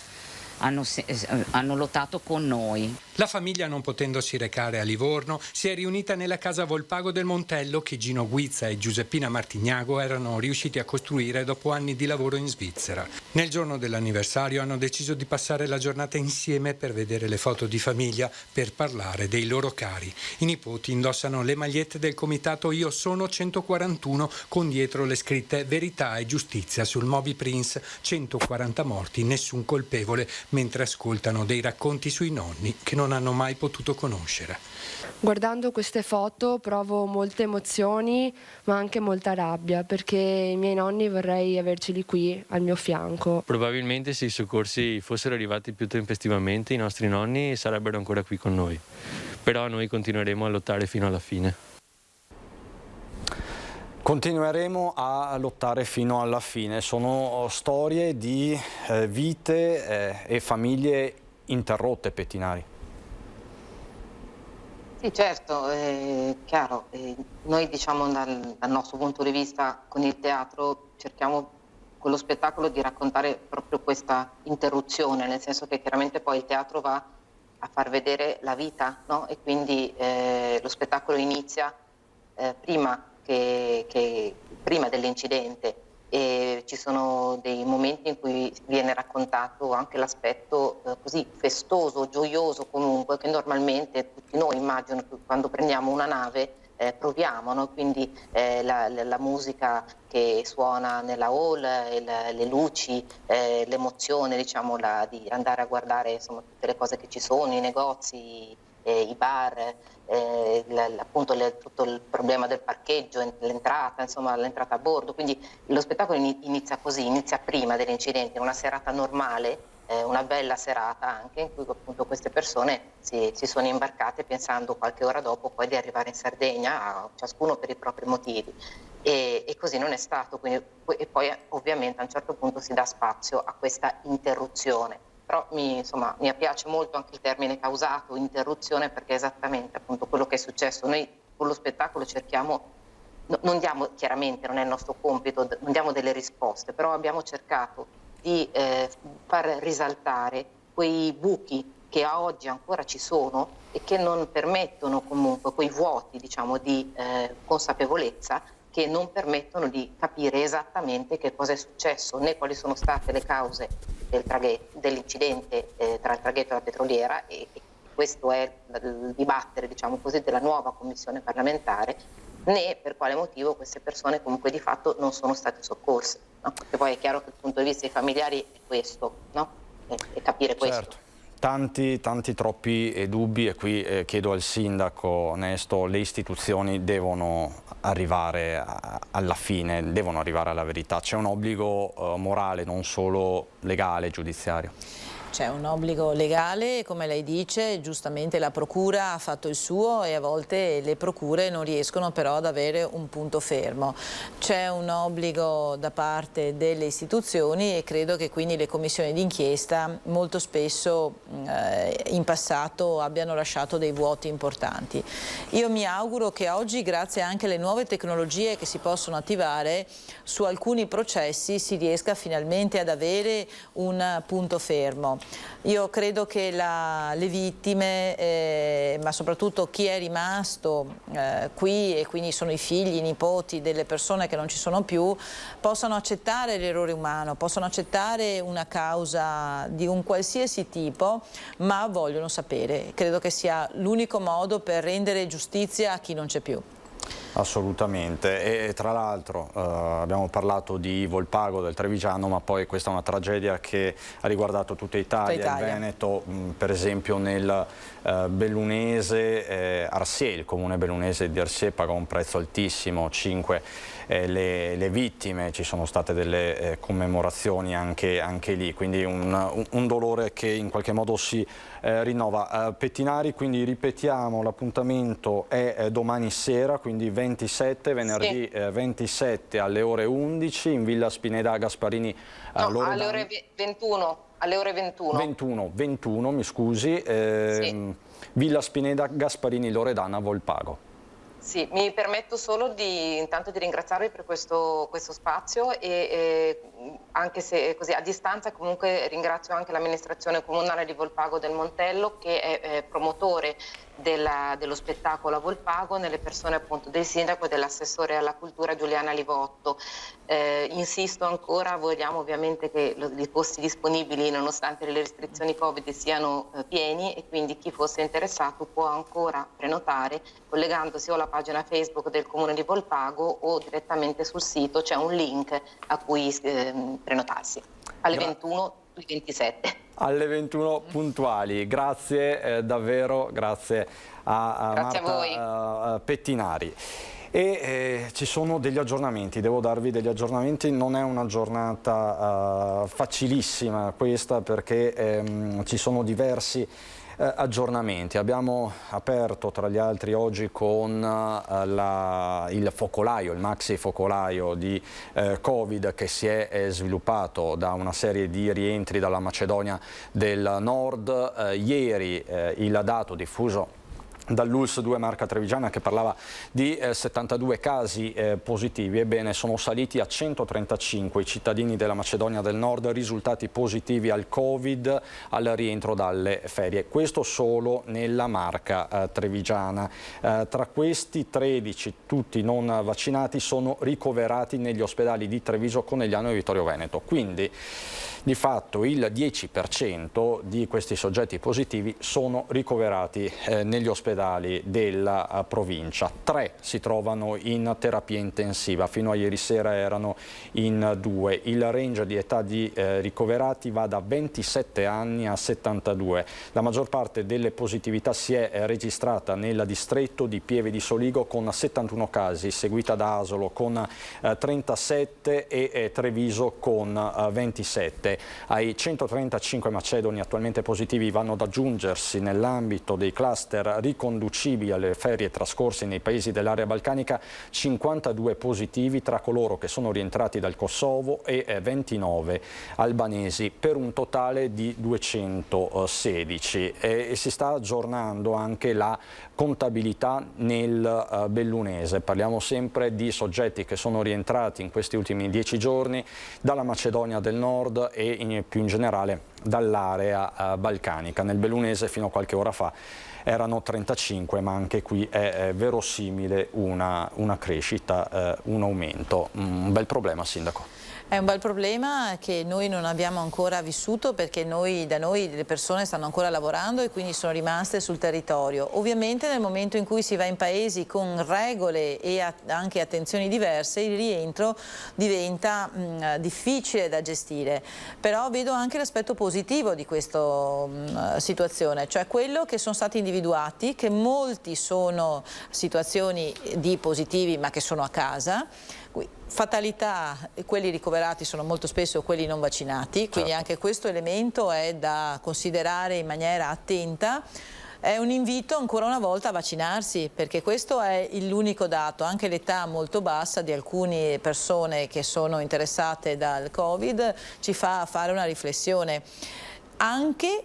hanno lottato con noi. La famiglia, non potendosi recare a Livorno, si è riunita nella casa Volpago del Montello che Gino Guizza e Giuseppina Martignago erano riusciti a costruire dopo anni di lavoro in Svizzera. Nel giorno dell'anniversario hanno deciso di passare la giornata insieme per vedere le foto di famiglia, per parlare dei loro cari. I nipoti indossano le magliette del comitato Io sono 141 con dietro le scritte Verità e giustizia sul Moby Prince, 140 morti, nessun colpevole, mentre ascoltano dei racconti sui nonni che non hanno mai potuto conoscere. Guardando queste foto provo molte emozioni, ma anche molta rabbia, perché i miei nonni vorrei averceli qui al mio fianco. Probabilmente se i soccorsi fossero arrivati più tempestivamente, i nostri nonni sarebbero ancora qui con noi. Però noi continueremo a lottare fino alla fine. Continueremo a lottare fino alla fine. Sono storie di vite e famiglie interrotte, Pettinari. Sì, certo, è chiaro. Noi diciamo dal nostro punto di vista con il teatro cerchiamo con lo spettacolo di raccontare proprio questa interruzione, nel senso che chiaramente poi il teatro va a far vedere la vita, no? E quindi lo spettacolo inizia prima dell'incidente, e ci sono dei momenti in cui viene raccontato anche l'aspetto così festoso, gioioso comunque, che normalmente tutti noi immagino che quando prendiamo una nave proviamo, no? Quindi la musica che suona nella hall, le luci, l'emozione diciamo di andare a guardare insomma tutte le cose che ci sono, i negozi, i bar, appunto tutto il problema del parcheggio, l'entrata, insomma l'entrata a bordo. Quindi lo spettacolo inizia così, inizia prima dell'incidente, in una serata normale, una bella serata anche, in cui appunto queste persone si sono imbarcate pensando qualche ora dopo poi di arrivare in Sardegna, ciascuno per i propri motivi. E così non è stato, quindi, e poi ovviamente a un certo punto si dà spazio a questa interruzione. Però mi piace molto anche il termine causato, interruzione, perché è esattamente appunto quello che è successo. Noi con lo spettacolo cerchiamo, non diamo, chiaramente non è il nostro compito, non diamo delle risposte, però abbiamo cercato di far risaltare quei buchi che a oggi ancora ci sono e che non permettono comunque, quei vuoti diciamo di consapevolezza, che non permettono di capire esattamente che cosa è successo, né quali sono state le cause dell'incidente tra il traghetto e la petroliera, e questo è il dibattere diciamo così della nuova commissione parlamentare, né per quale motivo queste persone comunque di fatto non sono state soccorse, no? Perché poi è chiaro che dal punto di vista dei familiari è questo, no? E capire questo. Certo. Tanti troppi dubbi, e qui chiedo al sindaco Onesto, le istituzioni devono arrivare alla fine, devono arrivare alla verità. C'è un obbligo morale, non solo legale, giudiziario. C'è un obbligo legale, come lei dice, giustamente la procura ha fatto il suo e a volte le procure non riescono però ad avere un punto fermo. C'è un obbligo da parte delle istituzioni e credo che quindi le commissioni d'inchiesta molto spesso in passato abbiano lasciato dei vuoti importanti. Io mi auguro che oggi, grazie anche alle nuove tecnologie che si possono attivare, su alcuni processi si riesca finalmente ad avere un punto fermo. Io credo che le vittime, ma soprattutto chi è rimasto qui e quindi sono i figli, i nipoti delle persone che non ci sono più, possano accettare l'errore umano, possano accettare una causa di un qualsiasi tipo, ma vogliono sapere. Credo che sia l'unico modo per rendere giustizia a chi non c'è più. Assolutamente, e tra l'altro abbiamo parlato di Volpago, del Trevigiano, ma poi questa è una tragedia che ha riguardato tutta Italia. Il Veneto, per esempio nel bellunese, Arsiè, il comune bellunese di Arsiè pagò un prezzo altissimo, 5 le vittime, ci sono state delle commemorazioni anche lì, quindi un dolore che in qualche modo si rinnova. Pettinari, quindi ripetiamo, l'appuntamento è domani sera, quindi venerdì 27 alle ore 11 in Villa Spineda Gasparini. Alle ore 21. Alle ore 21, mi scusi. Villa Spineda Gasparini Loredana Volpago. Sì, mi permetto solo intanto di ringraziarvi per questo spazio e anche se così a distanza comunque ringrazio anche l'amministrazione comunale di Volpago del Montello che è promotore dello spettacolo a Volpago nelle persone appunto del sindaco e dell'assessore alla cultura Giuliana Livotto. Insisto ancora, vogliamo ovviamente che i posti disponibili nonostante le restrizioni Covid siano pieni e quindi chi fosse interessato può ancora prenotare collegandosi o alla pagina Facebook del Comune di Volpago o direttamente sul sito, c'è un link a cui prenotarsi alle 21 il 27. Alle 21 puntuali, grazie davvero, grazie a Marta Pettinari. E ci sono degli aggiornamenti, devo darvi degli aggiornamenti, non è una giornata facilissima questa perché ci sono diversi aggiornamenti. Abbiamo aperto tra gli altri oggi con il focolaio, il maxi focolaio di Covid che si è sviluppato da una serie di rientri dalla Macedonia del Nord. Ieri il dato diffuso dall'ULS 2 Marca Trevigiana che parlava di 72 casi positivi, ebbene sono saliti a 135 i cittadini della Macedonia del Nord risultati positivi al Covid al rientro dalle ferie, questo solo nella Marca Trevigiana. Tra questi 13, tutti non vaccinati, sono ricoverati negli ospedali di Treviso, Conegliano e Vittorio Veneto, quindi di fatto il 10% di questi soggetti positivi sono ricoverati negli ospedali della provincia. 3 si trovano in terapia intensiva, fino a ieri sera erano in 2. Il range di età di ricoverati va da 27 anni a 72. La maggior parte delle positività si è registrata nel distretto di Pieve di Soligo con 71 casi, seguita da Asolo con 37 e Treviso con 27. Ai 135 macedoni attualmente positivi vanno ad aggiungersi nell'ambito dei cluster riconducibili alle ferie trascorse nei paesi dell'area balcanica 52 positivi tra coloro che sono rientrati dal Kosovo e 29 albanesi per un totale di 216 e si sta aggiornando anche la contabilità nel bellunese. Parliamo sempre di soggetti che sono rientrati in questi ultimi 10 giorni dalla Macedonia del Nord e più in generale dall'area balcanica. Nel bellunese fino a qualche ora fa erano 35, ma anche qui è verosimile una crescita, un aumento. Un bel problema, Sindaco. È un bel problema che noi non abbiamo ancora vissuto perché da noi le persone stanno ancora lavorando e quindi sono rimaste sul territorio. Ovviamente nel momento in cui si va in paesi con regole e anche attenzioni diverse il rientro diventa difficile da gestire. Però vedo anche l'aspetto positivo di questa situazione, cioè quello che sono stati individuati, che molti sono situazioni di positivi ma che sono a casa. Fatalità, quelli ricoverati sono molto spesso quelli non vaccinati, quindi anche questo elemento è da considerare in maniera attenta. È un invito ancora una volta a vaccinarsi, perché questo è l'unico dato. Anche l'età molto bassa di alcune persone che sono interessate dal Covid ci fa fare una riflessione, anche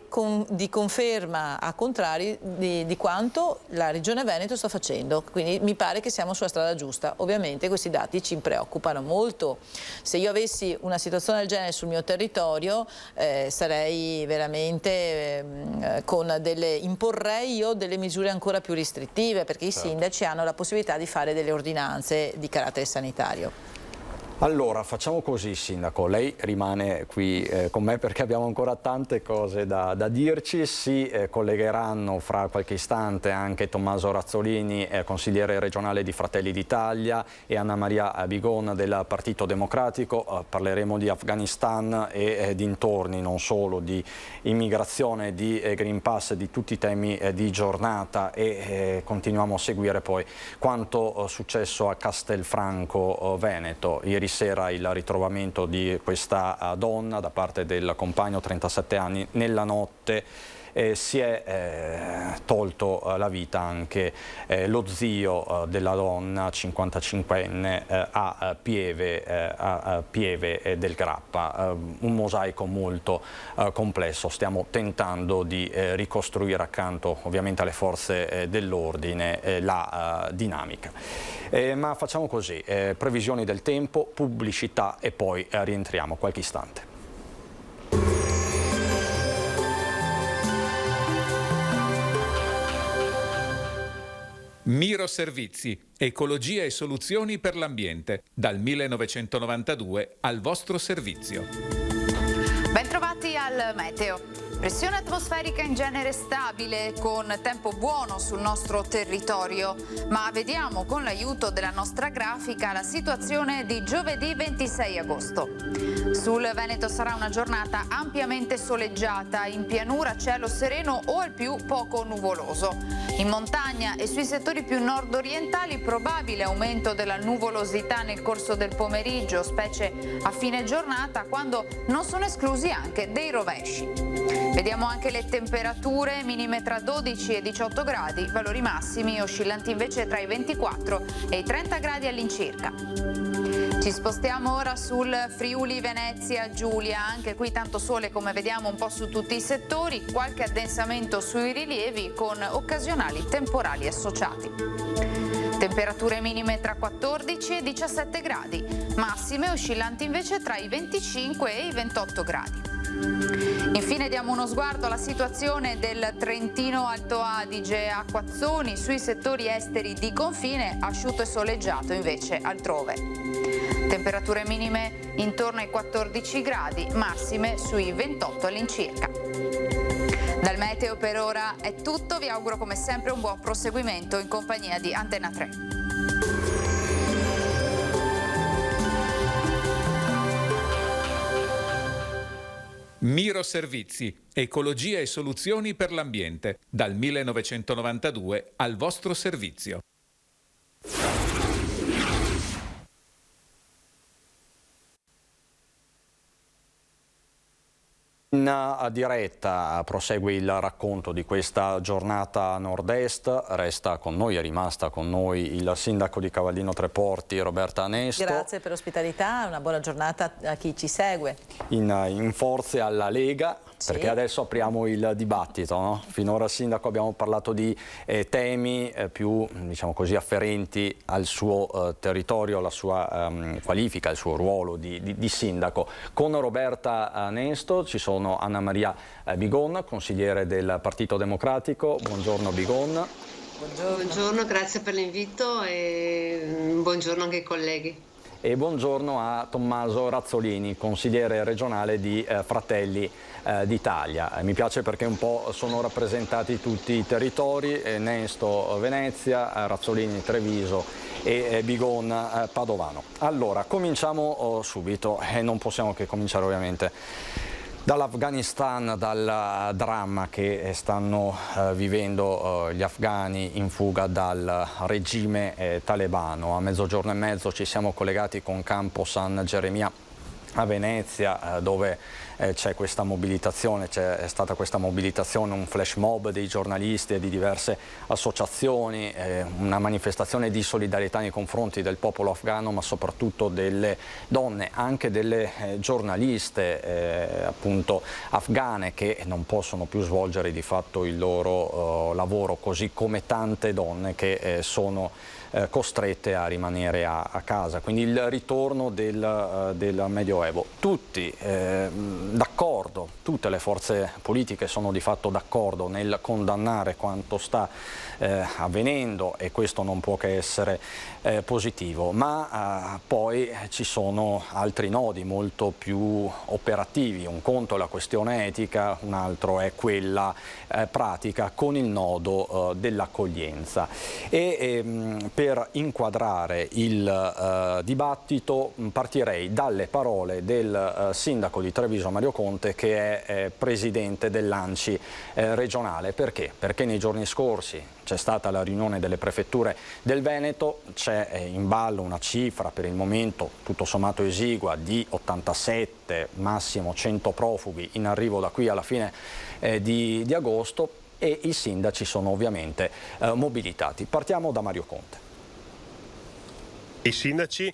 di conferma a contrari di quanto la Regione Veneto sta facendo, quindi mi pare che siamo sulla strada giusta. Ovviamente questi dati ci preoccupano molto. Se io avessi una situazione del genere sul mio territorio sarei veramente imporrei io delle misure ancora più restrittive, perché i sindaci hanno la possibilità di fare delle ordinanze di carattere sanitario. Allora, facciamo così, Sindaco, lei rimane qui con me perché abbiamo ancora tante cose da dirci. Si collegheranno fra qualche istante anche Tommaso Razzolini, consigliere regionale di Fratelli d'Italia, e Anna Maria Bigon del Partito Democratico. Parleremo di Afghanistan e dintorni, non solo, di immigrazione, di Green Pass, di tutti i temi di giornata, e continuiamo a seguire poi quanto successo a Castelfranco Veneto. Ieri sera il ritrovamento di questa donna da parte del compagno, 37 anni, nella notte. Si è tolto la vita anche lo zio della donna, 55enne, a Pieve del Grappa. Un mosaico molto complesso. Stiamo tentando di ricostruire, accanto ovviamente alle forze dell'ordine, la dinamica. Ma facciamo così, previsioni del tempo, pubblicità e poi rientriamo qualche istante. Miro Servizi, ecologia e soluzioni per l'ambiente, dal 1992 al vostro servizio. Bentrovati al meteo. Pressione atmosferica in genere stabile, con tempo buono sul nostro territorio, ma vediamo con l'aiuto della nostra grafica la situazione di giovedì 26 agosto. Sul Veneto sarà una giornata ampiamente soleggiata, in pianura cielo sereno o al più poco nuvoloso. In montagna e sui settori più nord-orientali probabile aumento della nuvolosità nel corso del pomeriggio, specie a fine giornata, quando non sono esclusi anche dei rovesci. Vediamo anche le temperature, minime tra 12 e 18 gradi, valori massimi oscillanti invece tra i 24 e i 30 gradi all'incirca. Ci spostiamo ora sul Friuli Venezia Giulia, anche qui tanto sole come vediamo un po' su tutti i settori, qualche addensamento sui rilievi con occasionali temporali associati. Temperature minime tra 14 e 17 gradi, massime oscillanti invece tra i 25 e i 28 gradi. Infine diamo uno sguardo alla situazione del Trentino Alto Adige, acquazzoni sui settori esteri di confine, asciutto e soleggiato invece altrove. Temperature minime intorno ai 14 gradi, massime sui 28 all'incirca. Dal meteo per ora è tutto, vi auguro come sempre un buon proseguimento in compagnia di Antenna 3. Miro Servizi, ecologia e soluzioni per l'ambiente, dal 1992 al vostro servizio. In diretta prosegue il racconto di questa giornata a nord-est. Resta con noi, è rimasta con noi il sindaco di Cavallino Treporti, Roberta Anesto. Grazie per l'ospitalità, una buona giornata a chi ci segue. In forze alla Lega, sì, perché adesso apriamo il dibattito, no? Finora, sindaco, abbiamo parlato di temi più, diciamo così, afferenti al suo territorio, alla sua qualifica, al suo ruolo di sindaco. Con Roberta Anesto ci sono Anna Maria Bigon, consigliere del Partito Democratico. Buongiorno Bigon. Buongiorno, grazie per l'invito e buongiorno anche ai colleghi. E buongiorno a Tommaso Razzolini, consigliere regionale di Fratelli d'Italia. Mi piace perché un po' sono rappresentati tutti i territori, Nesto Venezia, Razzolini Treviso e Bigon Padovano. Allora, cominciamo subito e non possiamo che cominciare ovviamente Dall'Afghanistan, dal dramma che stanno vivendo gli afghani in fuga dal regime talebano. A 12:30 ci siamo collegati con Campo San Geremia a Venezia, dove c'è questa mobilitazione, c'è stata questa mobilitazione, un flash mob dei giornalisti e di diverse associazioni, una manifestazione di solidarietà nei confronti del popolo afghano, ma soprattutto delle donne, anche delle giornaliste appunto afghane, che non possono più svolgere di fatto il loro lavoro, così come tante donne che sono costrette a rimanere a casa. Quindi il ritorno del Medioevo. Tutti d'accordo, tutte le forze politiche sono di fatto d'accordo nel condannare quanto sta avvenendo, e questo non può che essere positivo, ma poi ci sono altri nodi molto più operativi. Un conto è la questione etica, un altro è quella pratica, con il nodo dell'accoglienza. Per inquadrare il dibattito partirei dalle parole del sindaco di Treviso Mario Conte, che è presidente dell'ANCI regionale. Perché? Perché nei giorni scorsi c'è stata la riunione delle prefetture del Veneto, c'è in ballo una cifra per il momento tutto sommato esigua di 87, massimo 100 profughi in arrivo da qui alla fine di agosto, e i sindaci sono ovviamente mobilitati. Partiamo da Mario Conte. I sindaci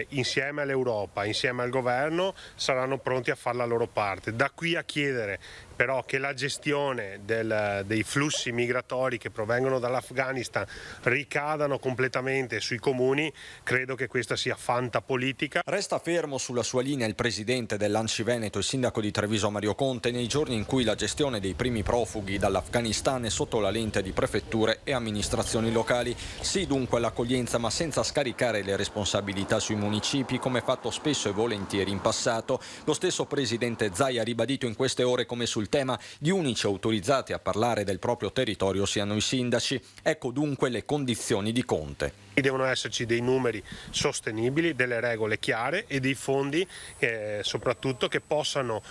insieme all'Europa, insieme al governo, saranno pronti a fare la loro parte. Da qui a chiedere però che la gestione dei flussi migratori che provengono dall'Afghanistan ricadano completamente sui comuni, credo che questa sia fantapolitica. Resta fermo sulla sua linea il presidente dell'ANCI Veneto e sindaco di Treviso Mario Conte nei giorni in cui la gestione dei primi profughi dall'Afghanistan è sotto la lente di prefetture e amministrazioni locali. Sì dunque all'accoglienza, ma senza scaricare le responsabilità sui municipi, come fatto spesso e volentieri in passato. Lo stesso presidente Zaia ha ribadito in queste ore come sul tema gli unici autorizzati a parlare del proprio territorio siano i sindaci. Ecco dunque le condizioni di Conte. Devono esserci dei numeri sostenibili, delle regole chiare e dei fondi soprattutto che possano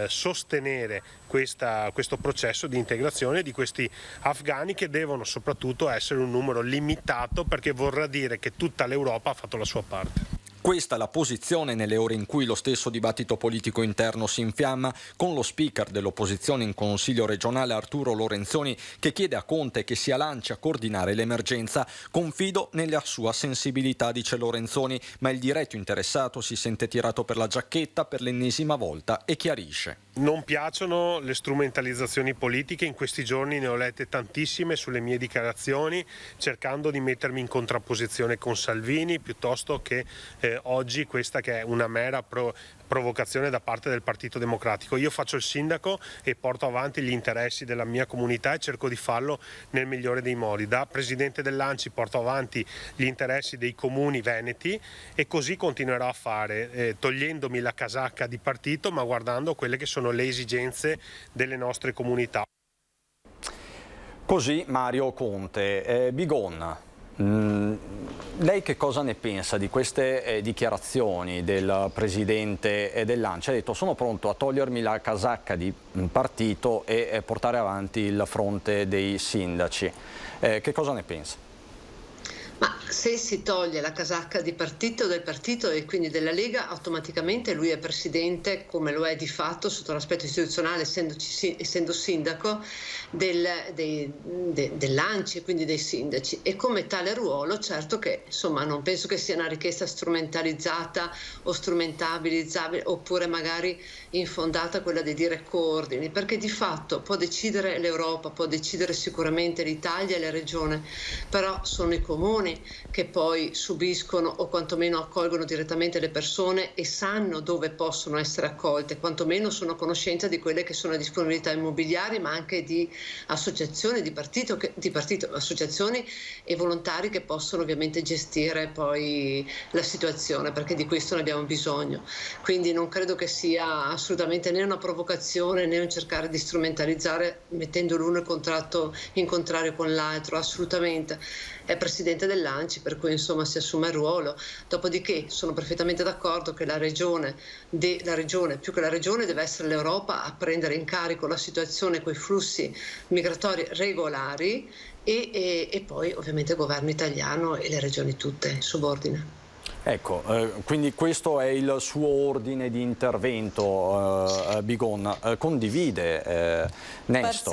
sostenere questo processo di integrazione di questi afghani, che devono soprattutto essere un numero limitato, perché vorrà dire che tutta l'Europa ha fatto la sua parte. Questa è la posizione nelle ore in cui lo stesso dibattito politico interno si infiamma, con lo speaker dell'opposizione in Consiglio regionale Arturo Lorenzoni che chiede a Conte che sia l'ANCI a coordinare l'emergenza. Confido nella sua sensibilità, dice Lorenzoni, ma il diretto interessato si sente tirato per la giacchetta per l'ennesima volta e chiarisce. Non piacciono le strumentalizzazioni politiche, in questi giorni ne ho lette tantissime sulle mie dichiarazioni, cercando di mettermi in contrapposizione con Salvini, piuttosto che oggi questa che è una mera provocazione da parte del Partito Democratico. Io faccio il sindaco e porto avanti gli interessi della mia comunità e cerco di farlo nel migliore dei modi. Da presidente dell'ANCI porto avanti gli interessi dei comuni veneti e così continuerò a fare, togliendomi la casacca di partito, ma guardando quelle che sono le esigenze delle nostre comunità. Così Mario Conte. Bigon, lei che cosa ne pensa di queste dichiarazioni del presidente dell'ANCI? Ha detto: sono pronto a togliermi la casacca di partito e portare avanti il fronte dei sindaci. Che cosa ne pensa? Ma se si toglie la casacca di partito del partito e quindi della Lega, automaticamente lui è presidente, come lo è di fatto sotto l'aspetto istituzionale, essendo sindaco dell'ANCI e quindi dei sindaci, e come tale ruolo certo che insomma non penso che sia una richiesta strumentalizzata o strumentabilizzabile, oppure magari infondata quella di dire coordini, perché di fatto può decidere l'Europa, può decidere sicuramente l'Italia e la regione, però sono i comuni che poi subiscono o quantomeno accolgono direttamente le persone e sanno dove possono essere accolte, quantomeno sono a conoscenza di quelle che sono le disponibilità immobiliari, ma anche di associazioni di partito, associazioni e volontari che possono ovviamente gestire poi la situazione, perché di questo ne abbiamo bisogno. Quindi non credo che sia assolutamente né una provocazione né un cercare di strumentalizzare mettendo l'uno in contrario con l'altro, assolutamente. è presidente dell'ANCI, per cui insomma si assume il ruolo. Dopodiché sono perfettamente d'accordo che la regione più che la regione deve essere l'Europa a prendere in carico la situazione con i flussi migratori regolari e poi ovviamente il governo italiano e le regioni tutte in subordine. Ecco, quindi questo è il suo ordine di intervento, Bigon. Condivide Nesto?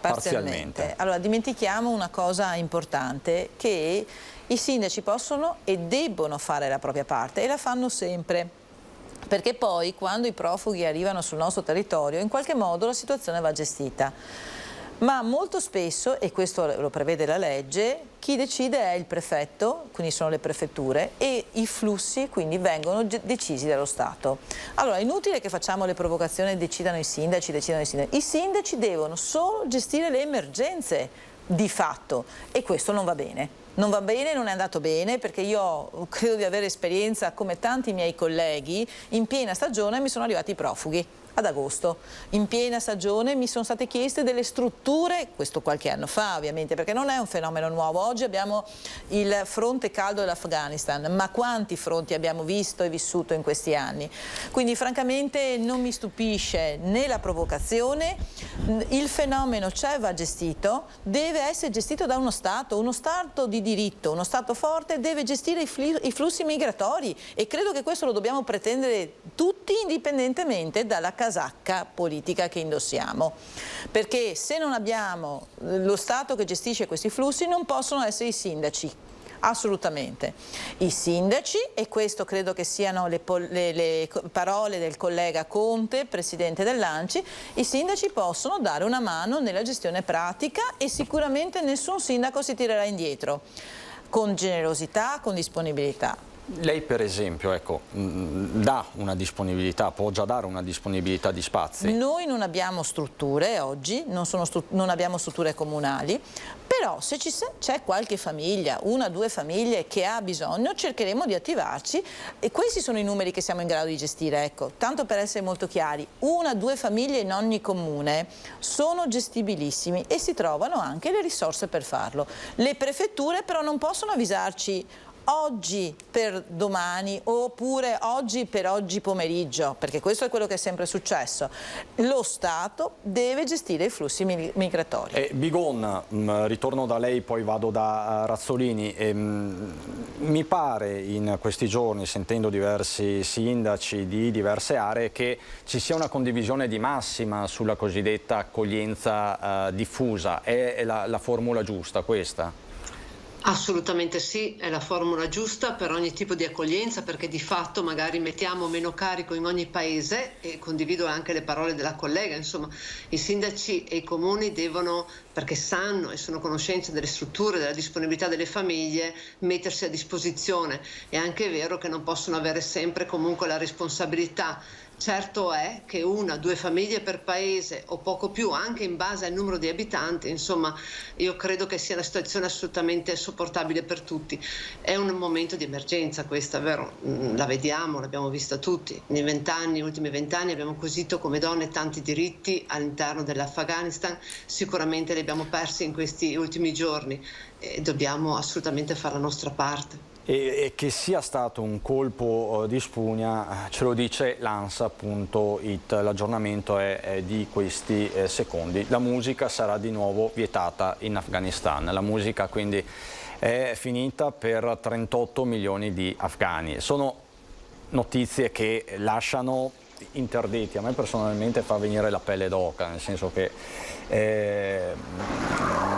Parzialmente. Allora, dimentichiamo una cosa importante, che i sindaci possono e debbono fare la propria parte e la fanno sempre. Perché poi quando i profughi arrivano sul nostro territorio, in qualche modo la situazione va gestita. Ma molto spesso, e questo lo prevede la legge, chi decide è il prefetto, quindi sono le prefetture, e i flussi quindi vengono decisi dallo Stato. Allora, è inutile che facciamo le provocazioni e decidano i sindaci. I sindaci devono solo gestire le emergenze di fatto e questo non va bene. Non va bene, non è andato bene, perché io credo di avere esperienza, come tanti miei colleghi, in piena stagione mi sono arrivati i profughi. Ad agosto, in piena stagione, mi sono state chieste delle strutture, questo qualche anno fa ovviamente, perché non è un fenomeno nuovo. Oggi abbiamo il fronte caldo dell'Afghanistan, ma quanti fronti abbiamo visto e vissuto in questi anni? Quindi francamente non mi stupisce né la provocazione, il fenomeno c'è, va gestito, deve essere gestito da uno Stato di diritto, uno Stato forte deve gestire i flussi migratori e credo che questo lo dobbiamo pretendere tutti indipendentemente dalla casacca politica che indossiamo, perché se non abbiamo lo Stato che gestisce questi flussi non possono essere i sindaci, assolutamente. I sindaci, e questo credo che siano le parole del collega Conte, presidente dell'ANCI, i sindaci possono dare una mano nella gestione pratica e sicuramente nessun sindaco si tirerà indietro, con generosità, con disponibilità. Lei per esempio, ecco, dà una disponibilità, può già dare una disponibilità di spazi? Noi non abbiamo strutture oggi, non abbiamo strutture comunali, però se c'è qualche famiglia, 1 o 2 famiglie che ha bisogno, cercheremo di attivarci e questi sono i numeri che siamo in grado di gestire, ecco, tanto per essere molto chiari, 1 o 2 famiglie in ogni comune sono gestibilissimi e si trovano anche le risorse per farlo. Le prefetture però non possono avvisarci oggi per domani oppure oggi per oggi pomeriggio, perché questo è quello che è sempre successo. Lo Stato deve gestire i flussi migratori. Bigon, ritorno da lei, poi vado da Razzolini. Mi pare in questi giorni, sentendo diversi sindaci di diverse aree, che ci sia una condivisione di massima sulla cosiddetta accoglienza diffusa. È la formula giusta questa? Assolutamente sì, è la formula giusta per ogni tipo di accoglienza, perché di fatto magari mettiamo meno carico in ogni paese, e condivido anche le parole della collega, insomma i sindaci e i comuni devono, perché sanno e sono a conoscenza delle strutture, della disponibilità delle famiglie, mettersi a disposizione. È anche vero che non possono avere sempre comunque la responsabilità. Certo è che 1 o 2 famiglie per paese o poco più, anche in base al numero di abitanti, insomma io credo che sia una situazione assolutamente sopportabile per tutti. È un momento di emergenza questa, vero? La vediamo, l'abbiamo vista tutti. Negli ultimi 20 anni abbiamo acquisito come donne tanti diritti all'interno dell'Afghanistan, sicuramente li abbiamo persi in questi ultimi giorni e dobbiamo assolutamente fare la nostra parte. E che sia stato un colpo di spugna ce lo dice l'ANSA.it, l'aggiornamento è di questi secondi. La musica sarà di nuovo vietata in Afghanistan, la musica quindi è finita per 38 milioni di afghani. Sono notizie che lasciano interdetti, a me personalmente fa venire la pelle d'oca, nel senso che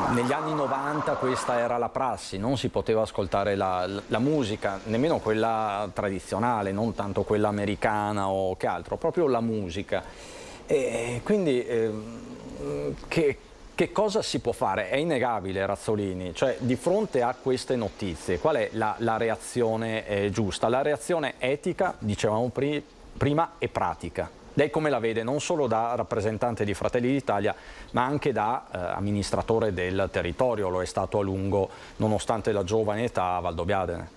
negli anni 90 questa era la prassi, non si poteva ascoltare la musica, nemmeno quella tradizionale, non tanto quella americana o che altro, proprio la musica. Quindi che cosa si può fare? È innegabile, Razzolini, cioè di fronte a queste notizie qual è la reazione giusta? La reazione etica, dicevamo prima, e pratica. Lei come la vede, non solo da rappresentante di Fratelli d'Italia, ma anche da amministratore del territorio, lo è stato a lungo, nonostante la giovane età, a Valdobbiadene?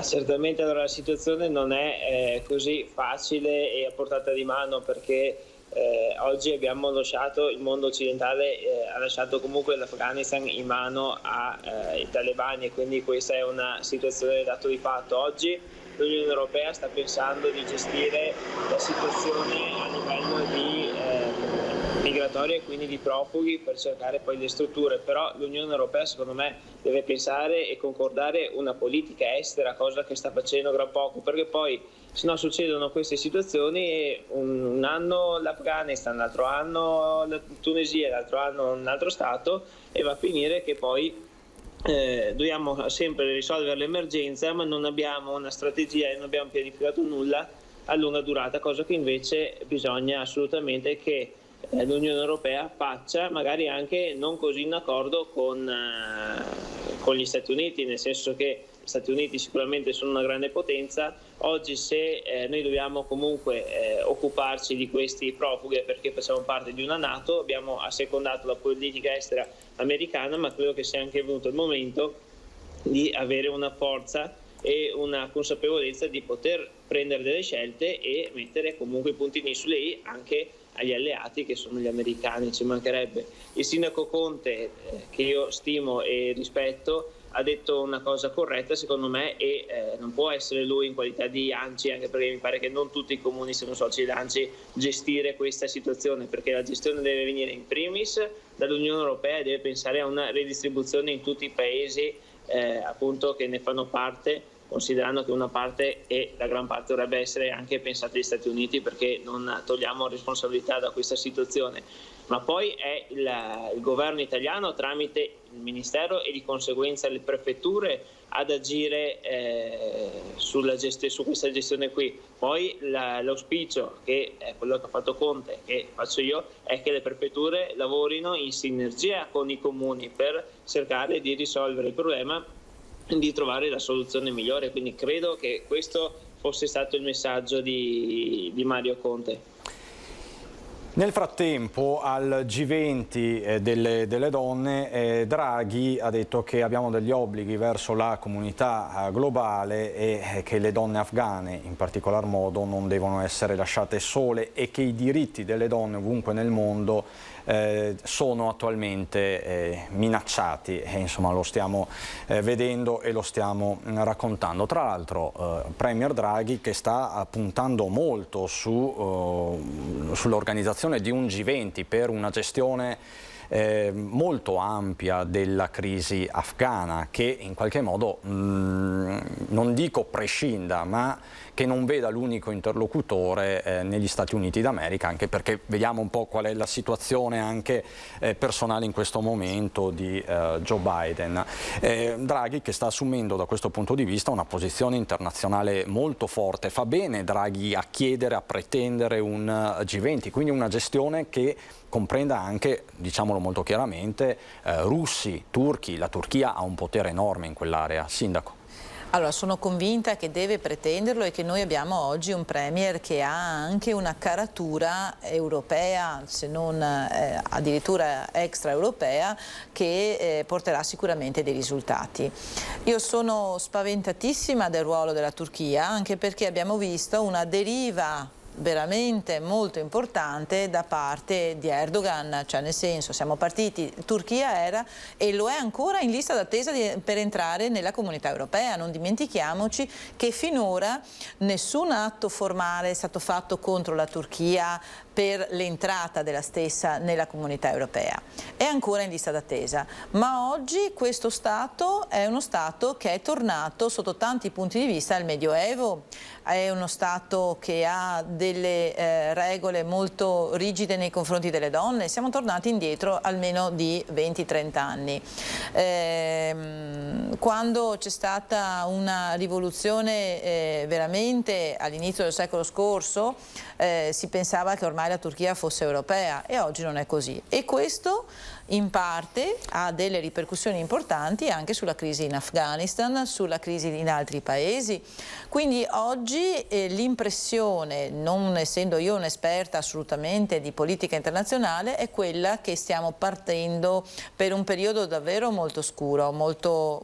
Certamente allora, la situazione non è così facile e a portata di mano, perché oggi abbiamo lasciato, il mondo occidentale ha lasciato comunque l'Afghanistan in mano ai talebani, e quindi questa è una situazione dato di fatto. Oggi l'Unione Europea sta pensando di gestire la situazione a livello di migratoria e quindi di profughi per cercare poi le strutture, però l'Unione Europea secondo me deve pensare e concordare una politica estera, cosa che sta facendo gran poco, perché poi se no succedono queste situazioni e un anno l'Afghanistan, l'altro anno la Tunisia, l'altro anno un altro stato, e va a finire che poi dobbiamo sempre risolvere l'emergenza, ma non abbiamo una strategia e non abbiamo pianificato nulla a lunga durata, cosa che invece bisogna assolutamente che l'Unione Europea faccia, magari anche non così in accordo con gli Stati Uniti, nel senso che gli Stati Uniti sicuramente sono una grande potenza. Oggi se noi dobbiamo comunque occuparci di questi profughi perché facciamo parte di una NATO, abbiamo assecondato la politica estera americana, ma credo che sia anche venuto il momento di avere una forza e una consapevolezza di poter prendere delle scelte e mettere comunque i puntini sulle i anche agli alleati che sono gli americani, ci mancherebbe. Il sindaco Conte, che io stimo e rispetto, ha detto una cosa corretta secondo me, e non può essere lui in qualità di ANCI, anche perché mi pare che non tutti i comuni siano soci d'ANCI, gestire questa situazione, perché la gestione deve venire in primis dall'Unione Europea e deve pensare a una redistribuzione in tutti i paesi appunto che ne fanno parte, considerando che una parte e la gran parte dovrebbe essere anche pensata agli Stati Uniti, perché non togliamo responsabilità da questa situazione, ma poi è il governo italiano tramite il Ministero e di conseguenza le prefetture ad agire su questa gestione qui. Poi l'auspicio, che è quello che ha fatto Conte, che faccio io, è che le prefetture lavorino in sinergia con i comuni per cercare di risolvere il problema, di trovare la soluzione migliore. Quindi credo che questo fosse stato il messaggio di Mario Conte. Nel frattempo al G20 delle donne Draghi ha detto che abbiamo degli obblighi verso la comunità globale e che le donne afghane in particolar modo non devono essere lasciate sole e che i diritti delle donne ovunque nel mondo sono attualmente minacciati, e insomma lo stiamo vedendo e lo stiamo raccontando. Tra l'altro Premier Draghi che sta puntando molto sull'organizzazione di un G20 per una gestione molto ampia della crisi afghana, che in qualche modo non dico prescinda, ma che non veda l'unico interlocutore negli Stati Uniti d'America, anche perché vediamo un po' qual è la situazione anche personale in questo momento di Joe Biden. Draghi che sta assumendo da questo punto di vista una posizione internazionale molto forte. Fa bene Draghi a chiedere, a pretendere un G20, quindi una gestione che comprenda anche, diciamolo molto chiaramente, russi, turchi. La Turchia ha un potere enorme in quell'area. Sindaco. Allora, sono convinta che deve pretenderlo e che noi abbiamo oggi un Premier che ha anche una caratura europea, se non addirittura extraeuropea, che porterà sicuramente dei risultati. Io sono spaventatissima del ruolo della Turchia, anche perché abbiamo visto una deriva veramente molto importante da parte di Erdogan, cioè nel senso siamo partiti, Turchia era e lo è ancora in lista d'attesa per entrare nella comunità europea. Non dimentichiamoci che finora nessun atto formale è stato fatto contro la Turchia per l'entrata della stessa nella comunità europea. È ancora in lista d'attesa, ma oggi questo Stato è uno Stato che è tornato sotto tanti punti di vista al Medioevo, è uno Stato che ha delle regole molto rigide nei confronti delle donne, siamo tornati indietro almeno di 20-30 anni. Quando c'è stata una rivoluzione veramente all'inizio del secolo scorso, si pensava che ormai la Turchia fosse europea e oggi non è così, e questo in parte ha delle ripercussioni importanti anche sulla crisi in Afghanistan, sulla crisi in altri paesi. Quindi oggi l'impressione, non essendo io un'esperta assolutamente di politica internazionale, è quella che stiamo partendo per un periodo davvero molto scuro, molto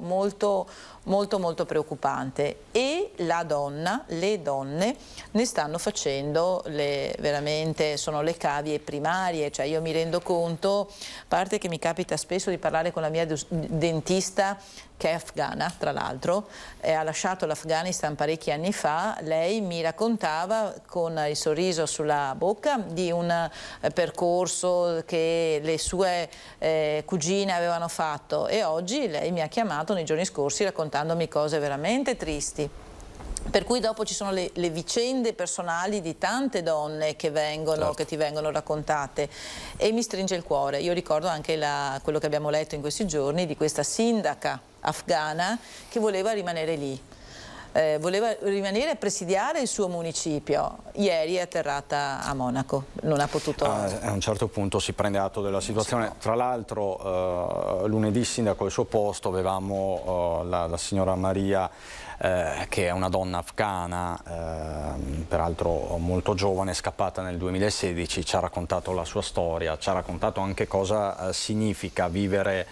preoccupante, e le donne ne stanno facendo veramente, sono le cavie primarie. Cioè io mi rendo conto, a parte che mi capita spesso di parlare con la mia dentista, che è afghana tra l'altro, ha lasciato l'Afghanistan parecchi anni fa. Lei mi raccontava con il sorriso sulla bocca di un percorso che le sue cugine avevano fatto, e oggi lei mi ha chiamato nei giorni scorsi raccontandomi cose veramente tristi. Per cui dopo ci sono le vicende personali di tante donne che ti vengono raccontate, e mi stringe il cuore. Io ricordo anche quello che abbiamo letto in questi giorni di questa sindaca afghana che voleva rimanere lì, voleva rimanere a presidiare il suo municipio. Ieri è atterrata a Monaco, non ha potuto... A un certo punto si prende atto della situazione. Tra l'altro lunedì sindaco al suo posto avevamo la signora Maria, che è una donna afghana, peraltro molto giovane, scappata nel 2016, ci ha raccontato la sua storia, ci ha raccontato anche cosa significa vivere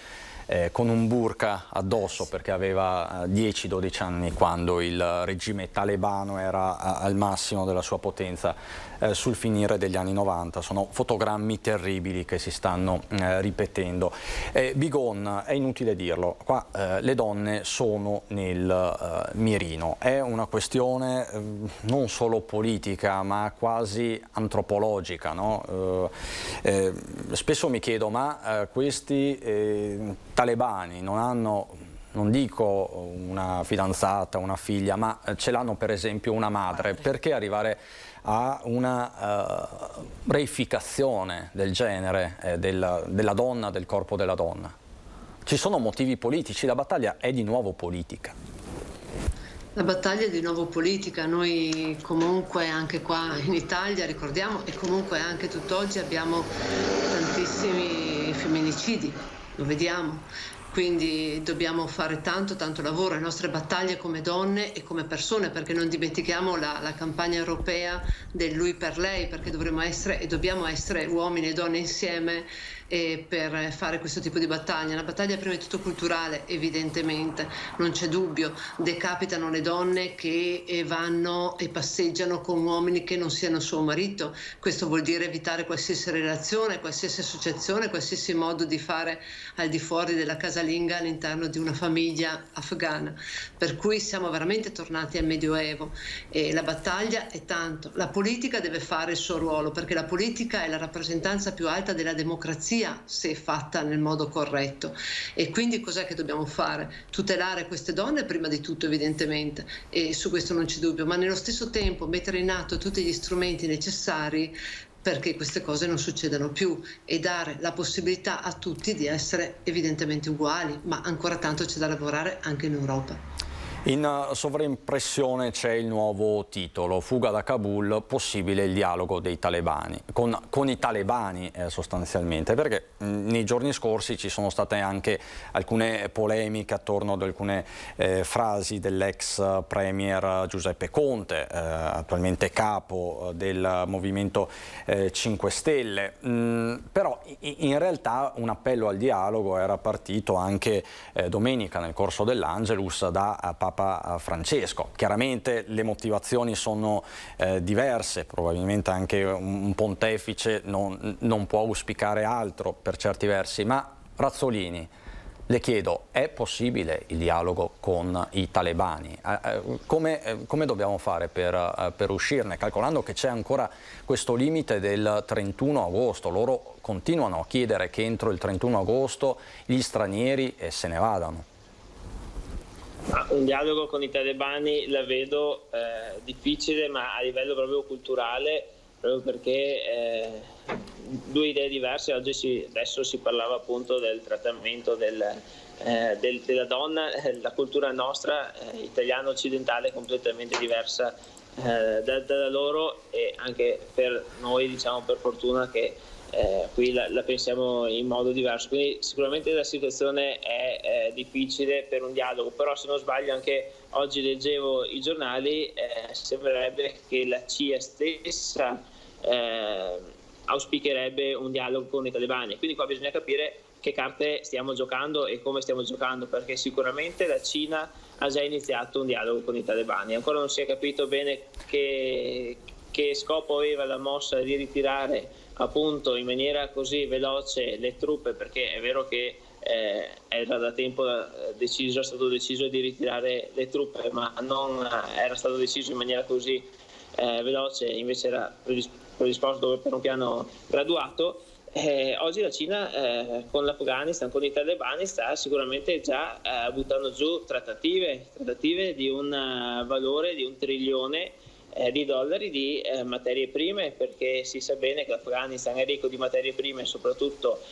con un burqa addosso, perché aveva 10-12 anni quando il regime talebano era al massimo della sua potenza sul finire degli anni 90. Sono fotogrammi terribili che si stanno ripetendo. Bigon, è inutile dirlo, qua le donne sono nel mirino. È una questione non solo politica ma quasi antropologica, no? Spesso mi chiedo, ma questi talebani non hanno, non dico una fidanzata, una figlia, ma ce l'hanno per esempio una madre? Perché arrivare a una reificazione del genere della donna, del corpo della donna? Ci sono motivi politici, la battaglia è di nuovo politica. La battaglia è di nuovo politica. Noi comunque anche qua in Italia, ricordiamo, e comunque anche tutt'oggi abbiamo tantissimi femminicidi, lo vediamo. Quindi dobbiamo fare tanto lavoro, le nostre battaglie come donne e come persone, perché non dimentichiamo la campagna europea del lui per lei, perché dovremmo essere e dobbiamo essere uomini e donne insieme per fare questo tipo di battaglia. Una battaglia prima di tutto culturale, evidentemente, non c'è dubbio. Decapitano le donne che vanno e passeggiano con uomini che non siano suo marito. Questo vuol dire evitare qualsiasi relazione, qualsiasi associazione, qualsiasi modo di fare al di fuori della casalinga all'interno di una famiglia afghana. Per cui siamo veramente tornati al Medioevo e la battaglia è tanto. La politica deve fare il suo ruolo, perché la politica è la rappresentanza più alta della democrazia, se fatta nel modo corretto. E quindi cos'è che dobbiamo fare? Tutelare queste donne prima di tutto, evidentemente, e su questo non c'è dubbio, ma nello stesso tempo mettere in atto tutti gli strumenti necessari perché queste cose non succedano più e dare la possibilità a tutti di essere evidentemente uguali, ma ancora tanto c'è da lavorare anche in Europa. In sovraimpressione c'è il nuovo titolo, Fuga da Kabul, possibile il dialogo dei talebani, con i talebani sostanzialmente, perché nei giorni scorsi ci sono state anche alcune polemiche attorno ad alcune frasi dell'ex premier Giuseppe Conte, attualmente capo del Movimento 5 Stelle, però in realtà un appello al dialogo era partito anche domenica nel corso dell'Angelus da Papa Francesco. Chiaramente le motivazioni sono diverse, probabilmente anche un pontefice non può auspicare altro per certi versi, ma Razzolini, le chiedo, è possibile il dialogo con i talebani? Come dobbiamo fare per uscirne, calcolando che c'è ancora questo limite del 31 agosto? Loro continuano a chiedere che entro il 31 agosto gli stranieri se ne vadano. Un dialogo con i talebani la vedo difficile, ma a livello proprio culturale, proprio perché due idee diverse. Adesso si parlava appunto del trattamento della donna. La cultura nostra, italiana occidentale, è completamente diversa da loro, e anche per noi, diciamo, per fortuna che qui la pensiamo in modo diverso, quindi sicuramente la situazione è difficile per un dialogo, però se non sbaglio anche oggi leggevo i giornali, sembrerebbe che la CIA stessa auspicherebbe un dialogo con i talebani, quindi qua bisogna capire che carte stiamo giocando e come stiamo giocando, perché sicuramente la Cina ha già iniziato un dialogo con i talebani, ancora non si è capito bene che scopo aveva la mossa di ritirare appunto in maniera così veloce le truppe, perché è vero che era da tempo stato deciso di ritirare le truppe, ma non era stato deciso in maniera così veloce, invece era predisposto per un piano graduato. Oggi la Cina con l'Afghanistan, con i talebani, sta sicuramente già buttando giù trattative di un valore di $1 trilione di dollari di materie prime, perché si sa bene che l'Afghanistan è ricco di materie prime, soprattutto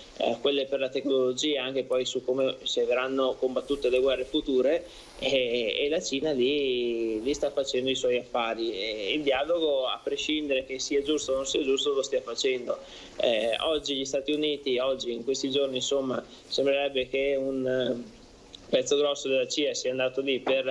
quelle per la tecnologia, anche poi su come si verranno combattute le guerre future, e la Cina lì sta facendo i suoi affari, e il dialogo, a prescindere che sia giusto o non sia giusto, lo stia facendo. Oggi gli Stati Uniti, in questi giorni, insomma, sembrerebbe che un pezzo grosso della CIA sia andato lì per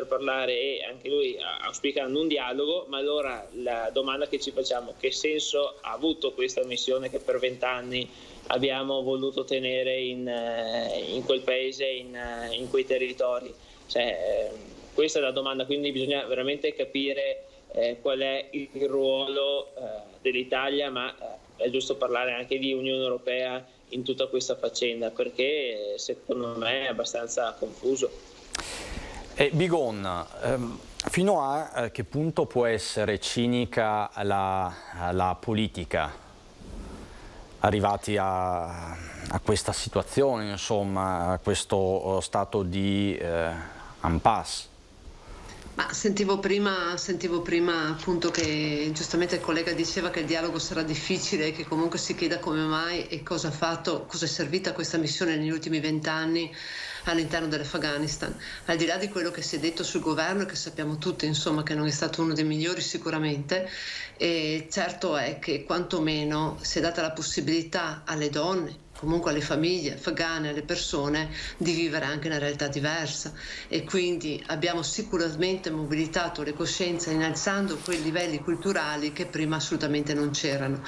parlare, e anche lui auspicando un dialogo, ma allora la domanda che ci facciamo: che senso ha avuto questa missione che per 20 anni abbiamo voluto tenere in quel paese, in quei territori? Questa è la domanda, quindi bisogna veramente capire qual è il ruolo dell'Italia, ma è giusto parlare anche di Unione Europea in tutta questa faccenda, perché secondo me è abbastanza confuso. Bigon, fino a che punto può essere cinica la politica, arrivati a questa situazione, insomma, a questo stato di impasse? Ma sentivo prima appunto che giustamente il collega diceva che il dialogo sarà difficile e che comunque si chieda come mai e cosa è servita questa missione negli ultimi 20 anni all'interno dell'Afghanistan. Al di là di quello che si è detto sul governo, che sappiamo tutti, insomma, che non è stato uno dei migliori sicuramente, e certo è che quantomeno si è data la possibilità alle donne, comunque alle famiglie afghane, alle persone, di vivere anche una realtà diversa, e quindi abbiamo sicuramente mobilitato le coscienze innalzando quei livelli culturali che prima assolutamente non c'erano.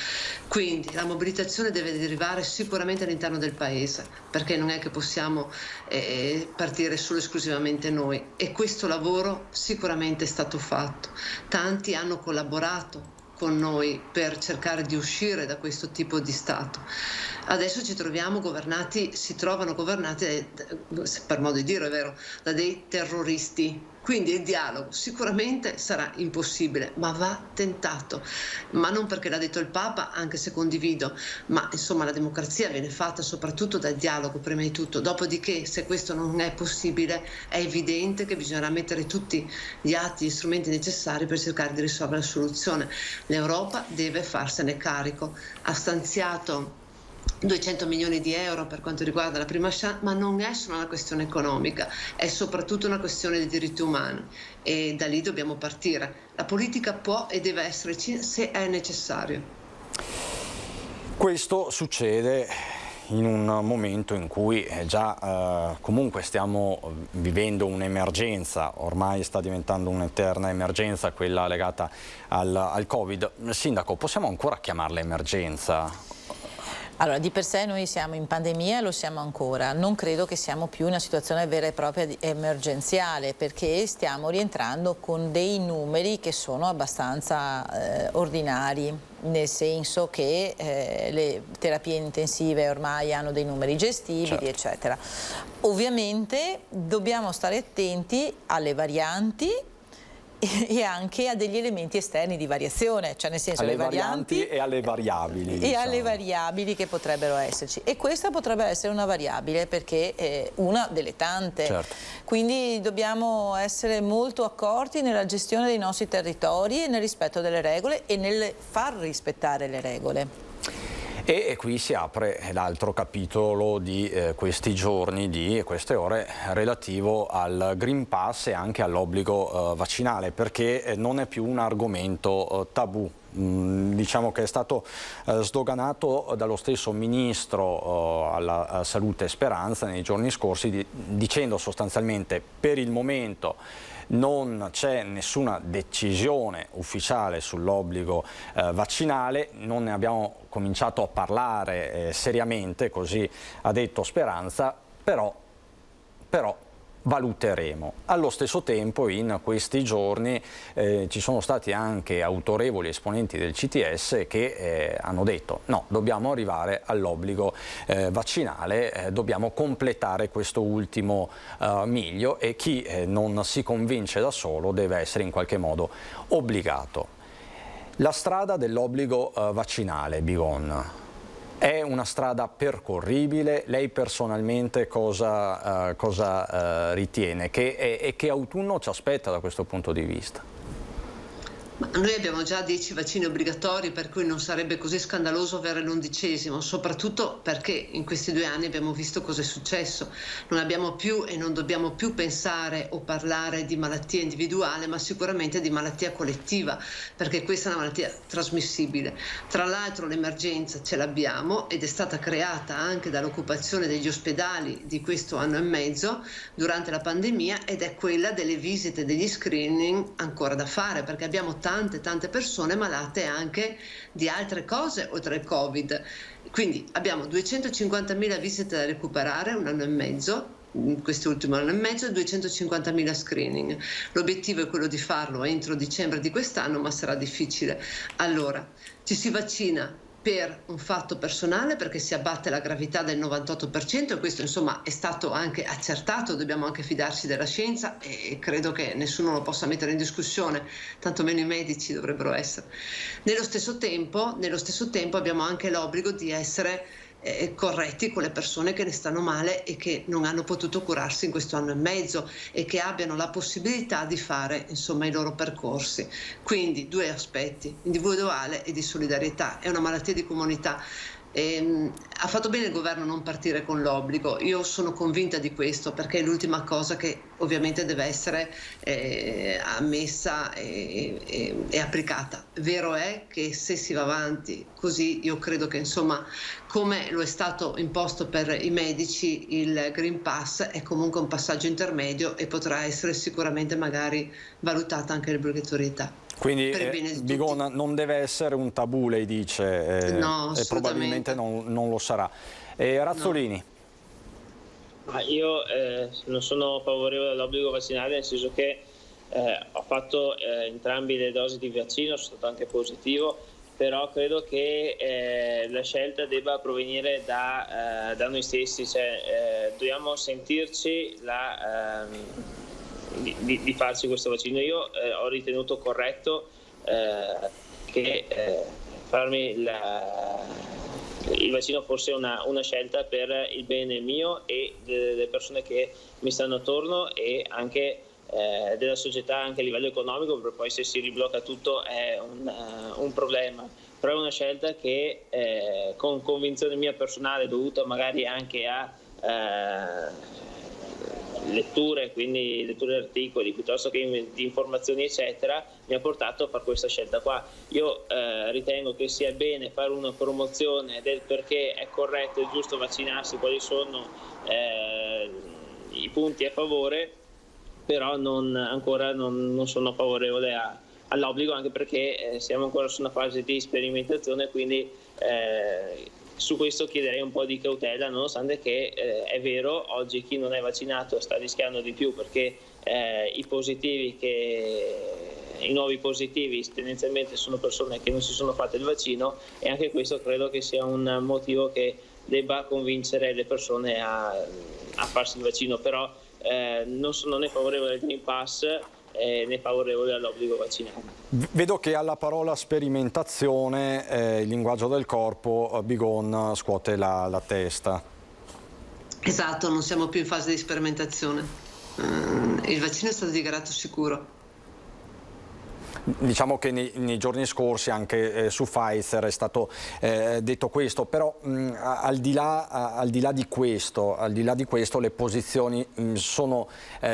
Quindi la mobilitazione deve derivare sicuramente all'interno del paese, perché non è che possiamo partire solo esclusivamente noi, e questo lavoro sicuramente è stato fatto. Tanti hanno collaborato con noi per cercare di uscire da questo tipo di stato. Adesso si trovano governati, per modo di dire, è vero, da dei terroristi. Quindi il dialogo sicuramente sarà impossibile, ma va tentato. Ma non perché l'ha detto il Papa, anche se condivido, ma insomma la democrazia viene fatta soprattutto dal dialogo, prima di tutto. Dopodiché, se questo non è possibile, è evidente che bisognerà mettere tutti gli atti, gli strumenti necessari per cercare di risolvere la soluzione. L'Europa deve farsene carico. Ha stanziato 200 milioni di euro per quanto riguarda la prima chance, ma non è solo una questione economica, è soprattutto una questione di diritti umani, e da lì dobbiamo partire. La politica può e deve essere se è necessario. Questo succede in un momento in cui già comunque stiamo vivendo un'emergenza, ormai sta diventando un'eterna emergenza, quella legata al Covid. Sindaco, possiamo ancora chiamarla emergenza? Allora, di per sé noi siamo in pandemia e lo siamo ancora. Non credo che siamo più in una situazione vera e propria emergenziale, perché stiamo rientrando con dei numeri che sono abbastanza ordinari, nel senso che le terapie intensive ormai hanno dei numeri gestibili, certo, eccetera. Ovviamente dobbiamo stare attenti alle varianti e anche a degli elementi esterni di variazione, cioè nel senso alle varianti e alle variabili. E alle variabili che potrebbero esserci. E questa potrebbe essere una variabile, perché è una delle tante. Certo. Quindi dobbiamo essere molto accorti nella gestione dei nostri territori e nel rispetto delle regole e nel far rispettare le regole. E qui si apre l'altro capitolo di questi giorni, di queste ore, relativo al Green Pass e anche all'obbligo vaccinale, perché non è più un argomento tabù diciamo che è stato sdoganato dallo stesso ministro alla Salute Speranza nei giorni scorsi, dicendo sostanzialmente: per il momento non c'è nessuna decisione ufficiale sull'obbligo vaccinale, non ne abbiamo cominciato a parlare seriamente, così ha detto Speranza, però valuteremo. Allo stesso tempo in questi giorni ci sono stati anche autorevoli esponenti del CTS che hanno detto: no, dobbiamo arrivare all'obbligo vaccinale, dobbiamo completare questo ultimo miglio, e chi non si convince da solo deve essere in qualche modo obbligato. La strada dell'obbligo vaccinale, Bigon, è una strada percorribile? Lei personalmente cosa ritiene? Che autunno ci aspetta da questo punto di vista? Ma noi abbiamo già 10 vaccini obbligatori, per cui non sarebbe così scandaloso avere l'11°, soprattutto perché in questi 2 anni abbiamo visto cosa è successo. Non abbiamo più e non dobbiamo più pensare o parlare di malattia individuale, ma sicuramente di malattia collettiva, perché questa è una malattia trasmissibile. Tra l'altro l'emergenza ce l'abbiamo ed è stata creata anche dall'occupazione degli ospedali di questo anno e mezzo durante la pandemia, ed è quella delle visite, degli screening ancora da fare, perché abbiamo tante persone malate anche di altre cose oltre al Covid. Quindi abbiamo 250.000 visite da recuperare, un anno e mezzo, in quest'ultimo anno e mezzo, e 250.000 screening. L'obiettivo è quello di farlo entro dicembre di quest'anno, ma sarà difficile. Allora, ci si vaccina per un fatto personale, perché si abbatte la gravità del 98%, e questo insomma è stato anche accertato, dobbiamo anche fidarci della scienza e credo che nessuno lo possa mettere in discussione, tantomeno i medici dovrebbero essere. Nello stesso tempo abbiamo anche l'obbligo di essere corretti con le persone che ne stanno male e che non hanno potuto curarsi in questo anno e mezzo e che abbiano la possibilità di fare insomma i loro percorsi. Quindi 2 aspetti, individuale e di solidarietà. È una malattia di comunità. Ha fatto bene il governo a non partire con l'obbligo. Io sono convinta di questo, perché è l'ultima cosa che ovviamente deve essere ammessa e applicata. Vero è che se si va avanti così, io credo che insomma, come lo è stato imposto per i medici, il Green Pass è comunque un passaggio intermedio e potrà essere sicuramente magari valutata anche l'obbligatorietà. Quindi Bigon non deve essere un tabù, lei dice, no, e probabilmente non lo sarà. Razzolini? No. Io non sono favorevole all'obbligo vaccinale, nel senso che ho fatto entrambi le dosi di vaccino, sono stato anche positivo, però credo che la scelta debba provenire da noi stessi, cioè dobbiamo sentirci di farsi questo vaccino. Io ho ritenuto corretto che farmi il vaccino fosse una scelta per il bene mio e delle persone che mi stanno attorno e anche della società anche a livello economico, perché poi se si riblocca tutto è un problema. Però è una scelta che con convinzione mia personale, dovuta magari anche a letture, quindi letture di articoli piuttosto che di informazioni eccetera, mi ha portato a fare questa scelta qua. Io ritengo che sia bene fare una promozione del perché è corretto e giusto vaccinarsi, quali sono i punti a favore, però ancora non sono favorevole all'obbligo, anche perché siamo ancora su una fase di sperimentazione, quindi su questo chiederei un po' di cautela, nonostante che è vero, oggi chi non è vaccinato sta rischiando di più, perché i nuovi positivi tendenzialmente sono persone che non si sono fatte il vaccino, e anche questo credo che sia un motivo che debba convincere le persone a farsi il vaccino. Però non sono né favorevole al Green Pass né favorevole all'obbligo vaccinale. Vedo che alla parola sperimentazione il linguaggio del corpo, Bigon scuote la testa. Esatto, non siamo più in fase di sperimentazione. Il vaccino è stato dichiarato sicuro. Diciamo che nei giorni scorsi anche su Pfizer è stato detto questo, però al di là di questo le posizioni sono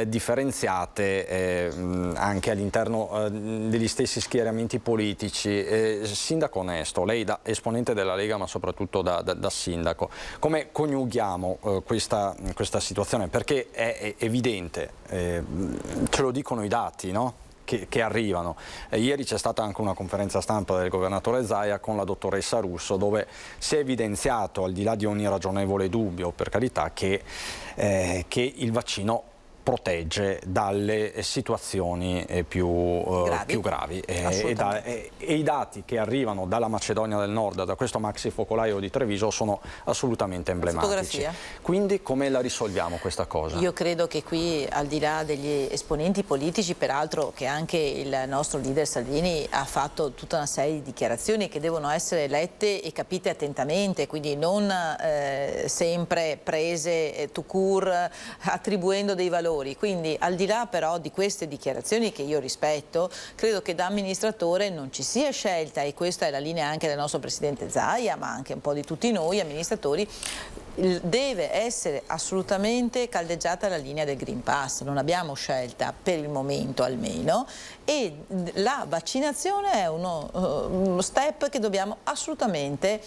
differenziate anche all'interno degli stessi schieramenti politici. Sindaco Onesto, lei da esponente della Lega ma soprattutto da sindaco, come coniughiamo questa situazione? Perché è evidente, ce lo dicono i dati, no? Che arrivano. Ieri c'è stata anche una conferenza stampa del governatore Zaia con la dottoressa Russo, dove si è evidenziato, al di là di ogni ragionevole dubbio, per carità, che il vaccino protegge dalle situazioni più gravi. E i dati che arrivano dalla Macedonia del Nord, da questo maxi focolaio di Treviso, sono assolutamente emblematici. Quindi come la risolviamo questa cosa? Io credo che qui, al di là degli esponenti politici, peraltro che anche il nostro leader Salvini ha fatto tutta una serie di dichiarazioni che devono essere lette e capite attentamente, quindi non sempre prese tout court, attribuendo dei valori. Quindi al di là però di queste dichiarazioni che io rispetto, credo che da amministratore non ci sia scelta, e questa è la linea anche del nostro presidente Zaia, ma anche un po' di tutti noi amministratori. Deve essere assolutamente caldeggiata la linea del Green Pass, non abbiamo scelta per il momento almeno, e la vaccinazione è uno step che dobbiamo assolutamente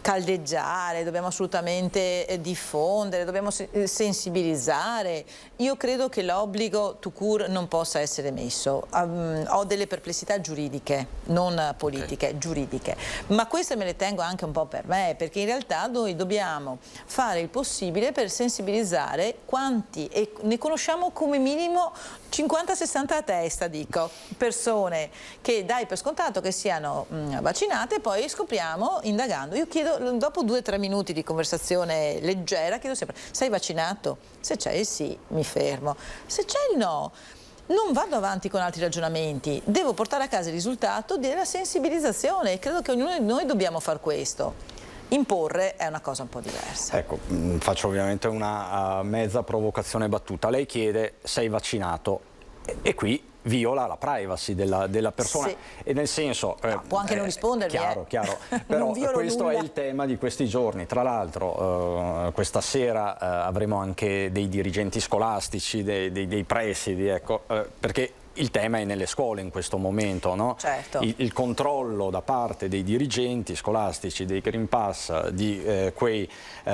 caldeggiare, dobbiamo assolutamente diffondere, dobbiamo sensibilizzare. Io credo che l'obbligo tout court non possa essere messo. Ho delle perplessità giuridiche, non politiche, giuridiche, ma queste me le tengo anche un po' per me, perché in realtà noi dobbiamo fare il possibile per sensibilizzare quanti, e ne conosciamo come minimo 50-60 a testa, dico, persone che dai per scontato che siano vaccinate, poi scopriamo indagando. Io chiedo, dopo 2-3 minuti di conversazione leggera, chiedo sempre: sei vaccinato? Se c'è il sì, mi fermo. Se c'è il no, non vado avanti con altri ragionamenti, devo portare a casa il risultato della sensibilizzazione, e credo che ognuno di noi dobbiamo far questo. Imporre è una cosa un po' diversa. Ecco, faccio ovviamente una mezza provocazione battuta. Lei chiede: sei vaccinato? E qui viola la privacy della persona, sì. E nel senso può anche non rispondermi, chiaro. Però questo nulla. È il tema di questi giorni. Tra l'altro questa sera avremo anche dei dirigenti scolastici, dei presidi, ecco, perché il tema è nelle scuole in questo momento, no? Certo. Il controllo da parte dei dirigenti scolastici, dei Green Pass, di quei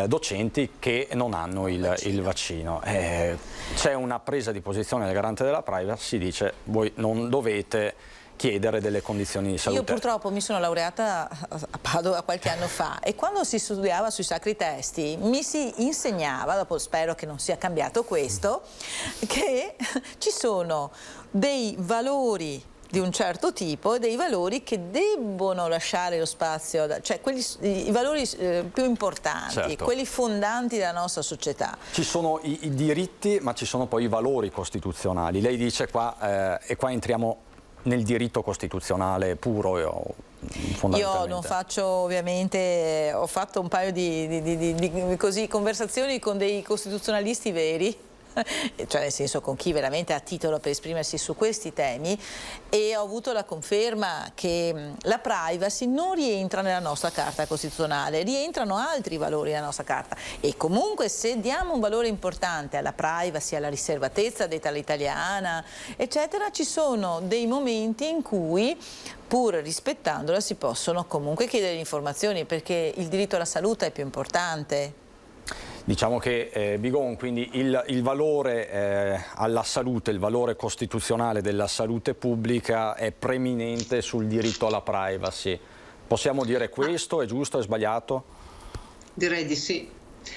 docenti che non hanno il vaccino. C'è una presa di posizione del garante della privacy, si dice: voi non dovete chiedere delle condizioni di salute. Io purtroppo mi sono laureata a Padova qualche anno fa, e quando si studiava sui sacri testi mi si insegnava, dopo spero che non sia cambiato questo, che ci sono dei valori di un certo tipo e dei valori che debbono lasciare lo spazio, cioè i valori più importanti, certo. Quelli fondanti della nostra società. Ci sono i diritti, ma ci sono poi i valori costituzionali. Lei dice qua, e qua entriamo nel diritto costituzionale puro, Io non faccio, ovviamente, ho fatto un paio di conversazioni con dei costituzionalisti veri, cioè nel senso con chi veramente ha titolo per esprimersi su questi temi, e ho avuto la conferma che la privacy non rientra nella nostra carta costituzionale, rientrano altri valori nella nostra carta, e comunque se diamo un valore importante alla privacy, alla riservatezza detta all'italiana, eccetera, ci sono dei momenti in cui, pur rispettandola, si possono comunque chiedere informazioni, perché il diritto alla salute è più importante. Diciamo che Bigon, quindi il valore alla salute, il valore costituzionale della salute pubblica è preminente sul diritto alla privacy. Possiamo dire questo? È giusto? È sbagliato? Direi di sì.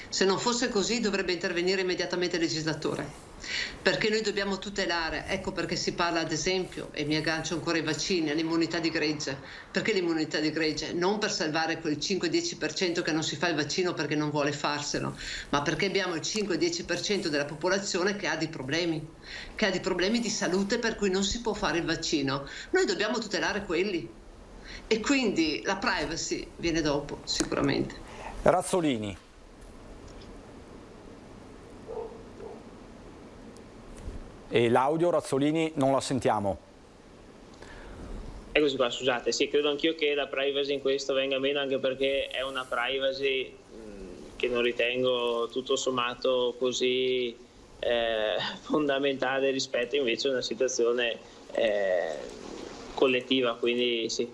Se non fosse così dovrebbe intervenire immediatamente il legislatore, perché noi dobbiamo tutelare, ecco perché si parla ad esempio, e mi aggancio ancora ai vaccini, all'immunità di gregge. Perché l'immunità di gregge? Non per salvare quel 5-10% che non si fa il vaccino perché non vuole farselo, ma perché abbiamo il 5-10% della popolazione che ha dei problemi di salute per cui non si può fare il vaccino. Noi dobbiamo tutelare quelli, e quindi la privacy viene dopo, sicuramente. Razzolini. E l'audio, Razzolini, non la sentiamo. Eccoci qua, scusate, sì, credo anch'io che la privacy in questo venga meno, anche perché è una privacy che non ritengo tutto sommato così fondamentale rispetto invece a una situazione collettiva, quindi sì,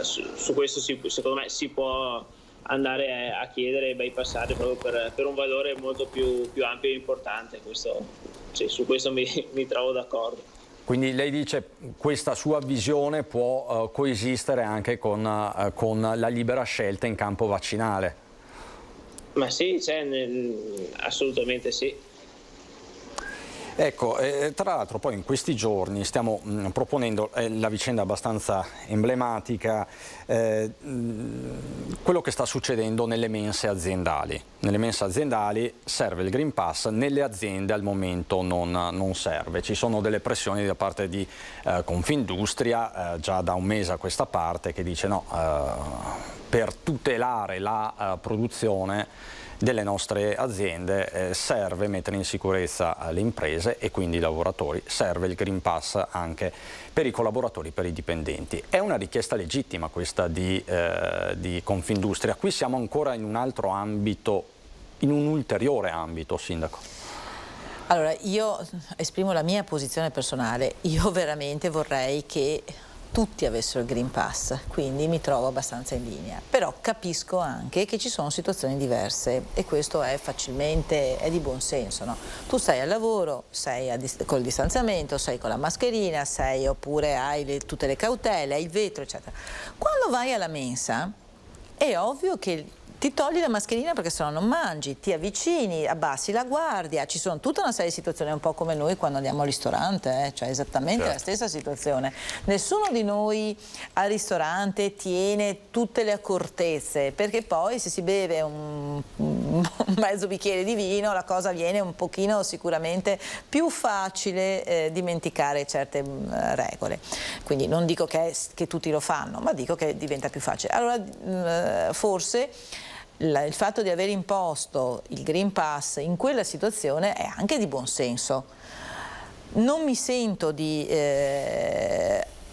su questo secondo me si può andare a chiedere e bypassare proprio per un valore molto più ampio e importante. Questo, sì, su questo mi trovo d'accordo. Quindi lei dice questa sua visione può coesistere anche con la libera scelta in campo vaccinale? Ma sì, assolutamente sì. Ecco, tra l'altro poi in questi giorni stiamo proponendo la vicenda abbastanza emblematica, quello che sta succedendo nelle mense aziendali. Nelle mense aziendali serve il Green Pass, nelle aziende al momento non serve. Ci sono delle pressioni da parte di Confindustria, già da un mese a questa parte, che dice no, per tutelare la produzione delle nostre aziende serve mettere in sicurezza le imprese e quindi i lavoratori, serve il Green Pass anche per i collaboratori, per i dipendenti. È una richiesta legittima questa di Confindustria. Qui siamo ancora in un altro ambito, in un ulteriore ambito, Sindaco. Allora, io esprimo la mia posizione personale. Io veramente vorrei che tutti avessero il Green Pass, quindi mi trovo abbastanza in linea. Però capisco anche che ci sono situazioni diverse e questo è di buon senso, no? Tu sei al lavoro, sei col distanziamento, sei con la mascherina, oppure hai tutte le cautele, hai il vetro, eccetera. Quando vai alla mensa è ovvio che ti togli la mascherina perché sennò non mangi, ti avvicini, abbassi la guardia, ci sono tutta una serie di situazioni, un po' come noi quando andiamo al ristorante, cioè esattamente la stessa situazione. Nessuno di noi al ristorante tiene tutte le accortezze, perché poi se si beve un mezzo bicchiere di vino la cosa viene un pochino sicuramente più facile dimenticare certe regole. Quindi non dico che tutti lo fanno, ma dico che diventa più facile. Allora forse il fatto di aver imposto il Green Pass in quella situazione è anche di buon senso. Non mi sento di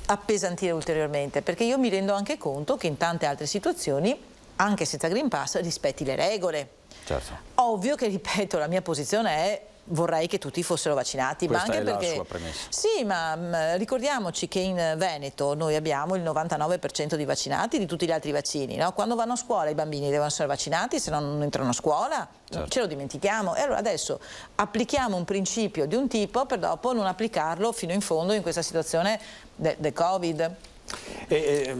appesantire ulteriormente, perché io mi rendo anche conto che in tante altre situazioni, anche senza Green Pass, rispetti le regole. Certo. Ovvio che, ripeto, la mia posizione è vorrei che tutti fossero vaccinati. Questa ma anche è perché, la sua premessa. Sì, ma ricordiamoci che in Veneto noi abbiamo il 99% di vaccinati di tutti gli altri vaccini, no? Quando vanno a scuola i bambini devono essere vaccinati, se no non entrano a scuola, certo. Ce lo dimentichiamo. E allora adesso applichiamo un principio di un tipo per dopo non applicarlo fino in fondo in questa situazione del Covid.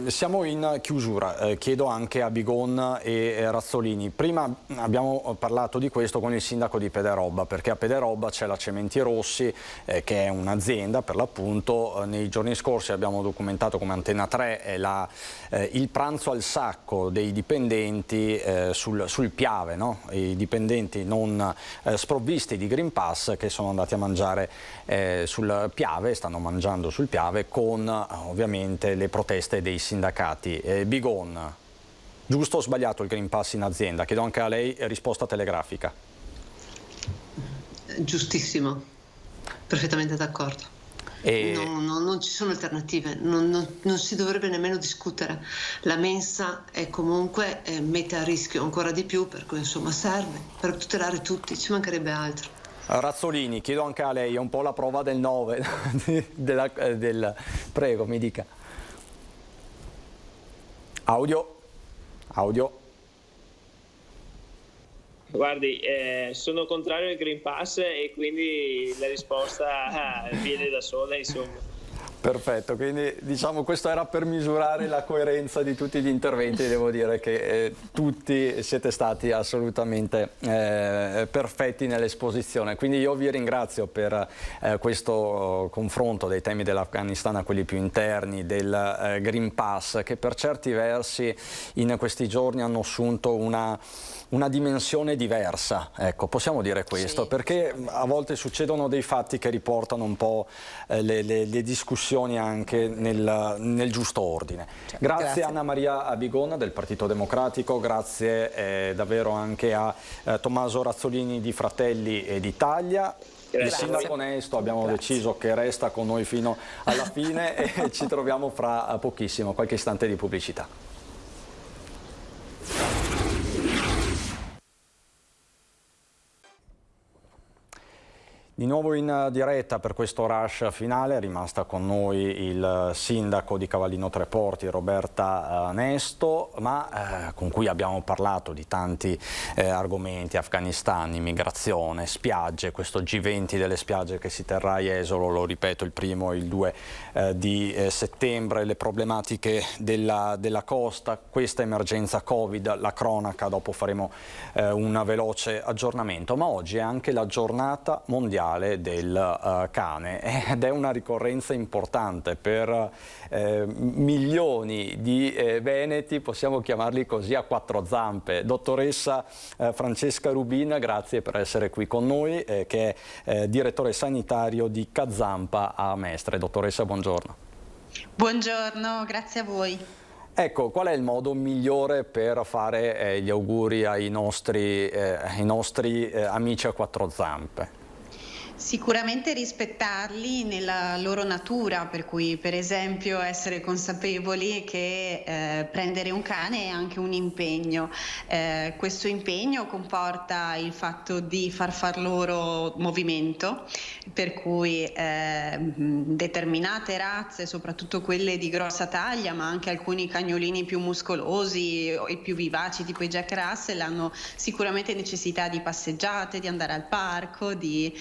Siamo in chiusura, chiedo anche a Bigon e Razzolini. Prima abbiamo parlato di questo con il sindaco di Pederobba, perché a Pederobba c'è la Cementi Rossi, che è un'azienda per l'appunto. Nei giorni scorsi abbiamo documentato come Antenna 3 il pranzo al sacco dei dipendenti sul Piave, no? I dipendenti non sprovvisti di Green Pass che sono andati a mangiare sul Piave, stanno mangiando sul Piave con ovviamente le proteste dei sindacati. Bigon, giusto o sbagliato il Green Pass in azienda? Chiedo anche a lei risposta telegrafica. Giustissimo, perfettamente d'accordo. Non ci sono alternative, non si dovrebbe nemmeno discutere. La mensa è comunque mette a rischio ancora di più, per cui insomma serve per tutelare tutti, ci mancherebbe altro. Razzolini, chiedo anche a lei, è un po' la prova del 9 prego, mi dica. Audio. Guardi, sono contrario al Green Pass e quindi la risposta viene da sola, insomma. Perfetto, quindi diciamo questo era per misurare la coerenza di tutti gli interventi. Devo dire che tutti siete stati assolutamente perfetti nell'esposizione, quindi io vi ringrazio per questo confronto dei temi dell'Afghanistan a quelli più interni, del Green Pass, che per certi versi in questi giorni hanno assunto una dimensione diversa, ecco, possiamo dire questo, sì, perché a volte succedono dei fatti che riportano un po' le discussioni anche nel giusto ordine. Grazie Anna Maria Bigon del Partito Democratico, grazie davvero anche a Tommaso Razzolini di Fratelli d'Italia. Il sindaco Nesto abbiamo deciso che resta con noi fino alla fine e ci troviamo fra pochissimo, qualche istante di pubblicità. Di nuovo in diretta per questo rush finale, è rimasta con noi il sindaco di Cavallino Treporti, Roberta Nesto, ma con cui abbiamo parlato di tanti argomenti: Afghanistan, immigrazione, spiagge, questo G20 delle spiagge che si terrà a Jesolo, lo ripeto, il 1° e il 2 di settembre, le problematiche della costa, questa emergenza Covid, la cronaca, dopo faremo un veloce aggiornamento, ma oggi è anche la giornata mondiale del cane ed è una ricorrenza importante per milioni di veneti, possiamo chiamarli così, a quattro zampe. Dottoressa Francesca Rubin, grazie per essere qui con noi, che è direttore sanitario di Cazampa a Mestre. Dottoressa, buongiorno. Buongiorno, grazie a voi. Ecco, qual è il modo migliore per fare gli auguri ai nostri amici a quattro zampe? Sicuramente rispettarli nella loro natura, per cui per esempio essere consapevoli che prendere un cane è anche un impegno. Questo impegno comporta il fatto di far loro movimento, per cui determinate razze, soprattutto quelle di grossa taglia, ma anche alcuni cagnolini più muscolosi e più vivaci tipo i Jack Russell, hanno sicuramente necessità di passeggiate, di andare al parco, di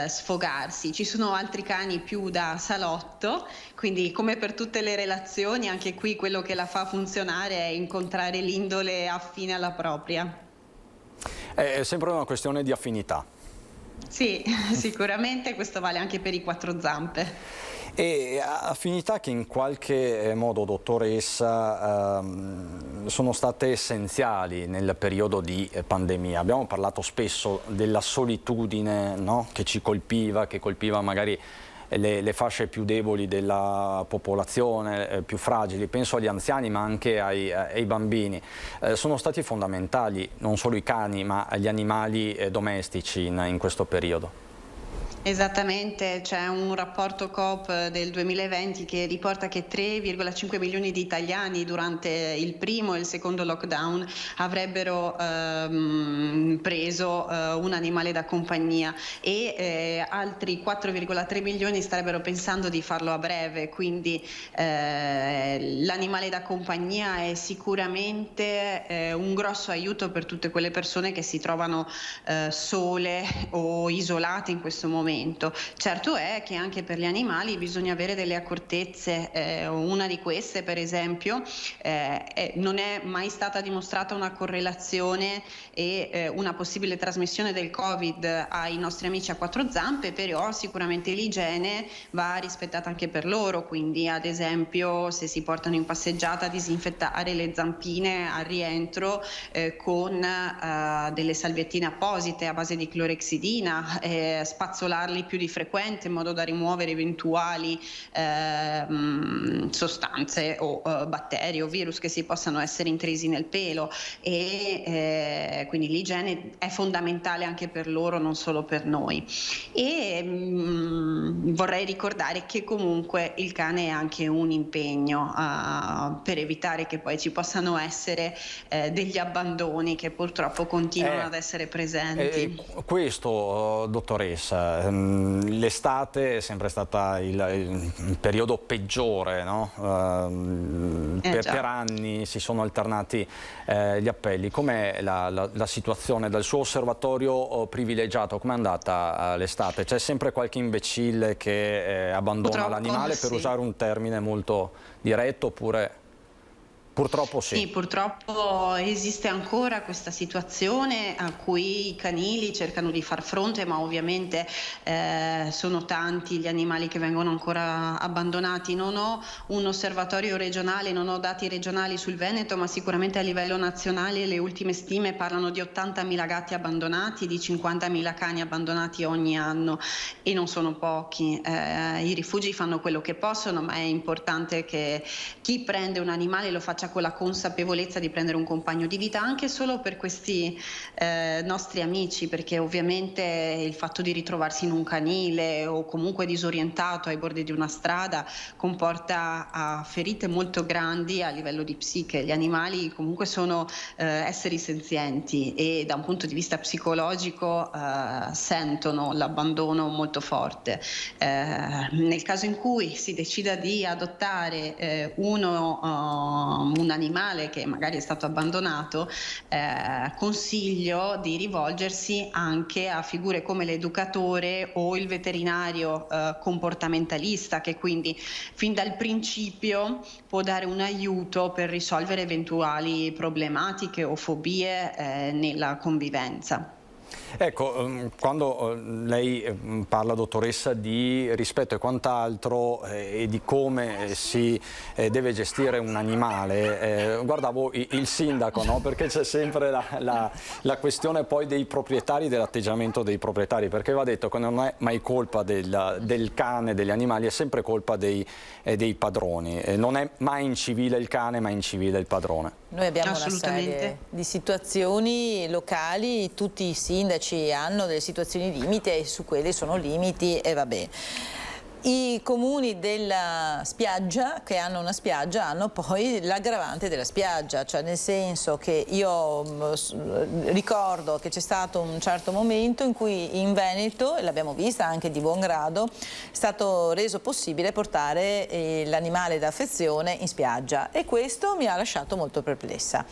sfogarsi. Ci sono altri cani più da salotto, quindi come per tutte le relazioni anche qui quello che la fa funzionare è incontrare l'indole affine alla propria. È sempre una questione di affinità. Sì, sicuramente questo vale anche per i quattro zampe. E affinità che in qualche modo, dottoressa, sono state essenziali nel periodo di pandemia. Abbiamo parlato spesso della solitudine, no? Che ci colpiva, che colpiva magari le fasce più deboli della popolazione, più fragili, penso agli anziani ma anche ai bambini. Sono stati fondamentali non solo i cani ma gli animali domestici in questo periodo. Esattamente, c'è un rapporto Coop del 2020 che riporta che 3,5 milioni di italiani durante il primo e il secondo lockdown avrebbero preso un animale da compagnia e altri 4,3 milioni starebbero pensando di farlo a breve, quindi l'animale da compagnia è sicuramente un grosso aiuto per tutte quelle persone che si trovano sole o isolate in questo momento. Certo è che anche per gli animali bisogna avere delle accortezze, una di queste per esempio non è mai stata dimostrata una correlazione e una possibile trasmissione del Covid ai nostri amici a quattro zampe, però sicuramente l'igiene va rispettata anche per loro, quindi ad esempio se si portano in passeggiata disinfettare le zampine al rientro con delle salviettine apposite a base di clorexidina, spazzolarli più di frequente in modo da rimuovere eventuali sostanze o batteri o virus che si possano essere intrisi nel pelo e quindi l'igiene è fondamentale anche per loro, non solo per noi. E vorrei ricordare che comunque il cane è anche un impegno per evitare che poi ci possano essere degli abbandoni che purtroppo continuano ad essere presenti. Questo, dottoressa, l'estate è sempre stata il periodo peggiore, no? Per anni si sono alternati gli appelli. Com'è la situazione dal suo osservatorio privilegiato? Com'è andata l'estate? C'è sempre qualche imbecille che abbandona l'animale, per usare un termine molto diretto, oppure... Purtroppo sì. Sì, purtroppo esiste ancora questa situazione a cui i canili cercano di far fronte, ma ovviamente sono tanti gli animali che vengono ancora abbandonati. Non ho un osservatorio regionale, non ho dati regionali sul Veneto, ma sicuramente a livello nazionale le ultime stime parlano di 80.000 gatti abbandonati, di 50.000 cani abbandonati ogni anno e non sono pochi. I rifugi fanno quello che possono, ma è importante che chi prende un animale lo faccia nasce con la consapevolezza di prendere un compagno di vita, anche solo per questi nostri amici, perché ovviamente il fatto di ritrovarsi in un canile o comunque disorientato ai bordi di una strada comporta ferite molto grandi a livello di psiche. Gli animali comunque sono esseri senzienti e da un punto di vista psicologico sentono l'abbandono molto forte. Nel caso in cui si decida di adottare un animale che magari è stato abbandonato, consiglio di rivolgersi anche a figure come l'educatore o il veterinario comportamentalista, che quindi fin dal principio può dare un aiuto per risolvere eventuali problematiche o fobie nella convivenza. Ecco, quando lei parla, dottoressa, di rispetto e quant'altro e di come si deve gestire un animale, guardavo il sindaco, no? Perché c'è sempre la questione poi dei proprietari, dell'atteggiamento dei proprietari, perché va detto che non è mai colpa del cane, degli animali, è sempre colpa dei padroni. Non è mai incivile il cane, ma incivile il padrone. Noi abbiamo una serie di situazioni locali, tutti i sindaci hanno delle situazioni limite e su quelle sono limiti e vabbè. I comuni della spiaggia, che hanno una spiaggia, hanno poi l'aggravante della spiaggia, cioè nel senso che io ricordo che c'è stato un certo momento in cui in Veneto, e l'abbiamo vista anche di buon grado, è stato reso possibile portare l'animale d'affezione in spiaggia e questo mi ha lasciato molto perplessa.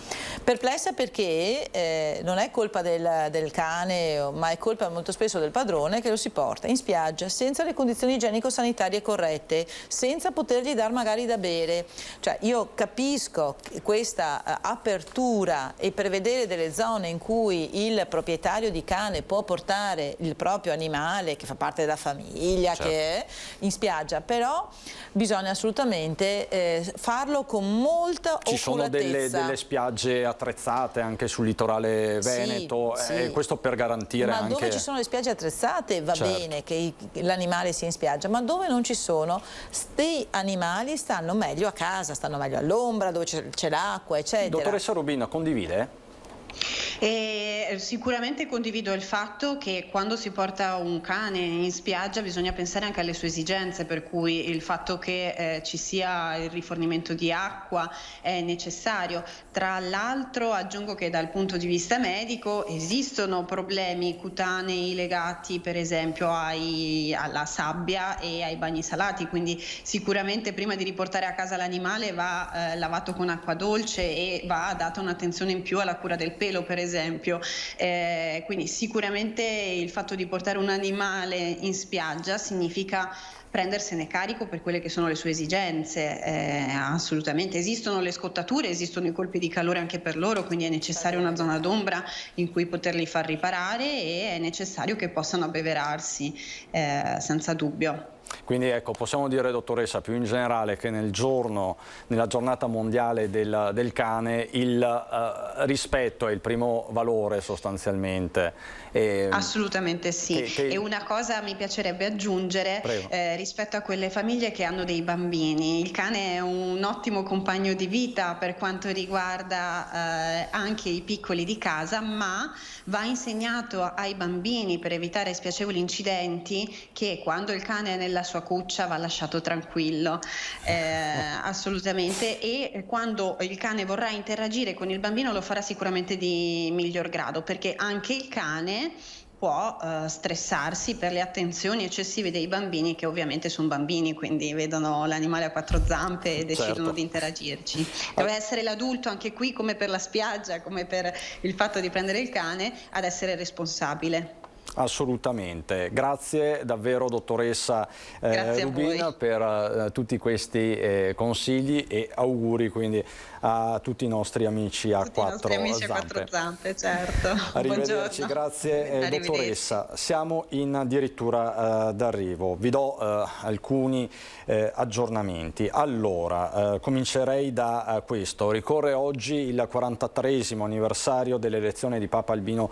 Perplessa perché non è colpa del cane, ma è colpa molto spesso del padrone che lo si porta in spiaggia senza le condizioni igienico-sanitarie corrette, senza potergli dar magari da bere. Cioè io capisco questa apertura e prevedere delle zone in cui il proprietario di cane può portare il proprio animale che fa parte della famiglia, certo, che è in spiaggia, però bisogna assolutamente farlo con molta oculatezza. Ci sono delle spiagge attrezzate anche sul litorale veneto, sì. Questo per garantire ma anche... dove ci sono le spiagge attrezzate va certo bene che l'animale sia in spiaggia, ma dove non ci sono, questi animali stanno meglio a casa, stanno meglio all'ombra, dove c'è l'acqua, eccetera. Dottoressa Rubina, condivide? Sicuramente condivido il fatto che quando si porta un cane in spiaggia bisogna pensare anche alle sue esigenze, per cui il fatto che ci sia il rifornimento di acqua è necessario. Tra l'altro aggiungo che dal punto di vista medico esistono problemi cutanei legati per esempio alla sabbia e ai bagni salati, quindi sicuramente prima di riportare a casa l'animale va lavato con acqua dolce e va data un'attenzione in più alla cura del pelo, per esempio. Quindi sicuramente il fatto di portare un animale in spiaggia significa prendersene carico per quelle che sono le sue esigenze. Assolutamente esistono le scottature, esistono i colpi di calore anche per loro, quindi è necessaria una zona d'ombra in cui poterli far riparare e è necessario che possano abbeverarsi senza dubbio. Quindi ecco, possiamo dire, dottoressa, più in generale che nella giornata mondiale del cane il rispetto è il primo valore sostanzialmente. Assolutamente sì. E una cosa mi piacerebbe aggiungere rispetto a quelle famiglie che hanno dei bambini. Il cane è un ottimo compagno di vita per quanto riguarda anche i piccoli di casa, ma va insegnato ai bambini, per evitare spiacevoli incidenti, che quando il cane è nella sua cuccia va lasciato tranquillo, assolutamente, e quando il cane vorrà interagire con il bambino lo farà sicuramente di miglior grado, perché anche il cane può stressarsi per le attenzioni eccessive dei bambini, che ovviamente sono bambini, quindi vedono l'animale a quattro zampe e decidono certo di interagirci. Deve essere l'adulto, anche qui come per la spiaggia, come per il fatto di prendere il cane, ad essere responsabile. Assolutamente, grazie davvero dottoressa Rubina per tutti questi consigli e auguri quindi a tutti i nostri amici a quattro zampe. Certo. Arrivederci, buongiorno. Grazie dottoressa. Siamo addirittura d'arrivo, vi do alcuni aggiornamenti. Allora, comincerei da questo. Ricorre oggi il 43esimo anniversario dell'elezione di Papa Albino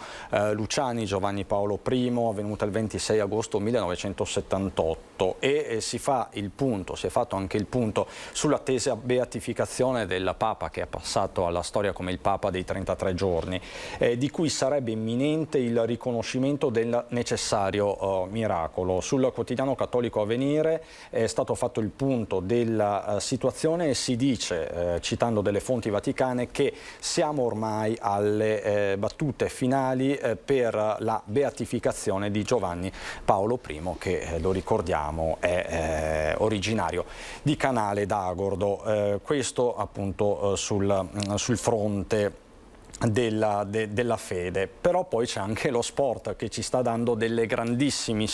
Luciani, Giovanni Paolo I I, avvenuta il 26 agosto 1978, e si è fatto anche il punto sull'attesa beatificazione del Papa, che è passato alla storia come il Papa dei 33 giorni, di cui sarebbe imminente il riconoscimento del necessario miracolo. Sul quotidiano cattolico Avvenire è stato fatto il punto della situazione e si dice, citando delle fonti vaticane, che siamo ormai alle battute finali per la beatificazione di Giovanni Paolo I, che lo ricordiamo è originario di Canale d'Agordo. Questo appunto sul fronte della fede. Però poi c'è anche lo sport, che ci sta dando delle grandissime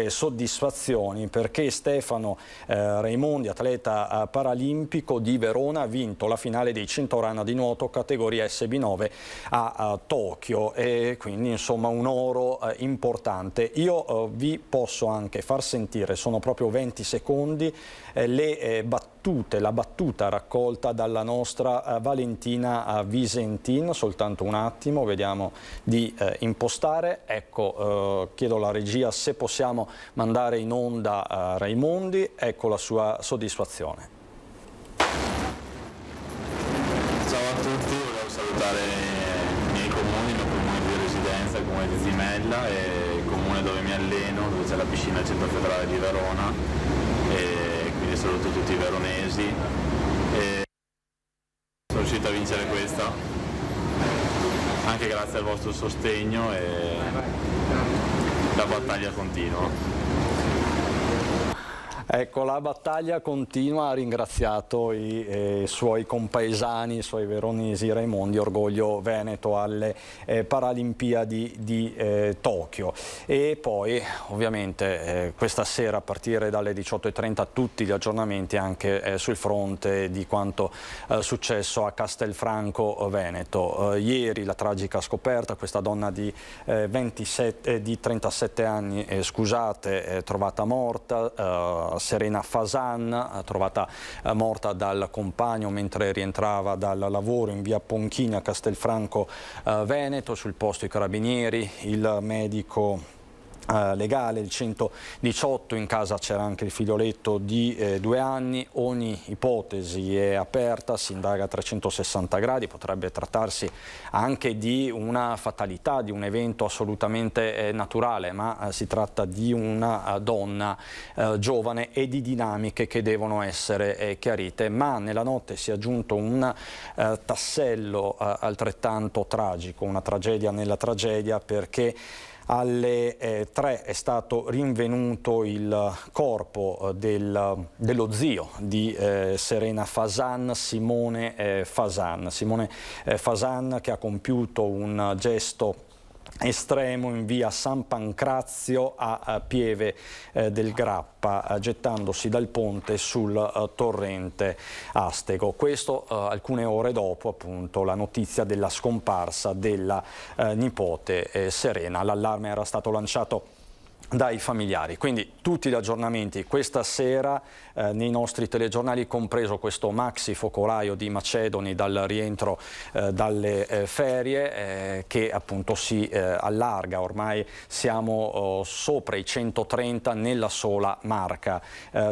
soddisfazioni, perché Stefano Raimondi, atleta paralimpico di Verona, ha vinto la finale dei 100 rana di nuoto categoria SB9 a Tokyo, e quindi insomma un oro importante. Io vi posso anche far sentire, sono proprio 20 secondi, la battuta raccolta dalla nostra Valentina Visentin. Soltanto un attimo, vediamo di impostare. Ecco, chiedo alla regia se possiamo mandare in onda Raimondi. Ecco la sua soddisfazione. Ciao a tutti, volevo salutare i miei comuni, il mio comune di residenza, il comune di Zimella, e il comune dove mi alleno, dove c'è la piscina al centro federale di Verona, e quindi saluto tutti i veronesi. E sono riuscito a vincere questa, anche grazie al vostro sostegno, e la battaglia continua. Ecco, la battaglia continua. Ha ringraziato i suoi compaesani, i suoi veronesi. Raimondi, orgoglio veneto alle Paralimpiadi di Tokyo. E poi ovviamente questa sera a partire dalle 18:30 tutti gli aggiornamenti anche sul fronte di quanto successo a Castelfranco Veneto. Ieri la tragica scoperta, questa donna di 37 anni trovata morta, Serena Fasan, trovata morta dal compagno mentre rientrava dal lavoro in via Ponchini a Castelfranco Veneto. Sul posto i carabinieri, il medico legale, il 118, in casa c'era anche il figlioletto di 2 anni. Ogni ipotesi è aperta, si indaga a 360 gradi, potrebbe trattarsi anche di una fatalità, di un evento assolutamente naturale, ma si tratta di una donna giovane e di dinamiche che devono essere chiarite. Ma nella notte si è aggiunto un tassello altrettanto tragico, una tragedia nella tragedia, perché alle 3 è stato rinvenuto il corpo dello zio di Serena Fasan, Simone Fasan. Simone Fasan, che ha compiuto un gesto estremo in via San Pancrazio a Pieve del Grappa, gettandosi dal ponte sul torrente Astego. Questo alcune ore dopo appunto la notizia della scomparsa della nipote Serena. L'allarme era stato lanciato dai familiari. Quindi tutti gli aggiornamenti questa sera nei nostri telegiornali, compreso questo maxi focolaio di macedoni dal rientro dalle ferie che appunto si allarga. Ormai siamo sopra i 130 nella sola Marca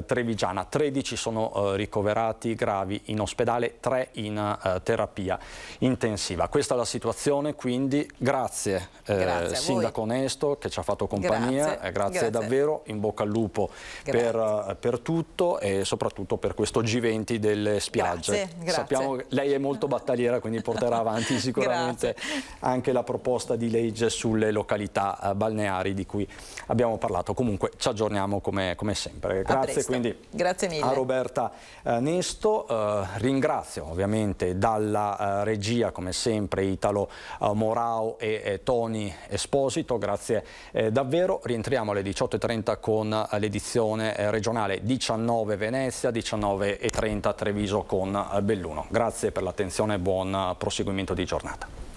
trevigiana. 13 sono ricoverati gravi in ospedale, 3 in terapia intensiva. Questa è la situazione, quindi grazie Sindaco Onesto che ci ha fatto compagnia. Grazie davvero, in bocca al lupo per tutto e soprattutto per questo G20 delle spiagge. Grazie. Sappiamo che lei è molto battagliera, quindi porterà avanti sicuramente anche la proposta di legge sulle località balneari di cui abbiamo parlato. Comunque ci aggiorniamo come sempre. Grazie quindi a Roberta Nesto. Ringrazio ovviamente dalla regia come sempre Italo Morao e Tony Esposito. Grazie davvero. Rientriamo alle 18:30 con l'edizione regionale 19 Venezia, 19:30 Treviso con Belluno. Grazie per l'attenzione e buon proseguimento di giornata.